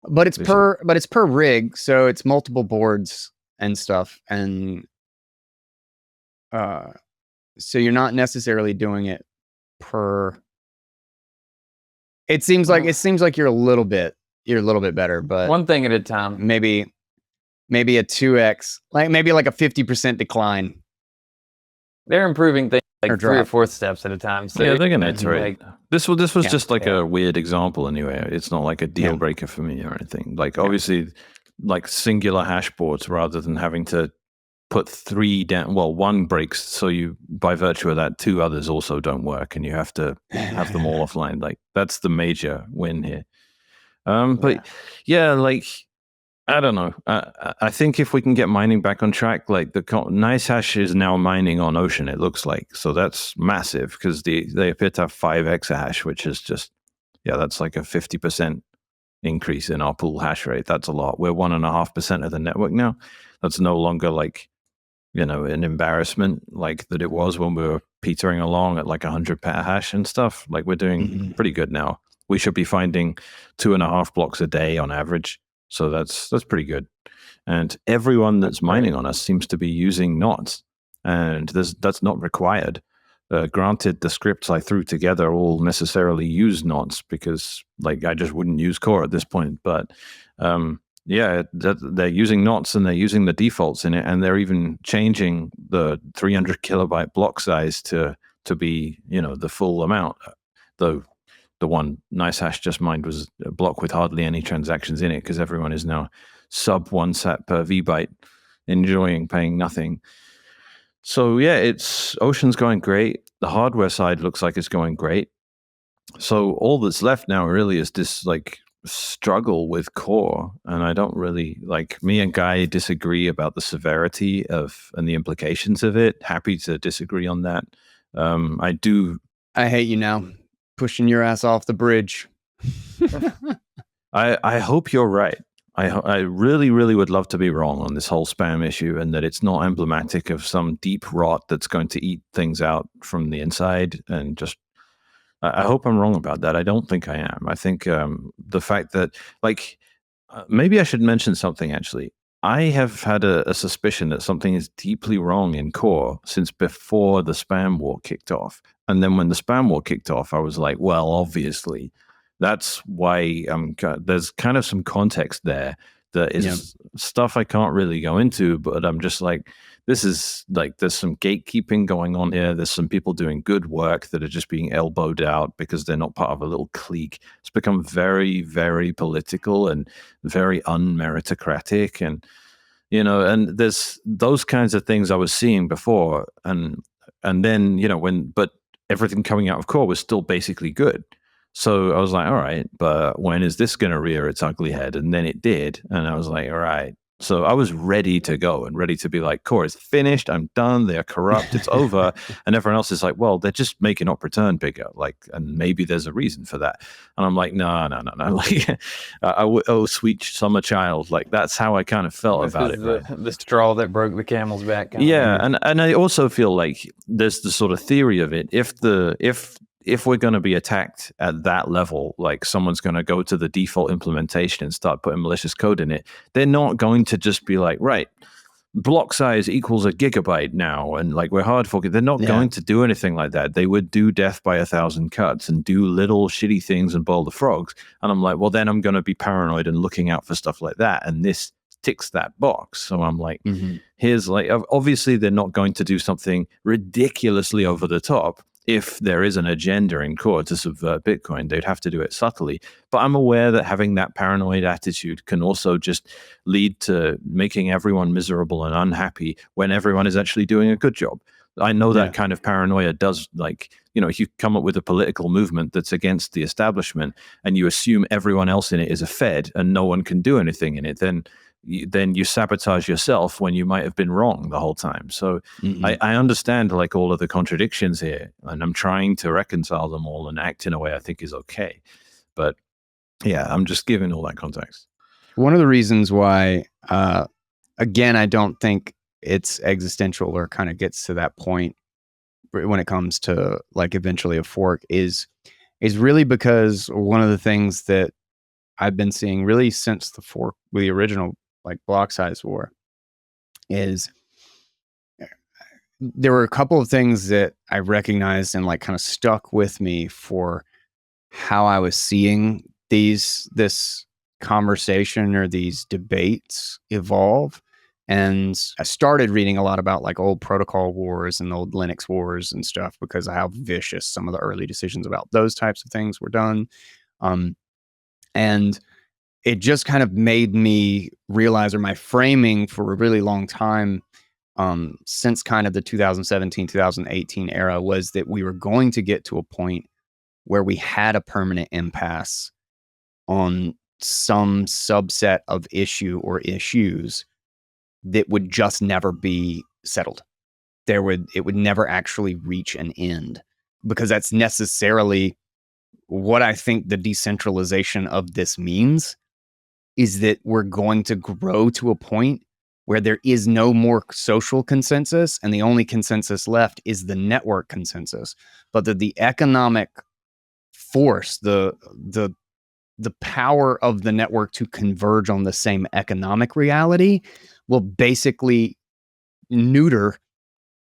But it's per rig, so it's multiple boards and stuff, and so you're not necessarily doing it per. It seems like you're a little bit better, but one thing at a time. Maybe a 2x, like maybe like a 50% decline They're improving things Or like 3 or drop. 4 steps at a time. So yeah, they're going to it's iterate. like, This was Yeah. just like Yeah. a weird example anyway. It's not like a deal Yeah. breaker for me or anything. Like obviously, like singular hash boards rather than having to put 3 down. Well, 1 breaks, so you by virtue of that, 2 others also don't work, and you have to have them all offline. Like that's the major win here. But yeah, like I don't know. I think if we can get mining back on track, like Nice Hash is now mining on Ocean, it looks like. So that's massive because they appear to have 5 exahash, which is just, that's like a 50% increase in our pool hash rate. That's a lot. We're 1.5% of the network now. That's no longer like, an embarrassment like that it was when we were petering along at like 100 petahash and stuff. Like we're doing pretty good now. We should be finding 2.5 blocks a day on average. So that's pretty good. And everyone that's mining on us seems to be using knots, and that's not required. Granted, the scripts I threw together all necessarily use knots because, like, I just wouldn't use core at this point. But they're using knots and they're using the defaults in it, and they're even changing the 300 kilobyte block size to be, the full amount. Though the one Nice Hash just mined was a block with hardly any transactions in it because everyone is now sub 1 sat per vbyte, enjoying paying nothing. So yeah, Ocean's going great. The hardware side looks like it's going great. So all that's left now really is this like struggle with core, and I don't really like. Me and Guy disagree about the severity of and the implications of it. Happy to disagree on that. I hate you now, pushing your ass off the bridge. I hope you're right. I really, really would love to be wrong on this whole spam issue, and that it's not emblematic of some deep rot that's going to eat things out from the inside. And just, I hope I'm wrong about that. I don't think I am. I think the fact that, like, maybe I should mention something actually. I have had a suspicion that something is deeply wrong in core since before the spam war kicked off. And then when the spam war kicked off, I was like, well, obviously, that's why there's kind of some context there that is stuff I can't really go into, but I'm just like, this is like, there's some gatekeeping going on here. There's some people doing good work that are just being elbowed out because they're not part of a little clique. It's become very, very political and very unmeritocratic. And, and there's those kinds of things I was seeing before. And then, but everything coming out of core was still basically good. So I was like, all right, but when is this going to rear its ugly head? And then it did. And I was like, all right. So I was ready to go and ready to be like, core is finished. I'm done. They're corrupt. It's over. And everyone else is like, well, they're just making op return bigger. Like, and maybe there's a reason for that. And I'm like, no. Like, oh, sweet summer child. Like, that's how I kind of felt about it. Right? The straw that broke the camel's back. Yeah. And I also feel like there's the sort of theory of it. If we're going to be attacked at that level, like someone's going to go to the default implementation and start putting malicious code in it, they're not going to just be like, right, block size equals a gigabyte now, and like we're hard forking. They're not going to do anything like that. They would do death by 1,000 cuts and do little shitty things and boil the frogs. And I'm like, well, then I'm going to be paranoid and looking out for stuff like that. And this ticks that box. So I'm like, here's like, obviously they're not going to do something ridiculously over the top. If there is an agenda in core to subvert Bitcoin, they'd have to do it subtly. But I'm aware that having that paranoid attitude can also just lead to making everyone miserable and unhappy when everyone is actually doing a good job. I know that kind of paranoia does, like, if you come up with a political movement that's against the establishment and you assume everyone else in it is a Fed and no one can do anything in it, then you sabotage yourself when you might have been wrong the whole time. So I understand like all of the contradictions here, and I'm trying to reconcile them all and act in a way I think is okay. But yeah, I'm just giving all that context. One of the reasons why, again, I don't think it's existential or kind of gets to that point when it comes to like eventually a fork is really because one of the things that I've been seeing really since the fork, the original like block size war, is there were a couple of things that I recognized and like kind of stuck with me for how I was seeing this conversation or these debates evolve. And I started reading a lot about like old protocol wars and old Linux wars and stuff because of how vicious some of the early decisions about those types of things were done. And it just kind of made me realize, or my framing for a really long time, since kind of the 2017, 2018 era, was that we were going to get to a point where we had a permanent impasse on some subset of issue or issues that would just never be settled. It would never actually reach an end, because that's necessarily what I think the decentralization of this means, is that we're going to grow to a point where there is no more social consensus, and the only consensus left is the network consensus. But that the economic force, the power of the network to converge on the same economic reality will basically neuter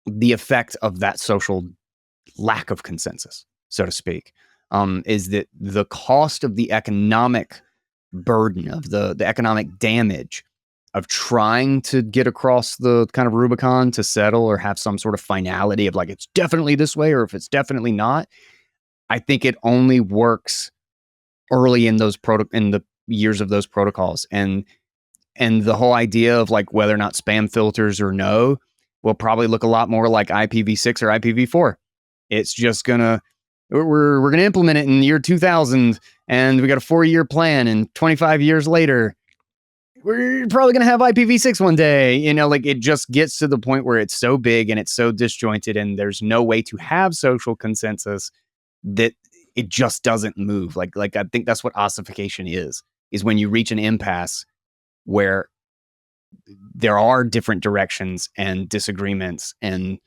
the effect of that social lack of consensus, so to speak. Is that the cost of the economic burden, of the economic damage of trying to get across the kind of Rubicon to settle or have some sort of finality of like, it's definitely this way, or if it's definitely not. I think it only works early in those in the years of those protocols. And the whole idea of like whether or not spam filters or no will probably look a lot more like IPv6 or IPv4. It's just we're gonna implement it in the year 2000, and we got a 4-year plan, and 25 years later, we're probably gonna have IPv6 one day. You know, like it just gets to the point where it's so big and it's so disjointed, and there's no way to have social consensus, that it just doesn't move. Like I think that's what ossification is when you reach an impasse where there are different directions and disagreements and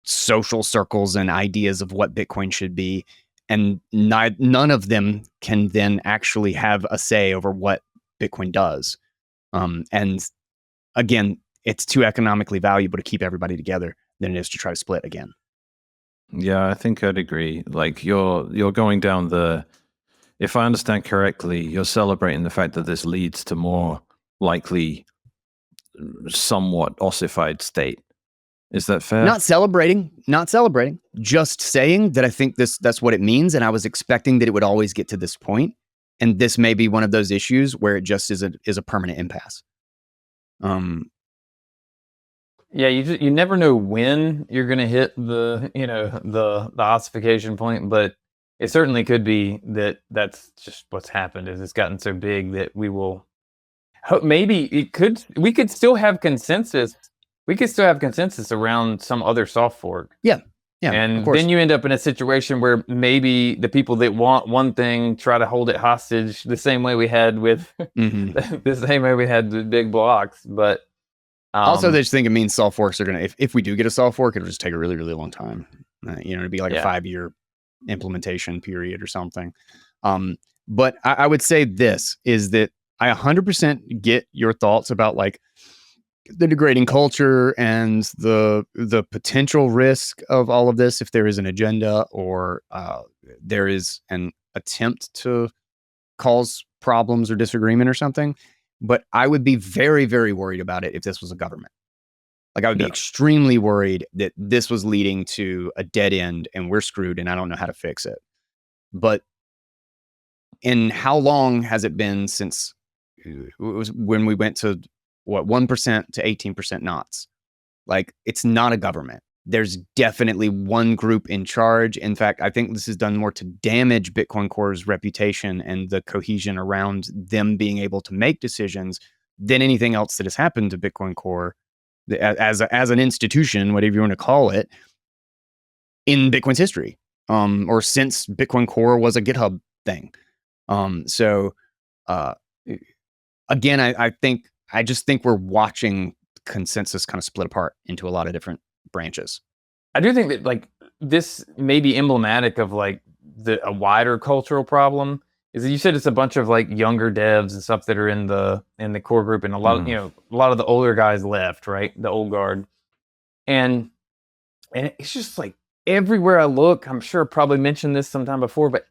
social circles and ideas of what Bitcoin should be, and none of them can then actually have a say over what Bitcoin does. And again, it's too economically valuable to keep everybody together than it is to try to split again. Yeah, I think I'd agree. Like you're going down if I understand correctly, you're celebrating the fact that this leads to more likely somewhat ossified state. Is that fair? Not celebrating, just saying that I think that's what it means. And I was expecting that it would always get to this point. And this may be one of those issues where it just is a permanent impasse. Yeah, you never know when you're going to hit the ossification point, but it certainly could be that's just what's happened. Is it's gotten so big that we could still have consensus. We could still have consensus around some other soft fork. Yeah, and then you end up in a situation where maybe the people that want one thing try to hold it hostage the same way we had with the same way we had with big blocks, but. Also, they just think it means soft forks are going to, if we do get a soft fork, it'll just take a really, really long time. It'd be like a 5-year implementation period or something. But I would say this is that I 100% get your thoughts about like the degrading culture and the potential risk of all of this if there is an agenda or there is an attempt to cause problems or disagreement or something. But I would be very, very worried about it if this was a government. Like I would be extremely worried that this was leading to a dead end and we're screwed and I don't know how to fix it. But in how long has it been since it was when we went to 1% to 18% knots? Like it's not a government. There's definitely one group in charge. In fact, I think this has done more to damage Bitcoin Core's reputation and the cohesion around them being able to make decisions than anything else that has happened to Bitcoin Core as an institution, whatever you want to call it, in Bitcoin's history, or since Bitcoin Core was a GitHub thing. Again, I just think we're watching consensus kind of split apart into a lot of different branches. I do think that like this may be emblematic of like a wider cultural problem. Is that you said it's a bunch of like younger devs and stuff that are in the core group, and a lot of a lot of the older guys left, right? The old guard, and it's just like everywhere I look. I'm sure I probably mentioned this sometime before, but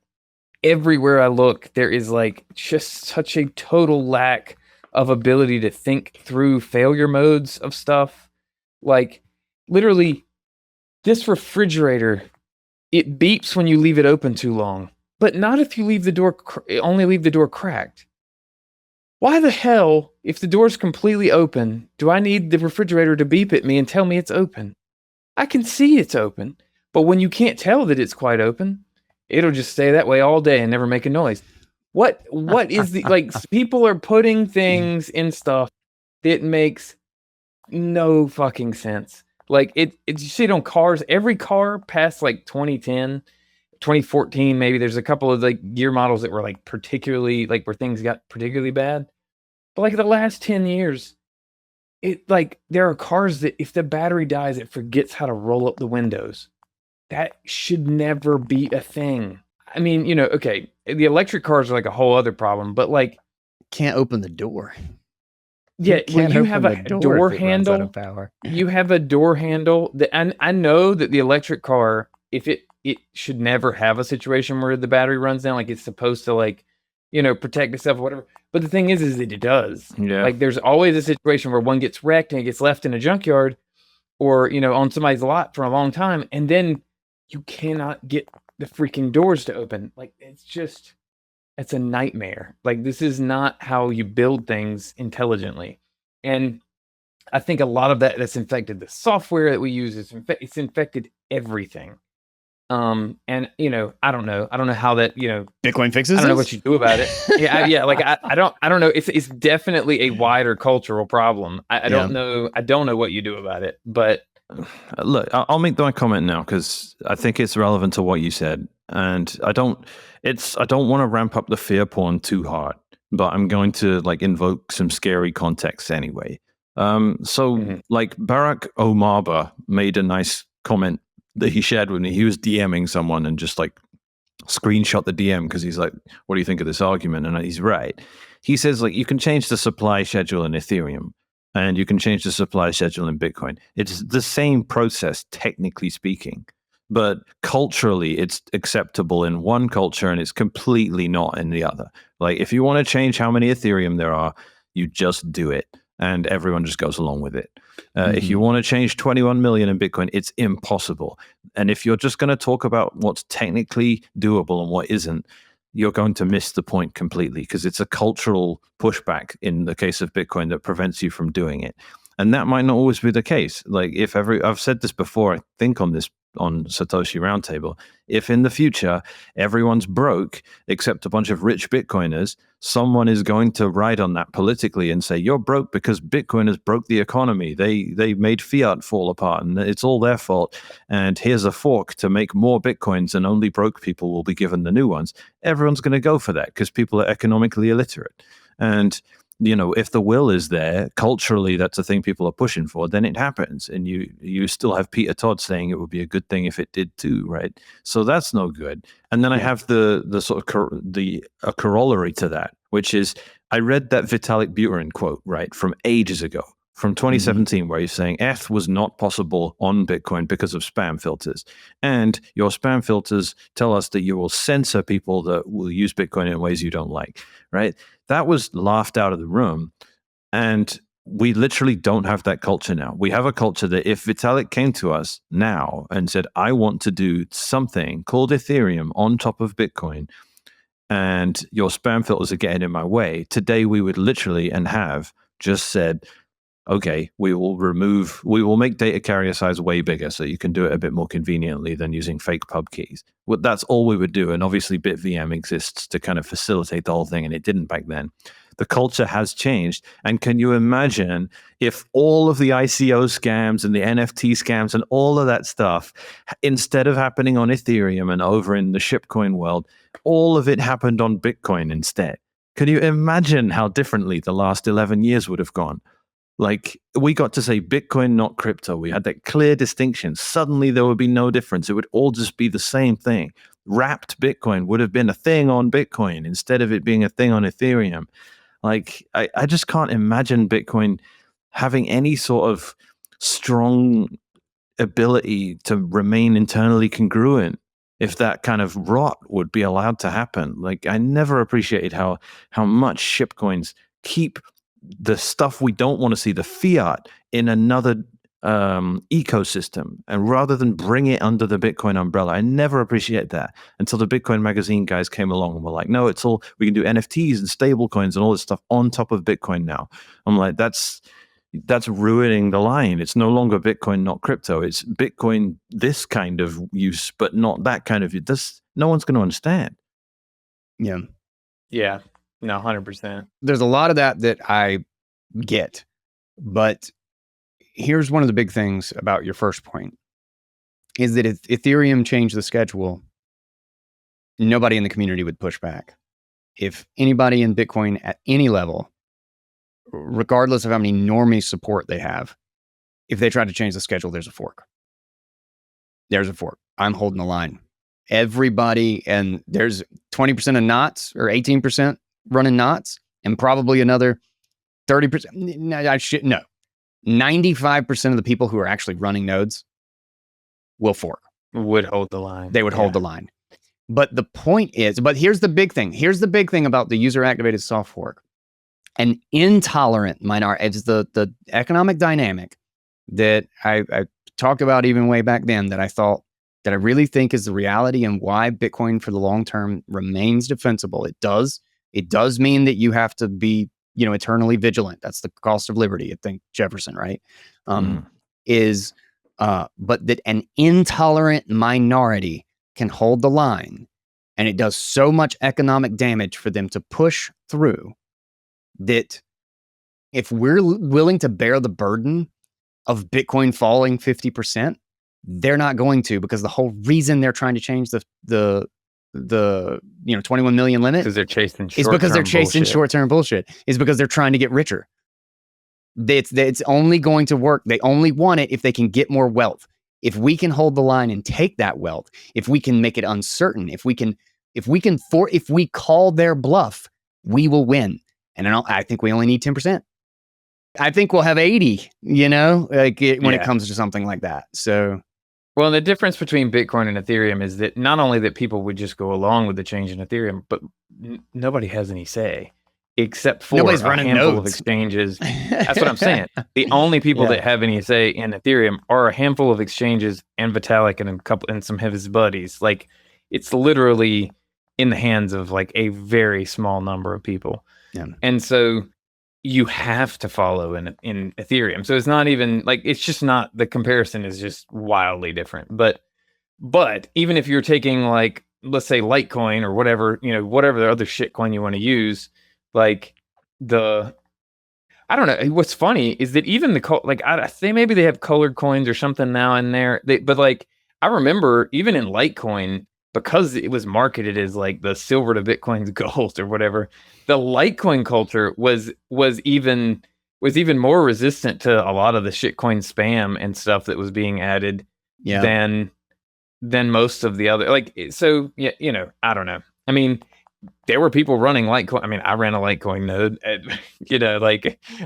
everywhere I look, there is like just such a total lack of ability to think through failure modes of stuff. Like literally this refrigerator, it beeps when you leave it open too long, but not if you leave the door, only leave the door cracked. Why the hell, if the door's completely open, do I need the refrigerator to beep at me and tell me it's open? I can see it's open, but when you can't tell that it's quite open, it'll just stay that way all day and never make a noise. What is the, like, people are putting things in stuff that makes no fucking sense. Like you see it on cars, every car past like 2010, 2014, maybe there's a couple of like year models that were like particularly like where things got particularly bad. But like the last 10 years, it like there are cars that if the battery dies, it forgets how to roll up the windows. That should never be a thing. I mean, you know, okay, the electric cars are like a whole other problem, but like Can't open the door. yeah, when can't you open have the a door door if it runs out handle, of power. you have a door handle that I know that the electric car, if it should never have a situation where the battery runs down, like it's supposed to like, you know, protect itself or whatever. But the thing is that it does. Yeah. Like there's always a situation where one gets wrecked and it gets left in a junkyard or, you know, on somebody's lot for a long time. And then you cannot get the freaking doors to open. Like it's a nightmare. Like this is not how you build things intelligently. And I think a lot of that's infected the software that we use. It's infected everything. And you know, I don't know how that, you know, Bitcoin fixes I don't know this? what you do about it. Yeah. Like I don't know. It's definitely a wider cultural problem. I don't know. I don't know what you do about it, but Look, I'll make my comment now because I think it's relevant to what you said, and I don't want to ramp up the fear porn too hard, but I'm going to like invoke some scary context anyway. Like Barack Obama made a nice comment that he shared with me. He was DMing someone and just like screenshot the DM because he's like, "What do you think of this argument?" And he's right. He says like you can change the supply schedule in Ethereum. And you can change the supply schedule in Bitcoin. It's the same process, technically speaking, but culturally, it's acceptable in one culture and it's completely not in the other. Like, if you want to change how many Ethereum there are, you just do it, and everyone just goes along with it. If you want to change 21 million in Bitcoin, it's impossible. And if you're just going to talk about what's technically doable and what isn't, you're going to miss the point completely because it's a cultural pushback in the case of Bitcoin that prevents you from doing it. And that might not always be the case. Like I've said this before, I think on Satoshi Roundtable, if in the future everyone's broke except a bunch of rich Bitcoiners, someone is going to ride on that politically and say, you're broke because Bitcoiners broke the economy. They made fiat fall apart and it's all their fault. And here's a fork to make more Bitcoins and only broke people will be given the new ones. Everyone's going to go for that because people are economically illiterate. And you know, if the will is there, culturally, that's the thing people are pushing for, then it happens. And you still have Peter Todd saying it would be a good thing if it did too, right? So that's no good. And then I have the sort of a corollary to that, which is I read that Vitalik Buterin quote, right, from ages ago, from 2017, where he's saying ETH was not possible on Bitcoin because of spam filters. And your spam filters tell us that you will censor people that will use Bitcoin in ways you don't like, right? That was laughed out of the room. And we literally don't have that culture now. We have a culture that if Vitalik came to us now and said, I want to do something called Ethereum on top of Bitcoin, and your spam filters are getting in my way, today we would literally and have just said, okay, we will make data carrier size way bigger so you can do it a bit more conveniently than using fake pub keys. Well, that's all we would do. And obviously BitVM exists to kind of facilitate the whole thing, and it didn't back then. The culture has changed. And can you imagine if all of the ICO scams and the NFT scams and all of that stuff, instead of happening on Ethereum and over in the shitcoin world, all of it happened on Bitcoin instead? Can you imagine how differently the last 11 years would have gone? Like, we got to say Bitcoin, not crypto. We had that clear distinction. Suddenly there would be no difference. It would all just be the same thing. Wrapped Bitcoin would have been a thing on Bitcoin instead of it being a thing on Ethereum. Like, I just can't imagine Bitcoin having any sort of strong ability to remain internally congruent if that kind of rot would be allowed to happen. Like, I never appreciated how much shitcoins keep the stuff we don't want to see, the fiat, in another ecosystem, and rather than bring it under the Bitcoin umbrella. I never appreciate that until the Bitcoin magazine guys came along and were like, no, it's all, we can do NFTs and stable coins and all this stuff on top of Bitcoin now. I'm like, that's ruining the line. It's no longer Bitcoin, not crypto. It's Bitcoin, this kind of use, but not that kind of use. This, no one's going to understand. Yeah. Yeah. No, 100%. There's a lot of that I get, but here's one of the big things about your first point is that if Ethereum changed the schedule, nobody in the community would push back. If anybody in Bitcoin at any level, regardless of how many normie support they have, if they try to change the schedule, there's a fork. There's a fork. I'm holding the line. Everybody, and there's 20% of knots or 18% running knots, and probably another 30%. No. 95% of the people who are actually running nodes will fork. Would hold the line. They would hold the line. But the point is, but here's the big thing. Here's the big thing about the user activated soft fork. An intolerant minority, it's the economic dynamic that I talked about even way back then, that I really think is the reality and why Bitcoin for the long term remains defensible. It does mean that you have to be, eternally vigilant. That's the cost of liberty. I think Jefferson, right? But that an intolerant minority can hold the line, and it does so much economic damage for them to push through that if we're willing to bear the burden of Bitcoin falling 50%, they're not going to, because the whole reason they're trying to change the 21 million limit because they're chasing short-term bullshit. Is because they're trying to get richer. It's only going to work. They only want it if they can get more wealth. If we can hold the line and take that wealth, if we can make it uncertain, if we call their bluff, we will win. And I think we only need 10%. I think we'll have 80, when it comes to something like that. So, well, the difference between Bitcoin and Ethereum is that not only that people would just go along with the change in Ethereum, but nobody has any say except for nobody's a running handful nodes. of exchanges. That's what I'm saying. The only people that have any say in Ethereum are a handful of exchanges and Vitalik and some of his buddies. Like, it's literally in the hands of like a very small number of people. Yeah. And so you have to follow in Ethereum. So it's not even like, it's just not, the comparison is just wildly different. But even if you're taking like, let's say Litecoin or whatever, whatever the other shit coin you want to use, like I don't know. What's funny is that even I say maybe they have colored coins or something now and there. But like, I remember even in Litecoin, because it was marketed as like the silver to Bitcoin's gold or whatever, the Litecoin culture was even more resistant to a lot of the shitcoin spam and stuff that was being added than most of the other. Like, so yeah, I don't know. I mean, there were people running Litecoin. I mean, I ran a Litecoin node at,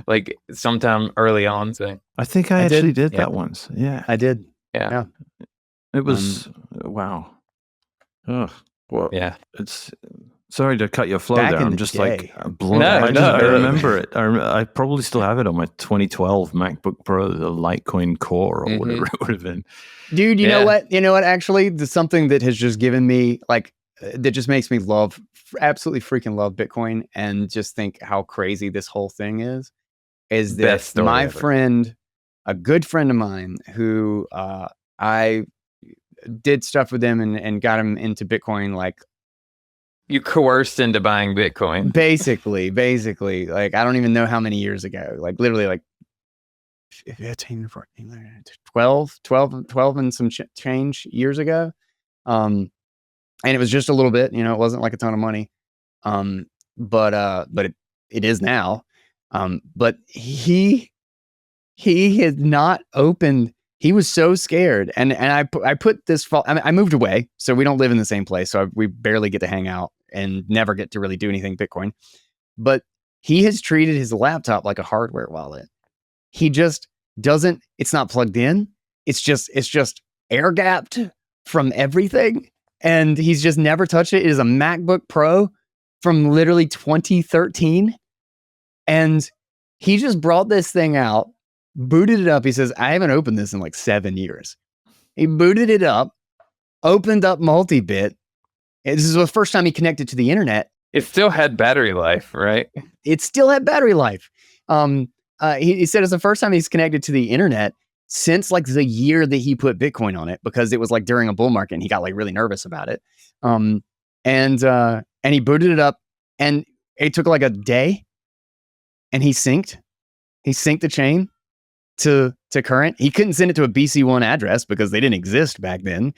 like sometime early on. So I think I actually did that once. Yeah, I did. Yeah. It was wow. Oh, well, yeah. It's sorry to cut your flow Back there. in I'm the just day. like blown. I remember it. I probably still have it on my 2012 MacBook Pro, the Litecoin Core or whatever it would have been. Dude, you know what? Actually, there's something that has just given me that just makes me absolutely freaking love Bitcoin, and just think how crazy this whole thing is that my friend, a good friend of mine who I did stuff with him and got him into Bitcoin. Like, you coerced into buying Bitcoin. Basically, like, I don't even know how many years ago, like literally like 15, 14, 12 and some change years ago. And it was just a little bit, it wasn't like a ton of money. But it is now. But he had not opened. He was so scared, and I put this fault. I moved away, so we don't live in the same place, so we barely get to hang out and never get to really do anything Bitcoin. But he has treated his laptop like a hardware wallet. He just doesn't. It's not plugged in. It's just air gapped from everything, and he's just never touched it. It is a MacBook Pro from literally 2013, and He just brought this thing out, booted it up. He says, I haven't opened this in like 7 years. He booted it up, opened up multi-bit. This is the first time he connected to the internet. It still had battery life, right? It still had battery life. He said it's the first time he's connected to the internet since like the year that he put Bitcoin on it, because it was like during a bull market and he got like really nervous about it. And he booted it up and it took like a day and he synced the chain to current. He couldn't send it to a BC1 address because they didn't exist back then.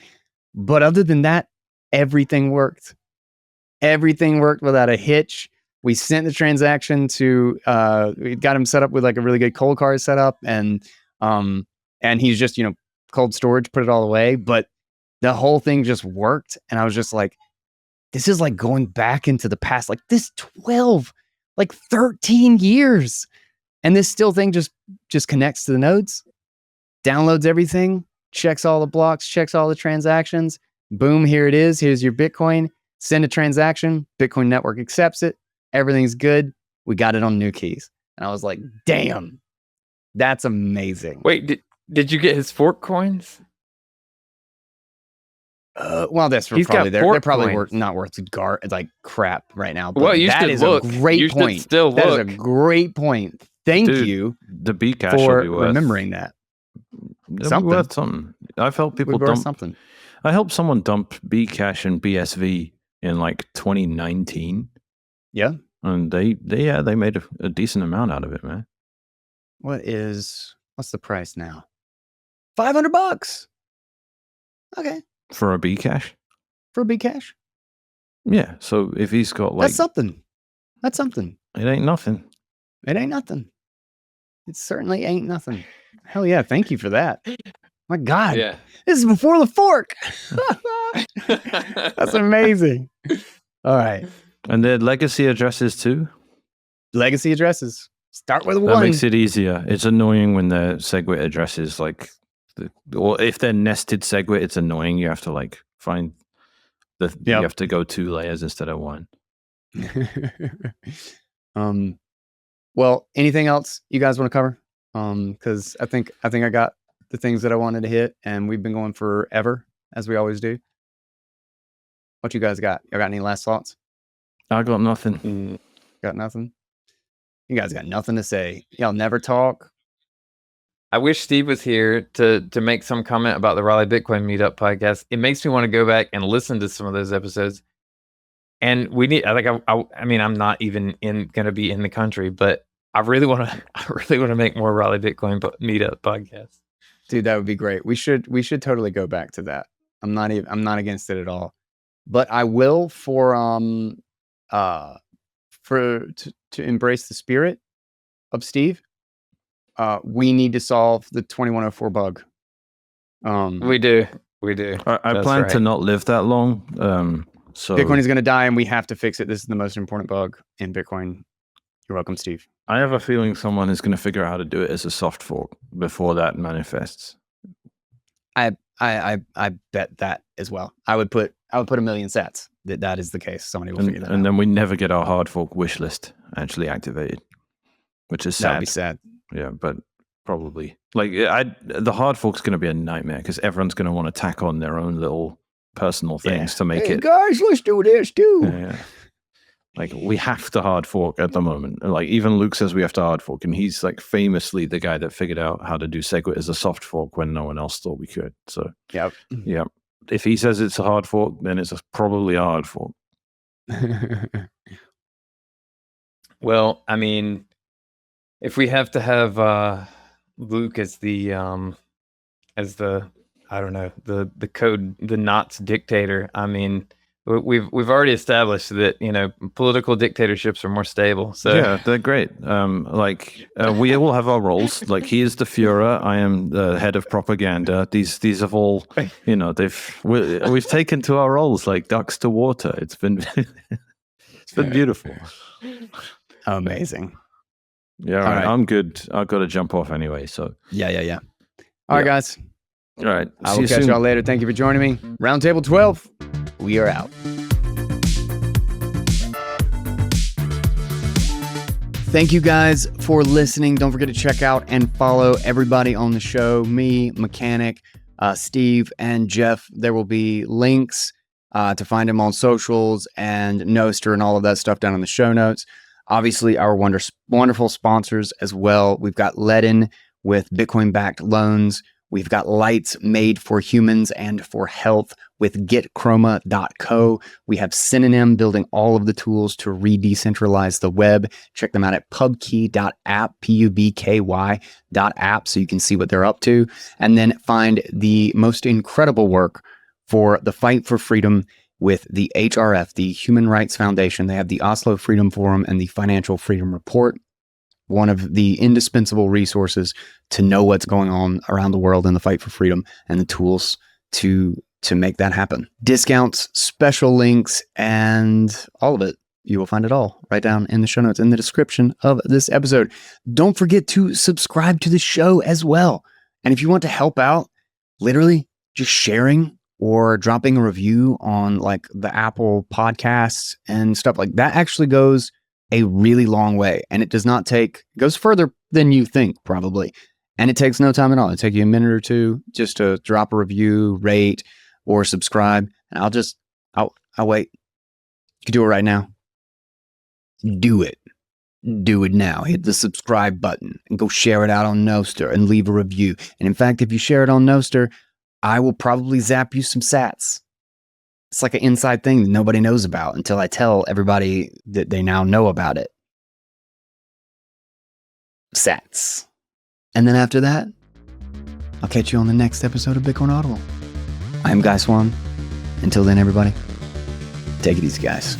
But other than that, everything worked. Everything worked without a hitch. We sent the transaction to, we got him set up with like a really good cold card setup, and he's just, cold storage, put it all away. But the whole thing just worked. And I was just like, this is like going back into the past, like this 13 years. And this still thing just connects to the nodes, downloads everything, checks all the blocks, checks all the transactions. Boom, here it is. Here's your Bitcoin. Send a transaction. Bitcoin network accepts it. Everything's good. We got it on new keys. And I was like, damn, that's amazing. Wait, did you get his fork coins? Well, that's He's probably got they're probably coins. not worth like crap right now. But Well, you that should is look. a great You should point. still That is look. a great point. Thank Dude, you The Bcash will for be worth remembering that. It'll something. be worth something. I've helped people We'd borrow dump. something. I helped someone dump Bcash and BSV in like 2019, Yeah. and they made a decent amount out of it, man. What's the price now? $500. Okay. For a Bcash. For a Bcash. Yeah. So if he's got like, That's something. That's something. it ain't nothing. It ain't nothing. It certainly ain't nothing. Hell yeah. Thank you for that. My God. Yeah. This is before the fork. That's amazing. All right. And they're legacy addresses too. Legacy addresses. Start with That one. makes it easier. It's annoying when they're SegWit addresses, like, or if they're nested SegWit, it's annoying. You have to like find you Yep. have to go 2 layers instead of 1. Well, anything else you guys want to cover? Because I think I got the things that I wanted to hit, and we've been going forever, as we always do. What you guys got? Y'all got any last thoughts? I got nothing. Got nothing? You guys got nothing to say. Y'all never talk. I wish Steve was here to make some comment about the Raleigh Bitcoin Meetup podcast. It makes me want to go back and listen to some of those episodes. And we need. I mean, I'm not even going to be in the country, but I really want to make more Raleigh Bitcoin Meetup podcasts. Dude, that would be great. We should totally go back to that. I'm not against it at all. But I will to embrace the spirit of Steve. We need to solve the 2104 bug. We do. I That's plan to right. not live that long. So Bitcoin is going to die, and we have to fix it. This is the most important bug in Bitcoin. You're welcome, Steve. I have a feeling someone is going to figure out how to do it as a soft fork before that manifests. I bet that as well. I would put $1 million sats that is the case. Somebody will figure that out. And then we never get our hard fork wish list actually activated, which is sad. That would be sad. Yeah, but probably like the hard fork's going to be a nightmare because everyone's going to want to tack on their own little personal things to make it. Guys, let's do this too. Yeah. Like we have to hard fork at the moment. Like even Luke says we have to hard fork, and he's like famously the guy that figured out how to do SegWit as a soft fork when no one else thought we could. So Yep. yeah, if he says it's a hard fork, then it's probably a hard fork. Well, I mean, if we have to have Luke as the I don't know, the code, the knots dictator, I mean, we've already established that political dictatorships are more stable. So yeah, they're great. We all have our roles. Like he is the Führer, I am the head of propaganda. These have all, we've taken to our roles like ducks to water. It's been beautiful. Amazing. Yeah, all right. I'm good. I've got to jump off anyway. So Yeah. All right, guys. all right. I See will you catch soon. y'all later. Thank you for joining me. Roundtable 12. We are out. Thank you guys for listening. Don't forget to check out and follow everybody on the show, me, Mechanic, Steve, and Jeff. There will be links to find him on socials and Noster and all of that stuff down in the show notes. Obviously, our wonderful sponsors as well. We've got Ledin with Bitcoin-backed loans. We've got Lights Made for Humans and for Health with getchroma.co. We have Synonym building all of the tools to re-decentralize the web. Check them out at pubkey.app, pubky.app, so you can see what they're up to. And then find the most incredible work for the fight for freedom with the HRF, the Human Rights Foundation. They have the Oslo Freedom Forum and the Financial Freedom Report, one of the indispensable resources to know what's going on around the world in the fight for freedom and the tools to make that happen. Discounts, special links, and all of it. You will find it all right down in the show notes in the description of this episode. Don't forget to subscribe to the show as well. And if you want to help out, literally just sharing or dropping a review on like the Apple podcasts and stuff like that actually goes a really long way. And it goes further than you think probably. And it takes no time at all. It takes you a minute or two just to drop a review, rate, or subscribe. And I'll wait. You can do it right now. Do it. Do it now. Hit the subscribe button and go share it out on Noster and leave a review. And in fact, if you share it on Noster, I will probably zap you some sats. It's like an inside thing that nobody knows about until I tell everybody that they now know about it. Sats. And then after that, I'll catch you on the next episode of Bitcoin Audible. I'm Guy Swan. Until then, everybody, take it easy, guys.